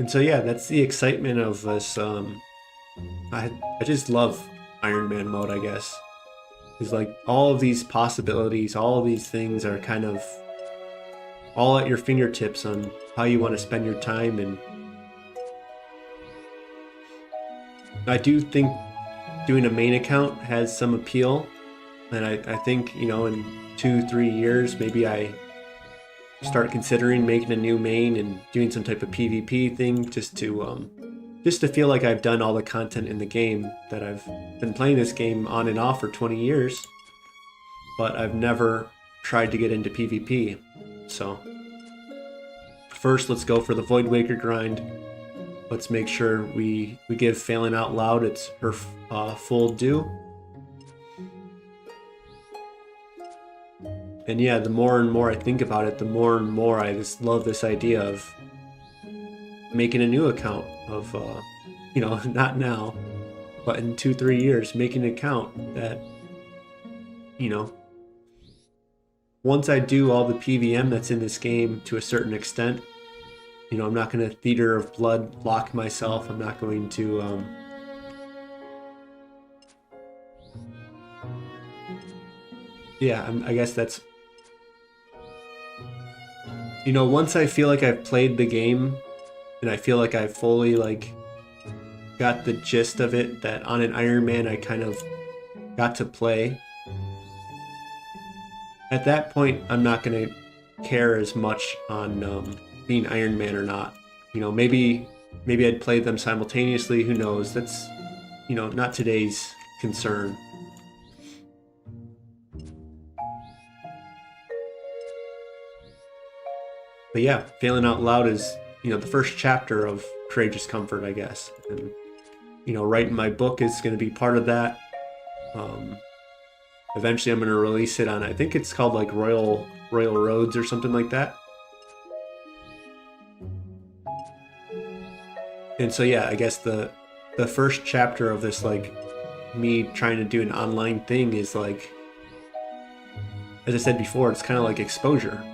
And so yeah, that's the excitement of this. I just love Ironman mode, I guess. It's like all of these possibilities, all of these things are kind of all at your fingertips on how you want to spend your time. And I do think doing a main account has some appeal. And I think, you know, in 2-3 years, maybe I start considering making a new main and doing some type of PvP thing just to feel like I've done all the content in the game. That I've been playing this game on and off for 20 years, but I've never tried to get into PvP. So first, let's go for the Void Waker grind. Let's make sure we give FailNOutloud its her full due. And yeah, the more and more I think about it, the more and more I just love this idea of making a new account of, you know, not now, but in 2-3 years, making an account that, you know, once I do all the PVM that's in this game to a certain extent, you know, I'm not going to Theater of Blood lock myself. I'm not going to, yeah, I guess that's, you know, once I feel like I've played the game and I feel like I've fully, like, got the gist of it, that on an Ironman I kind of got to play, at that point I'm not going to care as much on being Ironman or not. You know, maybe I'd play them simultaneously, who knows. That's, you know, not today's concern. But yeah, FailNOutloud is, you know, the first chapter of Courageous Comfort, I guess. And, you know, writing my book is going to be part of that. Eventually I'm going to release it on, I think it's called like Royal Roads or something like that. And so yeah, I guess the first chapter of this, like, me trying to do an online thing is like, as I said before, it's kind of like exposure.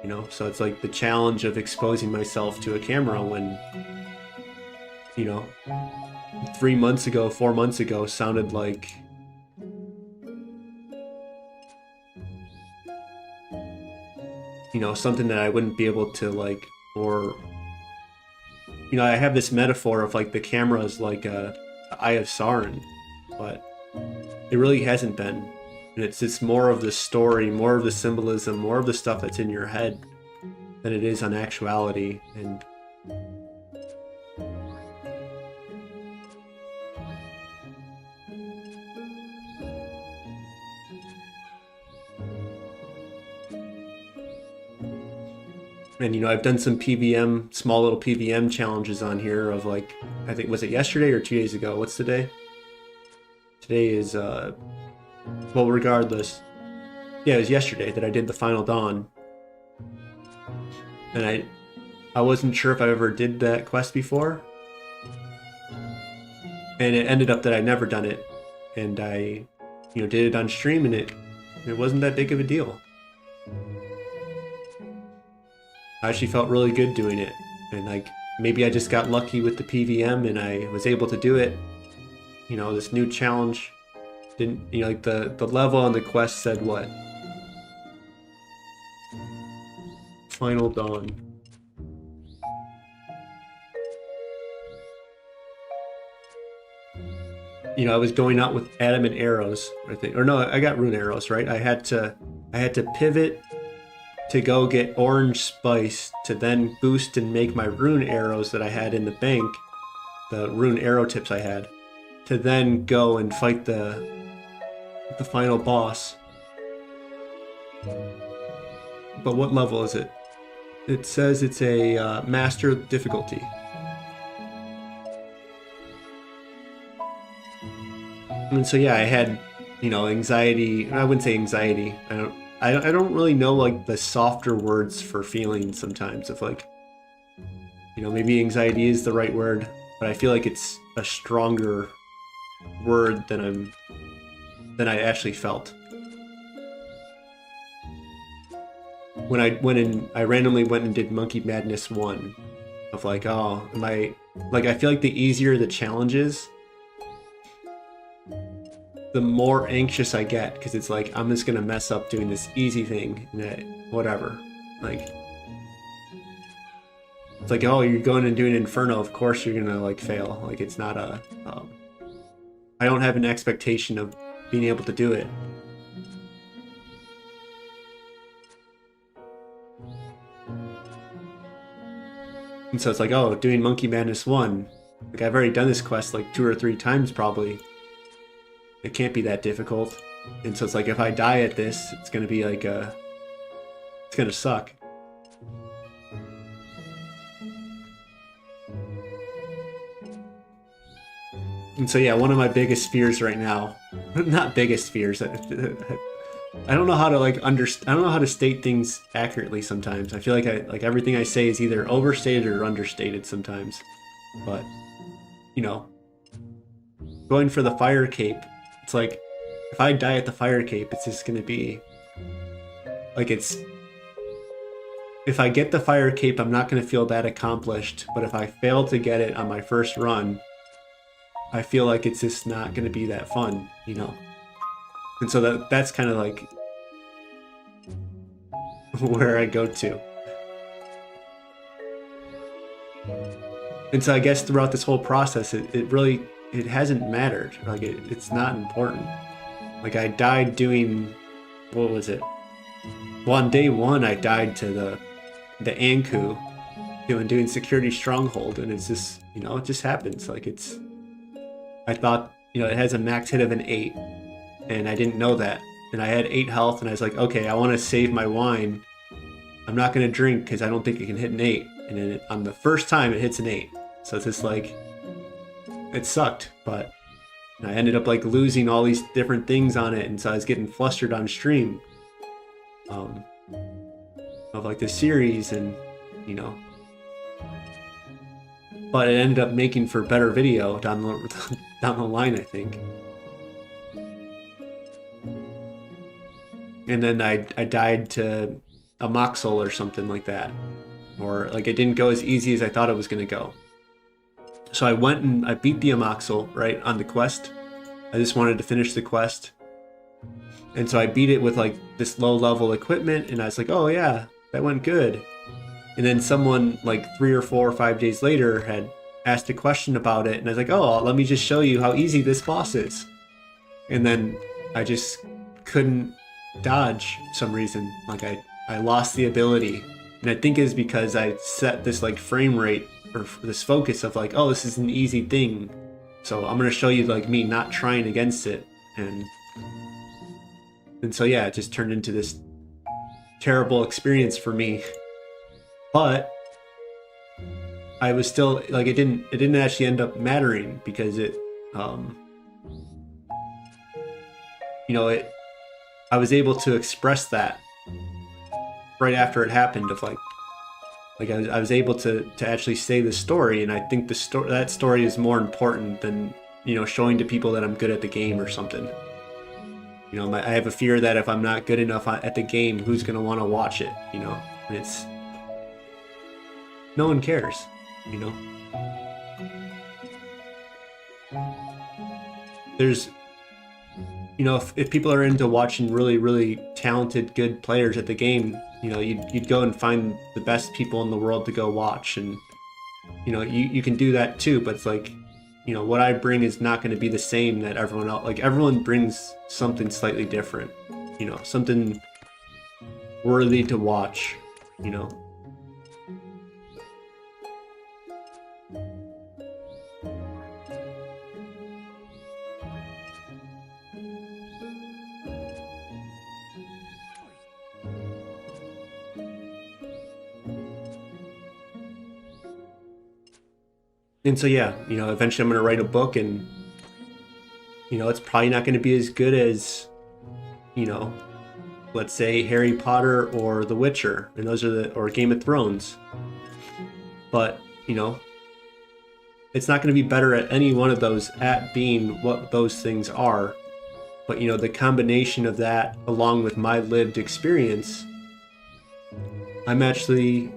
You know, so it's like the challenge of exposing myself to a camera when, you know, 3 months ago, 4 months ago sounded like, you know, something that I wouldn't be able to, like, or, you know, I have this metaphor of like the camera is like a Eye of Sauron, but it really hasn't been. And it's more of the story, more of the symbolism, more of the stuff that's in your head than it is on actuality. And you know, I've done some PVM, small little PVM challenges on here of like, I think, was it yesterday or 2 days ago? What's today? Today is well, regardless, yeah, it was yesterday that I did the Final Dawn, and I wasn't sure if I ever did that quest before, and it ended up that I'd never done it, and I, you know, did it on stream, and it wasn't that big of a deal. I actually felt really good doing it, and like maybe I just got lucky with the PVM and I was able to do it. You know, this new challenge didn't, you know, like the level on the quest said what? Final Dawn. You know, I was going out with adamant arrows, I think, or no, I got rune arrows, right? I had to pivot to go get orange spice to then boost and make my rune arrows that I had in the bank, the rune arrow tips I had, to then go and fight the final boss. But what level is it? It says it's a master difficulty. And so yeah, I had, you know, anxiety. I wouldn't say anxiety. I don't really know like the softer words for feeling sometimes of like, you know, maybe anxiety is the right word, but I feel like it's a stronger word than I actually felt. When I randomly went and did Monkey Madness 1, of like, oh, like I feel like the easier the challenge is, the more anxious I get, because it's like I'm just gonna mess up doing this easy thing and whatever. Like, it's like, oh, you're going and doing Inferno, of course you're gonna like fail. Like, it's not a I don't have an expectation of being able to do it. And so it's like, oh, doing Monkey Madness 1, like I've already done this quest like 2 or 3 times probably. It can't be that difficult. And so it's like, if I die at this, it's gonna be like it's gonna suck. And so yeah, one of my biggest fears right now, not biggest fears, I don't know how to like I don't know how to state things accurately sometimes. I feel like everything I say is either overstated or understated sometimes. But, you know, going for the fire cape, it's like, if I die at the fire cape, it's just gonna be like, if I get the fire cape, I'm not gonna feel that accomplished. But if I fail to get it on my first run, I feel like it's just not gonna be that fun, you know? And so that's kind of like where I go to. And so I guess throughout this whole process, it hasn't mattered. Like, it's not important. Like, I died doing, what was it? Well, on day 1, I died to the Anku doing Security Stronghold, and it's just, you know, it just happens. Like, I thought, you know, it has a max hit of an 8, and I didn't know that. And I had 8 health, and I was like, okay, I want to save my wine. I'm not going to drink because I don't think it can hit an 8. And then on the first time, it hits an 8. So it's just like, it sucked, but I ended up like losing all these different things on it, and so I was getting flustered on stream of like the series, and you know, but it ended up making for better video down the line, I think. And then I died to a Moxel or something like that, or like it didn't go as easy as I thought it was going to go. So I went and I beat the Amoxel, right, on the quest. I just wanted to finish the quest. And so I beat it with like this low level equipment, and I was like, oh yeah, that went good. And then someone like 3 or 4 or 5 days later had asked a question about it, and I was like, oh, let me just show you how easy this boss is. And then I just couldn't dodge for some reason. Like I lost the ability. And I think it's because I set this like frame rate, or this focus of like, oh, this is an easy thing, so I'm gonna show you like me not trying against it, and so yeah, it just turned into this terrible experience for me. But I was still like, it didn't actually end up mattering, because it you know, I was able to express that right after it happened, of like I was able to actually say the story, and I think that story is more important than, you know, showing to people that I'm good at the game or something. You know, I have a fear that if I'm not good enough at the game, who's gonna want to watch it? You know, and it's, no one cares. You know, there's, you know, if people are into watching really, really talented, good players at the game, you know, you'd go and find the best people in the world to go watch, and you know, you can do that too. But it's like, you know, what I bring is not going to be the same that everyone else. Like, everyone brings something slightly different, you know, something worthy to watch, you know. And so yeah, you know, eventually I'm going to write a book, and you know, it's probably not going to be as good as, you know, let's say Harry Potter or The Witcher, and those are or Game of Thrones. But, you know, it's not going to be better at any one of those at being what those things are. But, you know, the combination of that along with my lived experience, I'm actually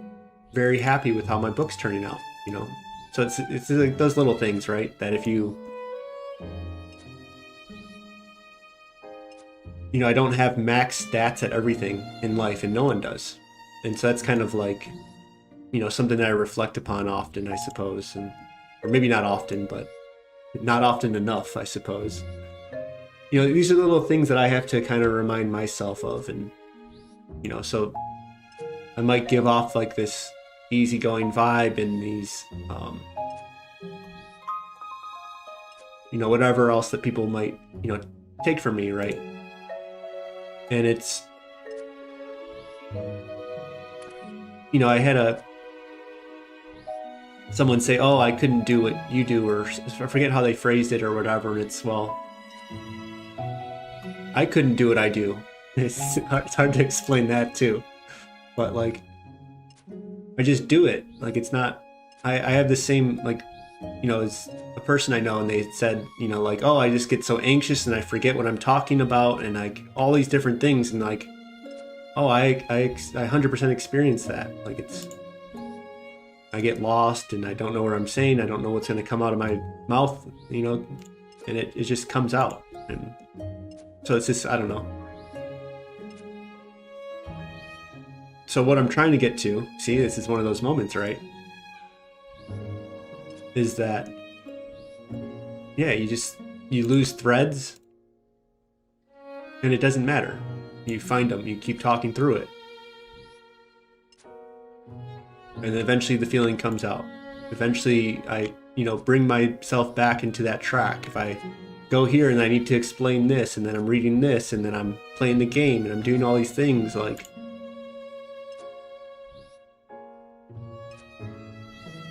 very happy with how my book's turning out, you know? So it's like those little things, right? That if you know, I don't have max stats at everything in life, and no one does. And so that's kind of like, you know, something that I reflect upon often, I suppose. Or maybe not often, but not often enough, I suppose. You know, these are the little things that I have to kind of remind myself of. And, you know, so I might give off like this easygoing vibe and these, you know, whatever else that people might, you know, take from me, right? And it's, you know, I had someone say, oh, I couldn't do what you do, or I forget how they phrased it or whatever. And it's, well, I couldn't do what I do. It's hard to explain that too. But like, I just do it. Like, it's not, I have the same, like, you know, as a person I know, and they said, you know, like, oh, I just get so anxious and I forget what I'm talking about, and like all these different things. And like, oh, I 100% experience that. Like, it's, I get lost and I don't know what I'm saying. I don't know what's going to come out of my mouth, you know, and it just comes out. And so it's just, I don't know. So what I'm trying to get to, see, this is one of those moments, right? Is that, yeah, you lose threads and it doesn't matter. You find them, you keep talking through it. And then eventually the feeling comes out. Eventually I, you know, bring myself back into that track. If I go here and I need to explain this, and then I'm reading this, and then I'm playing the game, and I'm doing all these things, like,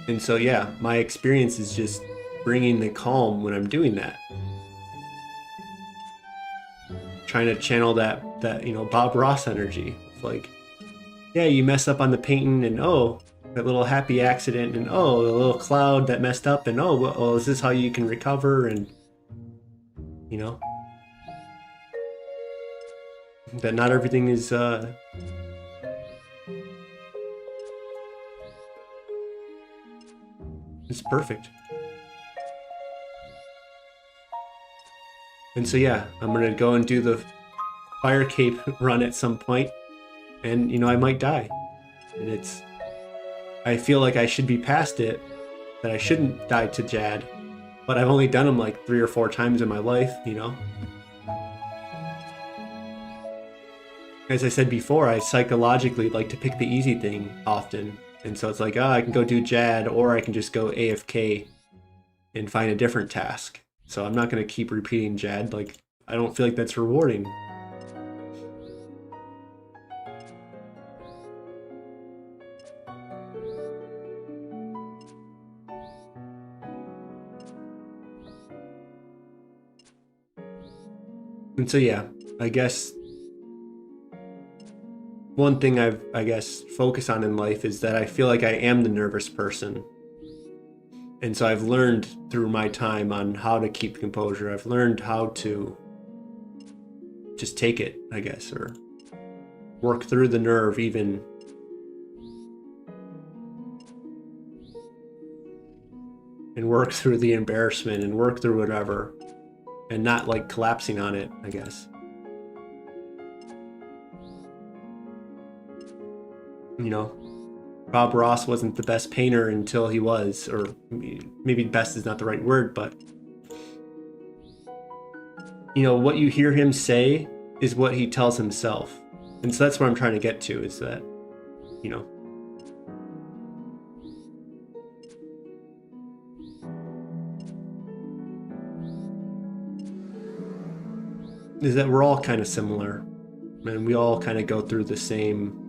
and so, yeah, my experience is just bringing the calm when I'm doing that. Trying to channel that, you know, Bob Ross energy. It's like, yeah, you mess up on the painting, and oh, that little happy accident, and oh, the little cloud that messed up, and oh, well, is this how you can recover? And, you know, that not everything is, it's perfect. And so, yeah, I'm going to go and do the fire cape run at some point, and, you know, I might die. And it's, I feel like I should be past it, that I shouldn't die to Jad, but I've only done them like 3 or 4 times in my life, you know? As I said before, I psychologically like to pick the easy thing often. And so it's like, oh, I can go do Jad, or I can just go AFK and find a different task. So I'm not going to keep repeating Jad. Like, I don't feel like that's rewarding. And so, yeah, I guess one thing I've, focused on in life is that I feel like I am the nervous person. And so I've learned through my time on how to keep composure. I've learned how to just take it, I guess, or work through the nerve even. And work through the embarrassment and work through whatever. And not like collapsing on it, I guess. You know, Bob Ross wasn't the best painter until he was, or maybe best is not the right word, but, you know, what you hear him say is what he tells himself. And so that's what I'm trying to get to, is that, you know, is that we're all kind of similar, and we all kind of go through the same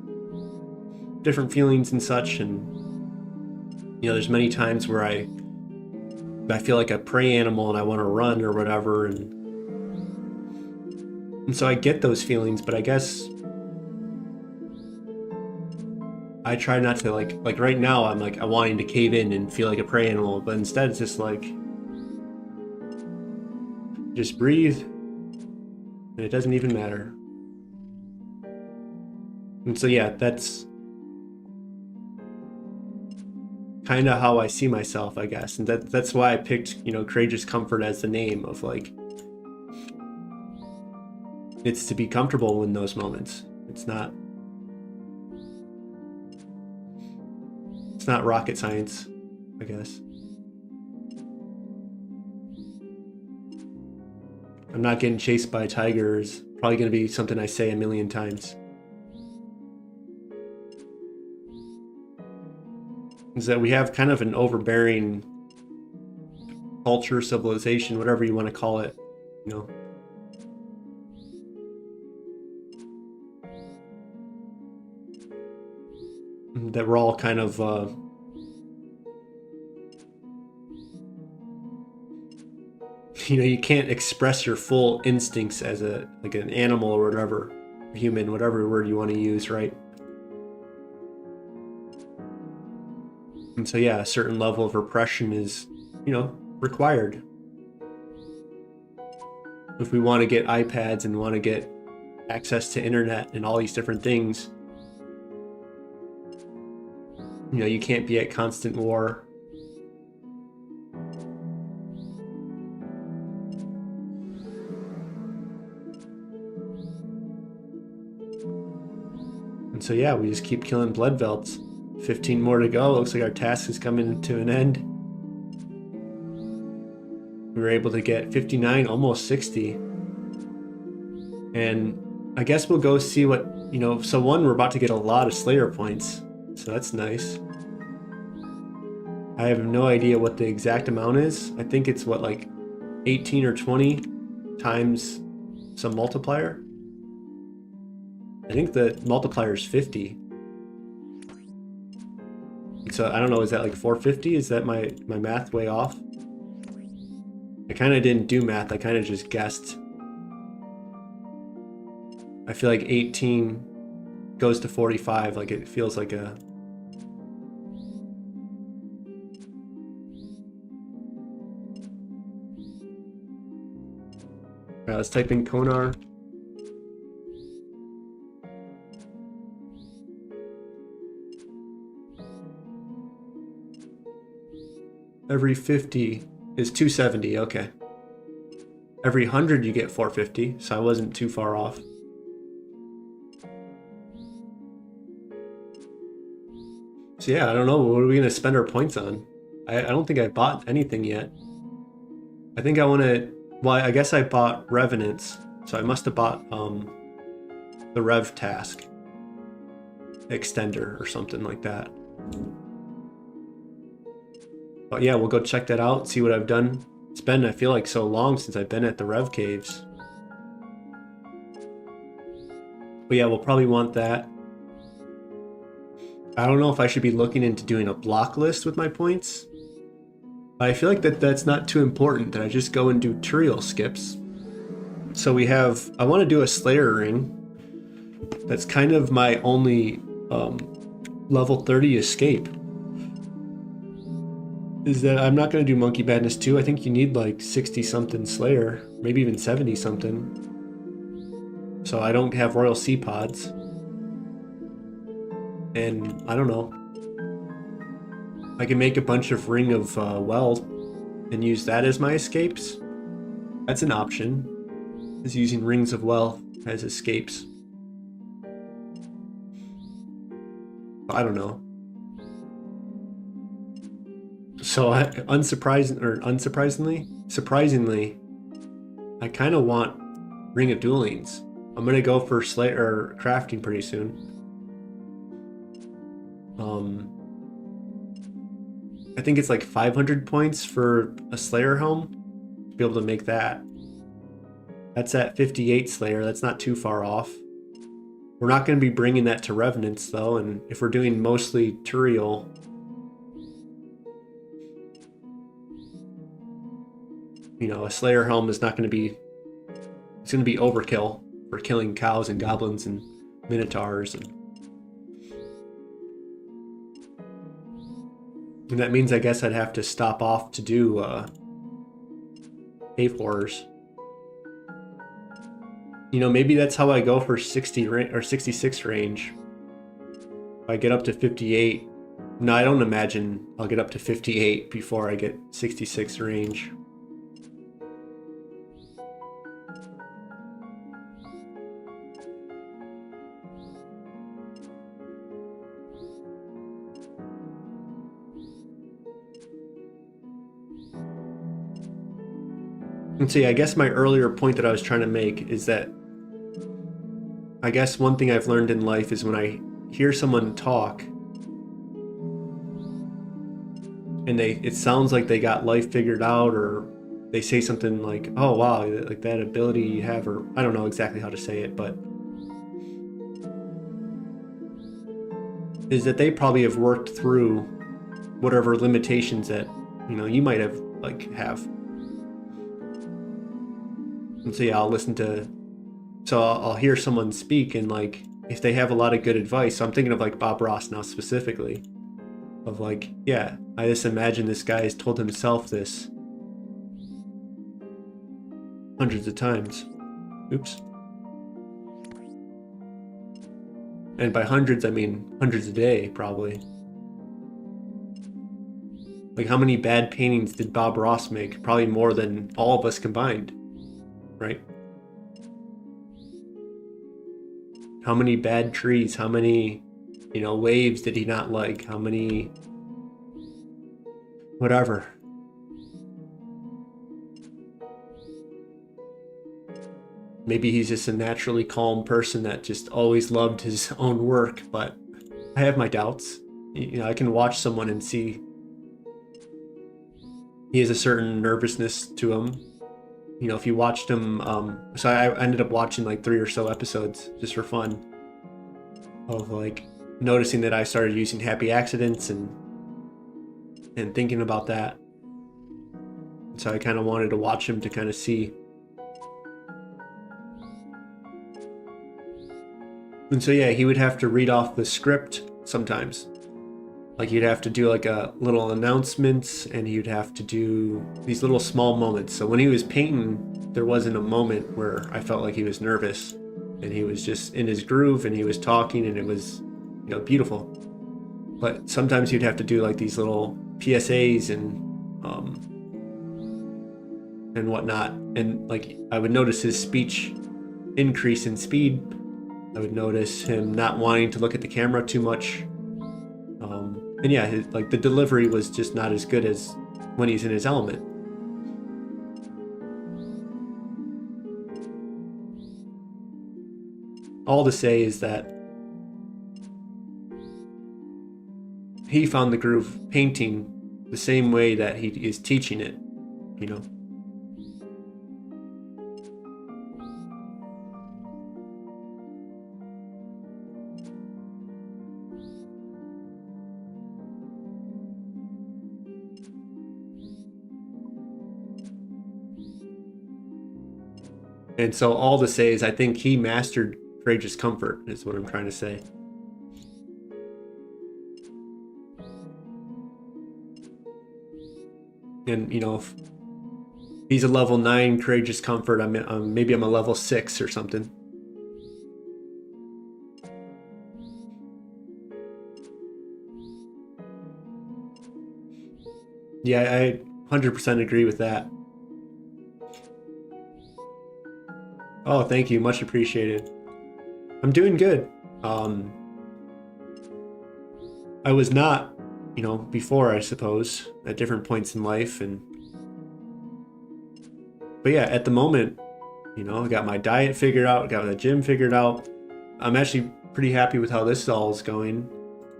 different feelings and such. And, you know, there's many times where I feel like a prey animal and I want to run or whatever, and so I get those feelings, but I guess I try not to, like right now I'm like, I'm wanting to cave in and feel like a prey animal, but instead it's just like, just breathe, and it doesn't even matter. And so, yeah, that's kind of how I see myself, I guess. And that's why I picked, you know, Courageous Comfort as the name of, like, it's to be comfortable in those moments. It's not rocket science, I guess. I'm not getting chased by tigers. Probably going to be something I say a million times. Is that we have kind of an overbearing culture, civilization, whatever you want to call it, you know. That we're all kind of you know, you can't express your full instincts as a, like, an animal or whatever, human, whatever word you want to use, right? And so yeah, a certain level of repression is, you know, required. If we want to get iPads and want to get access to internet and all these different things, you know, you can't be at constant war. And so yeah, we just keep killing blood velts. 15 more to go. Looks like our task is coming to an end. We were able to get 59, almost 60. And I guess we'll go see what, you know, so one, we're about to get a lot of Slayer points. So that's nice. I have no idea what the exact amount is. I think it's what, like 18 or 20 times some multiplier. I think the multiplier is 50. So I don't know, is that like 450? Is that my math way off? I kind of didn't do math, I kind of just guessed. I feel like 18 goes to 45, like it feels like a... Alright, let's type in Konar. Every 50 is 270, okay. Every 100 you get 450, so I wasn't too far off. So yeah, I don't know, what are we gonna spend our points on? I don't think I bought anything yet. I think I wanna, well, I guess I bought Revenants, so I must have bought the Rev task extender or something like that. But yeah, we'll go check that out, see what I've done. It's been, I feel like, so long since I've been at the Rev Caves. But yeah, we'll probably want that. I don't know if I should be looking into doing a block list with my points. I feel like that's not too important, that I just go and do Turiel skips. So we have, I want to do a Slayer ring. That's kind of my only level 30 escape. Is that I'm not going to do Monkey Madness 2. I think you need like 60 something Slayer, maybe even 70 something. So I don't have Royal Sea Pods. And I don't know. I can make a bunch of Ring of Well and use that as my escapes. That's an option, is using Rings of Wealth as escapes. I don't know. So surprisingly, I kind of want Ring of Duelings. I'm gonna go for Slayer crafting pretty soon. I think it's like 500 points for a Slayer helm to be able to make that. That's at 58 Slayer. That's not too far off. We're not going to be bringing that to Revenants though, and if we're doing mostly Turiel, you know, a Slayer helm is not going to be, it's going to be overkill for killing cows and goblins and minotaurs, and that means I guess I'd have to stop off to do Cave Horrors. You know, maybe that's how I go for 60 or 66 range. If I get up to 58, No, I don't imagine I'll get up to 58 before I get 66 range. And see, I guess my earlier point that I was trying to make is that I guess one thing I've learned in life is when I hear someone talk and it sounds like they got life figured out, or they say something like, oh wow, like that ability you have, or I don't know exactly how to say it, but is that they probably have worked through whatever limitations that, you know, you might have have. And so yeah, I'll hear someone speak, and like if they have a lot of good advice, so I'm thinking of like Bob Ross now specifically, of like, yeah, I just imagine this guy has told himself this hundreds of times. Oops. And by hundreds, I mean hundreds a day, probably. Like, how many bad paintings did Bob Ross make? Probably more than all of us combined, right? How many bad trees? How many, you know, waves did he not like? How many, whatever. Maybe he's just a naturally calm person that just always loved his own work, but I have my doubts. You know, I can watch someone and see he has a certain nervousness to him. You know, if you watched him, so I ended up watching like 3 or so episodes just for fun of like noticing that I started using happy accidents and thinking about that. So I kind of wanted to watch him to kind of see. And so yeah, he would have to read off the script sometimes. Like he'd have to do like a little announcements, and he'd have to do these little small moments. So when he was painting, there wasn't a moment where I felt like he was nervous, and he was just in his groove and he was talking, and it was, you know, beautiful. But sometimes he'd have to do like these little PSAs and whatnot. And like I would notice his speech increase in speed. I would notice him not wanting to look at the camera too much. And yeah, like the delivery was just not as good as when he's in his element. All to say is that he found the groove painting the same way that he is teaching it, you know. And so all to say is I think he mastered courageous comfort, is what I'm trying to say. And, you know, if he's a level 9 courageous comfort, maybe I'm a level 6 or something. Yeah, I 100% agree with that. Oh, thank you. Much appreciated. I'm doing good. I was not, you know, before, I suppose, at different points in life. But yeah, at the moment, you know, I got my diet figured out, got the gym figured out. I'm actually pretty happy with how this all is going.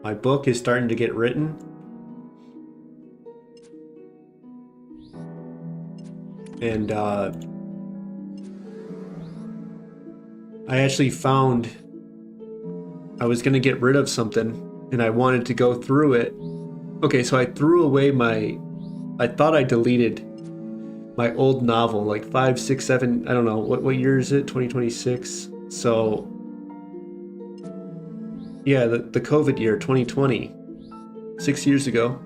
My book is starting to get written. And I actually found I was going to get rid of something, and I wanted to go through it. Okay, so I threw away I thought I deleted my old novel, like 5, 6, 7, I don't know, what year is it? 2026. So yeah, the COVID year, 2020, 6 years ago.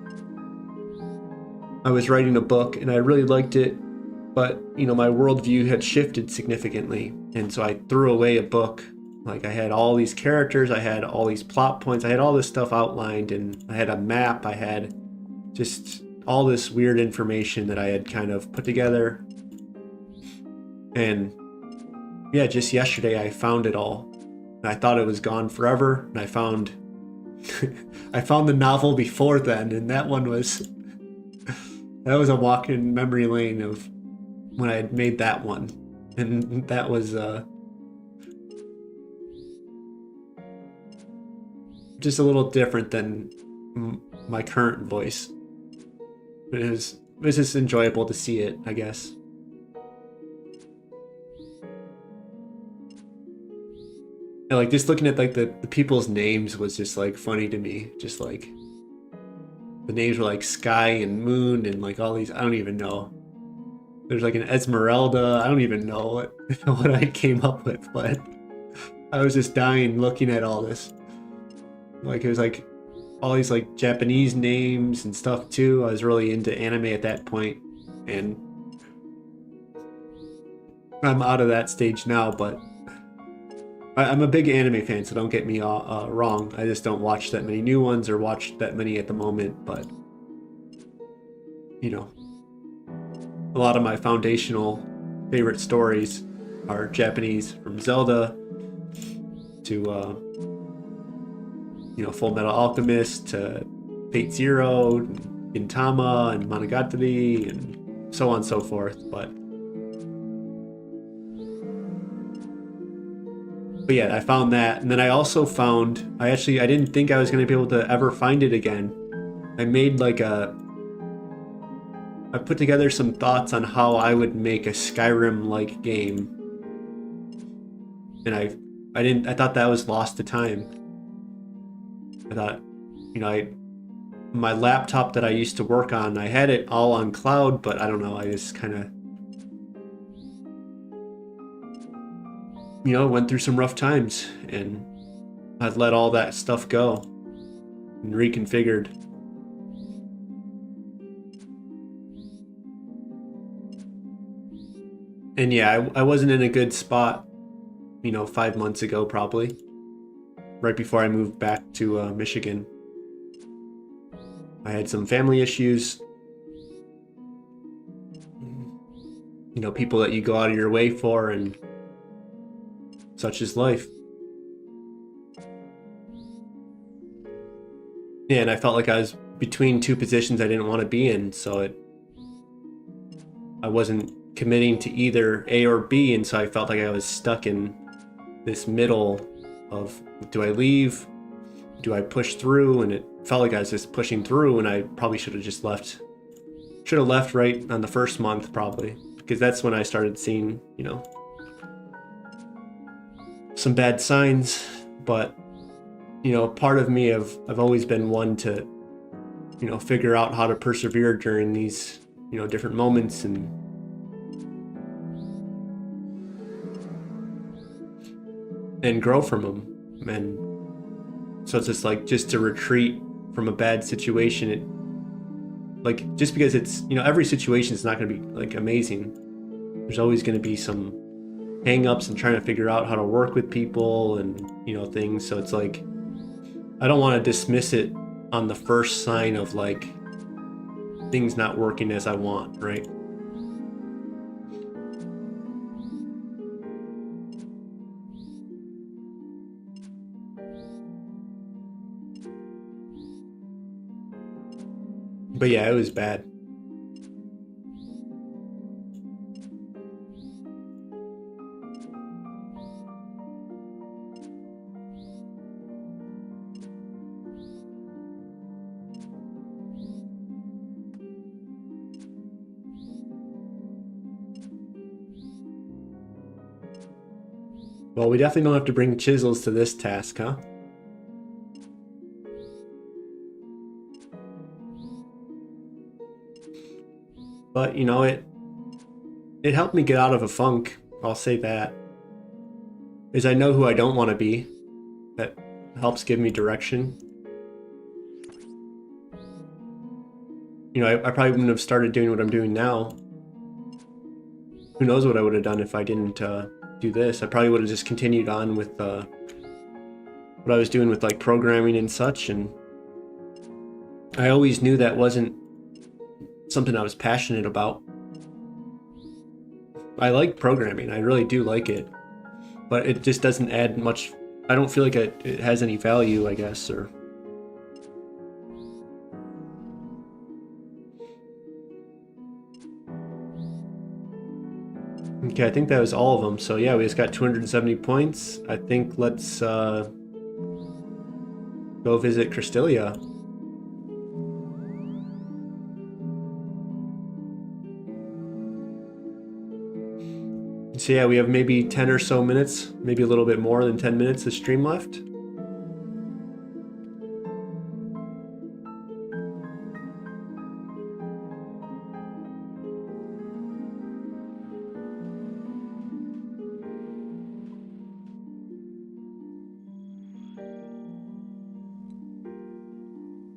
I was writing a book and I really liked it, but you know, my worldview had shifted significantly, and so I threw away a book Like, I had all these characters, I had all these plot points, I had all this stuff outlined, and I had a map, I had just all this weird information that I had kind of put together. And yeah, just yesterday I found it all. And I thought it was gone forever, and I found I found the novel before then, and that one was that was a walk in memory lane of when I had made that one. And that was just a little different than my current voice. But it was just enjoyable to see it, I guess. And like just looking at like the people's names was just like funny to me. Just like the names were like Sky and Moon and like all these, I don't even know. There's like an Esmeralda. I don't even know what I came up with, but I was just dying looking at all this. Like it was like all these like Japanese names and stuff too. I was really into anime at that point, and I'm out of that stage now, but I'm a big anime fan, so don't get me wrong. I just don't watch that many new ones or watch that many at the moment, but you know, a lot of my foundational favorite stories are Japanese, from Zelda to you know, Full Metal Alchemist to Fate Zero, and Gintama and Monogatari and so on and so forth. But yeah, I found that, and then I also found, I didn't think I was going to be able to ever find it again. I made like I put together some thoughts on how I would make a Skyrim-like game, and I thought that was lost to time. I thought, you know, my laptop that I used to work on, I had it all on cloud, but I don't know, I just kind of, you know, went through some rough times, and I'd let all that stuff go and reconfigured. And yeah, I wasn't in a good spot, you know, 5 months ago, probably, right before I moved back to Michigan. I had some family issues, you know, people that you go out of your way for, and such is life. Yeah, and I felt like I was between two positions I didn't want to be in, so I wasn't committing to either A or B, and so I felt like I was stuck in this middle of, do I leave? Do I push through? And it felt like I was just pushing through, and I probably should have just left. Should have left right on the first month, probably, because that's when I started seeing, you know, some bad signs. But you know, part of me, I've always been one to, you know, figure out how to persevere during these, you know, different moments, and grow from them. And so it's just like, just to retreat from a bad situation, it, like, just because it's, you know, every situation is not going to be like amazing. There's always going to be some hang-ups and trying to figure out how to work with people and, you know, things. So it's like, I don't want to dismiss it on the first sign of like things not working as I want, right? But yeah, it was bad. Well, we definitely don't have to bring chisels to this task, huh? But, you know, it helped me get out of a funk, I'll say that. Is I know who I don't want to be. That helps give me direction. You know, I probably wouldn't have started doing what I'm doing now. Who knows what I would have done if I didn't do this. I probably would have just continued on with what I was doing with like programming and such, and I always knew that wasn't something I was passionate about. I like programming, I really do like it, but it just doesn't add much. I don't feel like it has any value, I guess, or... Okay, I think that was all of them. So yeah, we just got 270 points. I think let's go visit Cristelia. So yeah, we have maybe 10 or so minutes, maybe a little bit more than 10 minutes of stream left.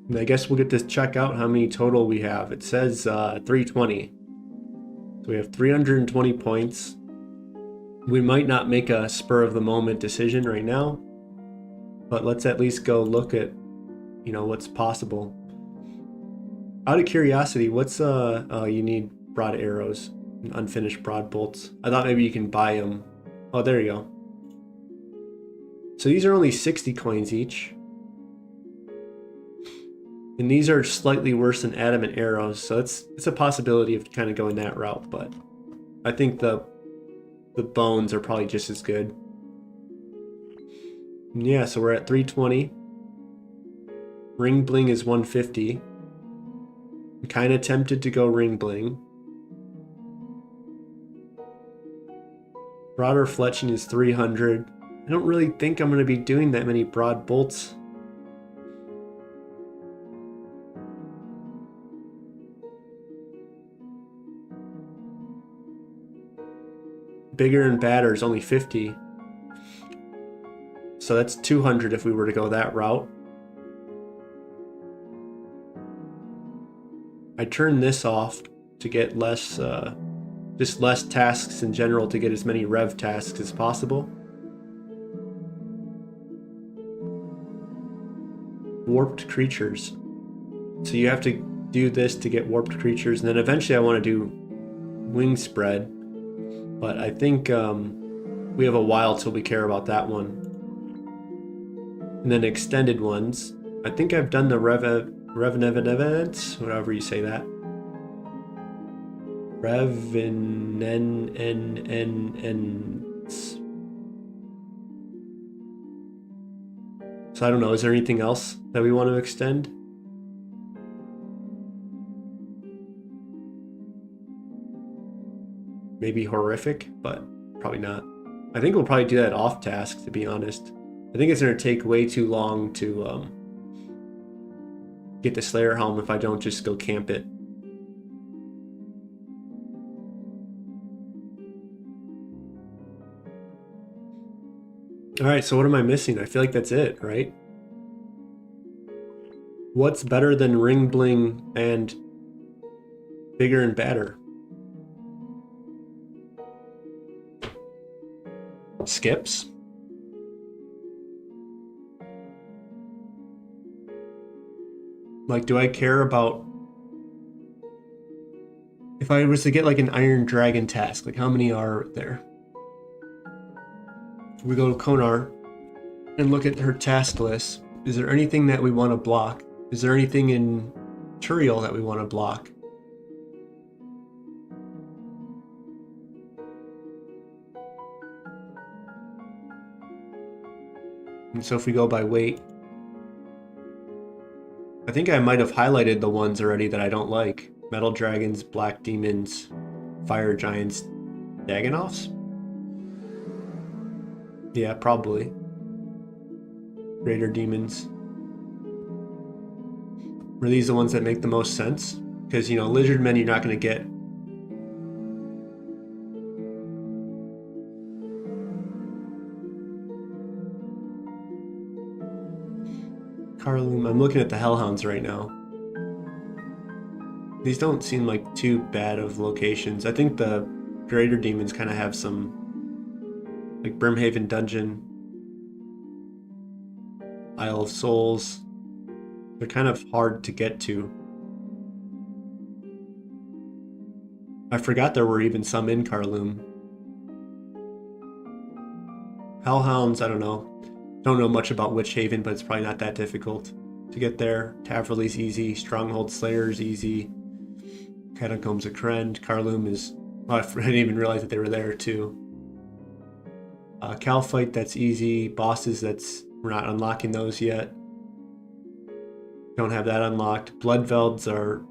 And I guess we'll get to check out how many total we have. It says 320. So we have 320 points. We might not make a spur of the moment decision right now, but let's at least go look at, you know, what's possible. Out of curiosity, what's you need broad arrows and unfinished broad bolts. I thought maybe you can buy them. Oh, there you go. So these are only 60 coins each. And these are slightly worse than adamant arrows, so it's a possibility of kind of going that route, but I think the bones are probably just as good. And yeah, so we're at 320. Ring bling is 150. I'm kind of tempted to go ring bling. Broader fletching is 300. I don't really think I'm going to be doing that many broad bolts. Bigger and badder is only 50. So that's 200 if we were to go that route. I turn this off to get less, just less tasks in general, to get as many rev tasks as possible. Warped creatures. So you have to do this to get warped creatures, and then eventually I want to do wing spread. But I think we have a while till we care about that one. And then extended ones. I think I've done the Revenants, whatever you say that. Revenants. So I don't know, is there anything else that we want to extend? Maybe horrific, but probably not. I think we'll probably do that off task, to be honest. I think it's going to take way too long to get the Slayer Helm if I don't just go camp it. Alright, so what am I missing? I feel like that's it, right? What's better than ring bling and bigger and badder? Skips. Like, do I care about if I was to get like an Iron Dragon task? Like, how many are there? If we go to Konar and look at her task list, is there anything that we want to block? Is there anything in Turiel that we want to block? And so if we go by weight, I think I might have highlighted the ones already that I don't like. Metal Dragons, Black Demons, Fire Giants, Dagonoffs? Yeah, probably. Raider Demons. Were these the ones that make the most sense? Because, you know, Lizard Men you're not going to get. Carloom, I'm looking at the Hellhounds right now. These don't seem like too bad of locations. I think the Greater Demons kind of have some like Brimhaven Dungeon, Isle of Souls. They're kind of hard to get to. I forgot there were even some in Karloom. Hellhounds, I don't know. Don't know much about Witch Haven, but it's probably not that difficult to get there. Taverley's easy. Stronghold Slayer's easy. Catacombs of Krend. Karloom is... Oh, I didn't even realize that they were there too. Calfight, that's easy. Bosses, we're not unlocking those yet. Don't have that unlocked. Bloodvelds are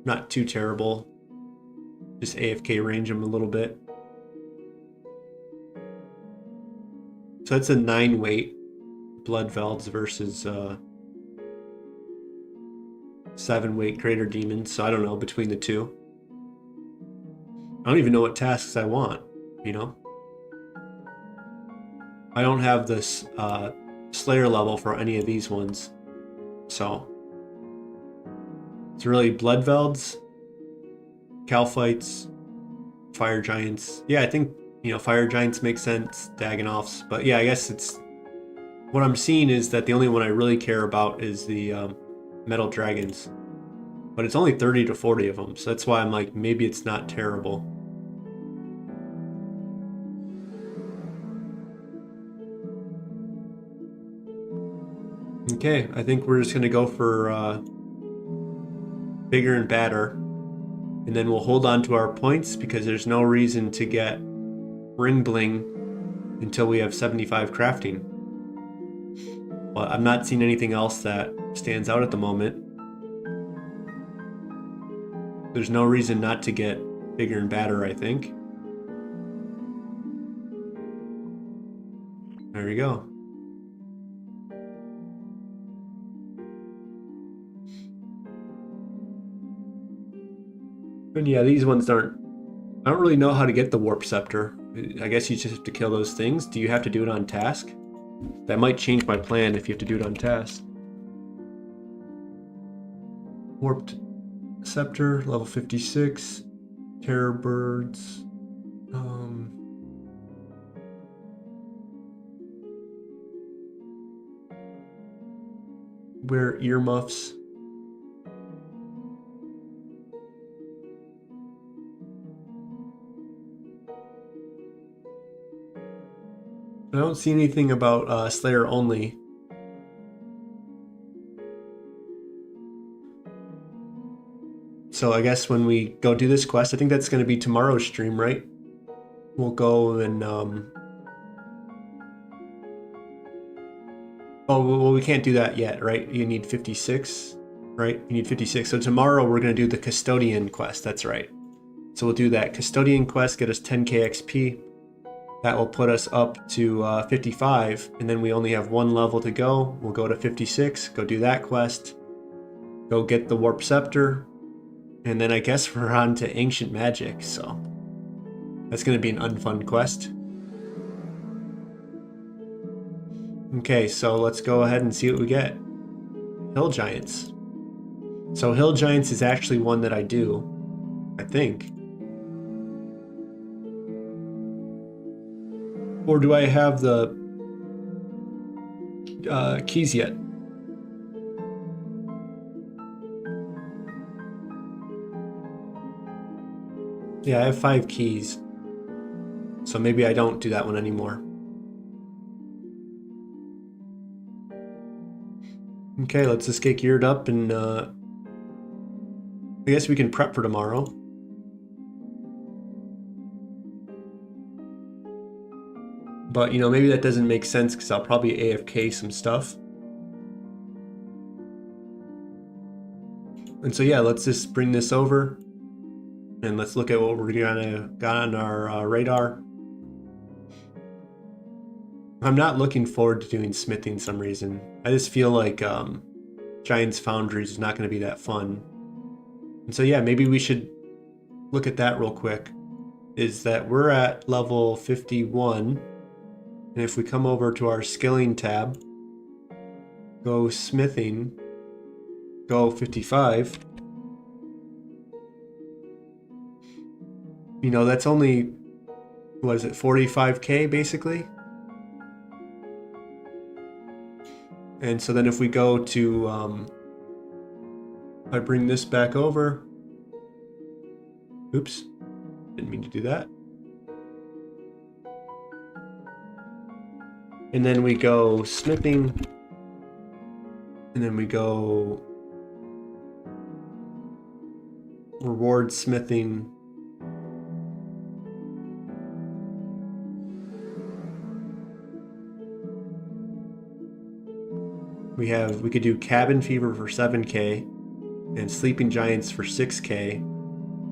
not too terrible. Just AFK range them a little bit. So that's a 9 weight Bloodvelds versus 7 weight Greater Demons. So I don't know between the two. I don't even know what tasks I want, you know? I don't have this Slayer level for any of these ones. So it's really Bloodvelds, Calfights, Fire Giants. Yeah, I think, you know, Fire Giants make sense, Dagonoffs. But yeah, I guess it's... What I'm seeing is that the only one I really care about is the Metal Dragons. But it's only 30 to 40 of them, so that's why I'm like, maybe it's not terrible. Okay, I think we're just going to go for bigger and badder. And then we'll hold on to our points because there's no reason to get Ring Bling until we have 75 crafting. But I'm not seeing anything else that stands out at the moment. There's no reason not to get bigger and badder, I think. There we go. And yeah, these ones aren't... I don't really know how to get the Warp Scepter. I guess you just have to kill those things. Do you have to do it on task? That might change my plan if you have to do it on task. Warped Scepter, level 56. Terror Birds. Wear earmuffs. I don't see anything about Slayer only. So I guess when we go do this quest, I think that's going to be tomorrow's stream, right? We'll go and... Oh, well, we can't do that yet, right? You need 56, right? You need 56. So tomorrow we're going to do the Custodian quest. That's right. So we'll do that Custodian quest, get us 10k XP. That will put us up to 55, and then we only have 1 level to go. We'll go to 56, go do that quest, go get the Warp Scepter, and then I guess we're on to Ancient Magic, so that's going to be an unfun quest. Okay, so let's go ahead and see what we get. Hill Giants. So Hill Giants is actually one that I do, I think. Or do I have the keys yet? Yeah, I have 5 keys. So maybe I don't do that one anymore. Okay, let's just get geared up and I guess we can prep for tomorrow. But, you know, maybe that doesn't make sense because I'll probably AFK some stuff. And so, yeah, let's just bring this over. And let's look at what we're gonna got on our radar. I'm not looking forward to doing smithing some reason. I just feel like Giant's Foundries is not going to be that fun. And so yeah, maybe we should look at that real quick. Is that we're at level 51. And if we come over to our skilling tab, go smithing, go 55. You know, that's only what is it, 45K basically. And so then if we go to, if I bring this back over, oops, didn't mean to do that. And then we go smithing, and then we go reward smithing. We could do cabin fever for 7K and sleeping giants for 6K.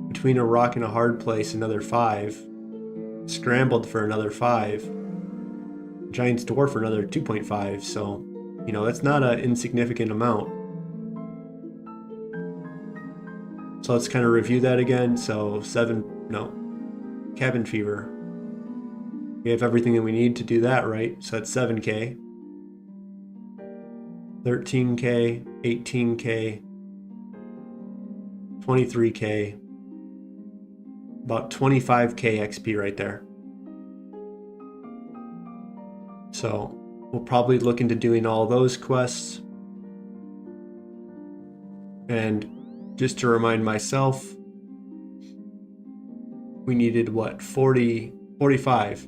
Between a rock and a hard place, another 5. Scrambled for another 5. Giant's dwarf for another 2.5. So, you know, that's not an insignificant amount. So let's kind of review that again. So cabin fever. We have everything that we need to do that, right? So that's 7K. 13K, 18K, 23K, about 25K XP right there. So we'll probably look into doing all those quests. And just to remind myself, we needed what, 45.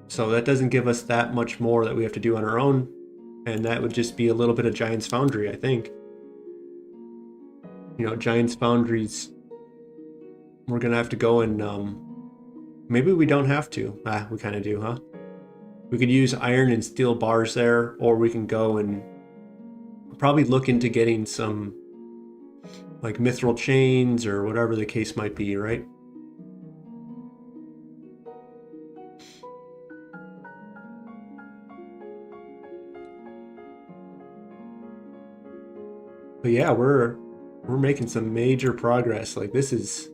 So that doesn't give us that much more that we have to do on our own. And that would just be a little bit of Giant's Foundry, I think. You know, Giant's Foundries, we're going to have to go and, maybe we don't have to. We kind of do, huh? We could use iron and steel bars there, or we can go and probably look into getting some, like, mithril chains or whatever the case might be, right? But yeah, we're making some major progress. Like, this is,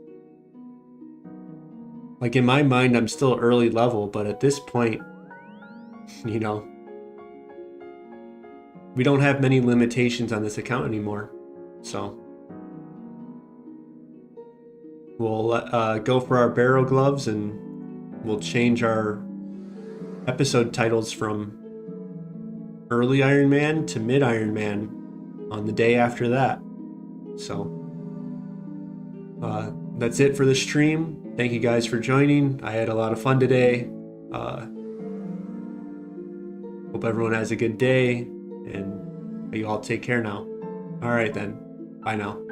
like, in my mind, I'm still early level, but at this point, you know, we don't have many limitations on this account anymore. So we'll go for our barrel gloves, and we'll change our episode titles from early Ironman to mid Ironman on the day after that. So that's it for the stream. Thank you guys for joining. I had a lot of fun today. Hope everyone has a good day, and you all take care now. All right then. Bye now.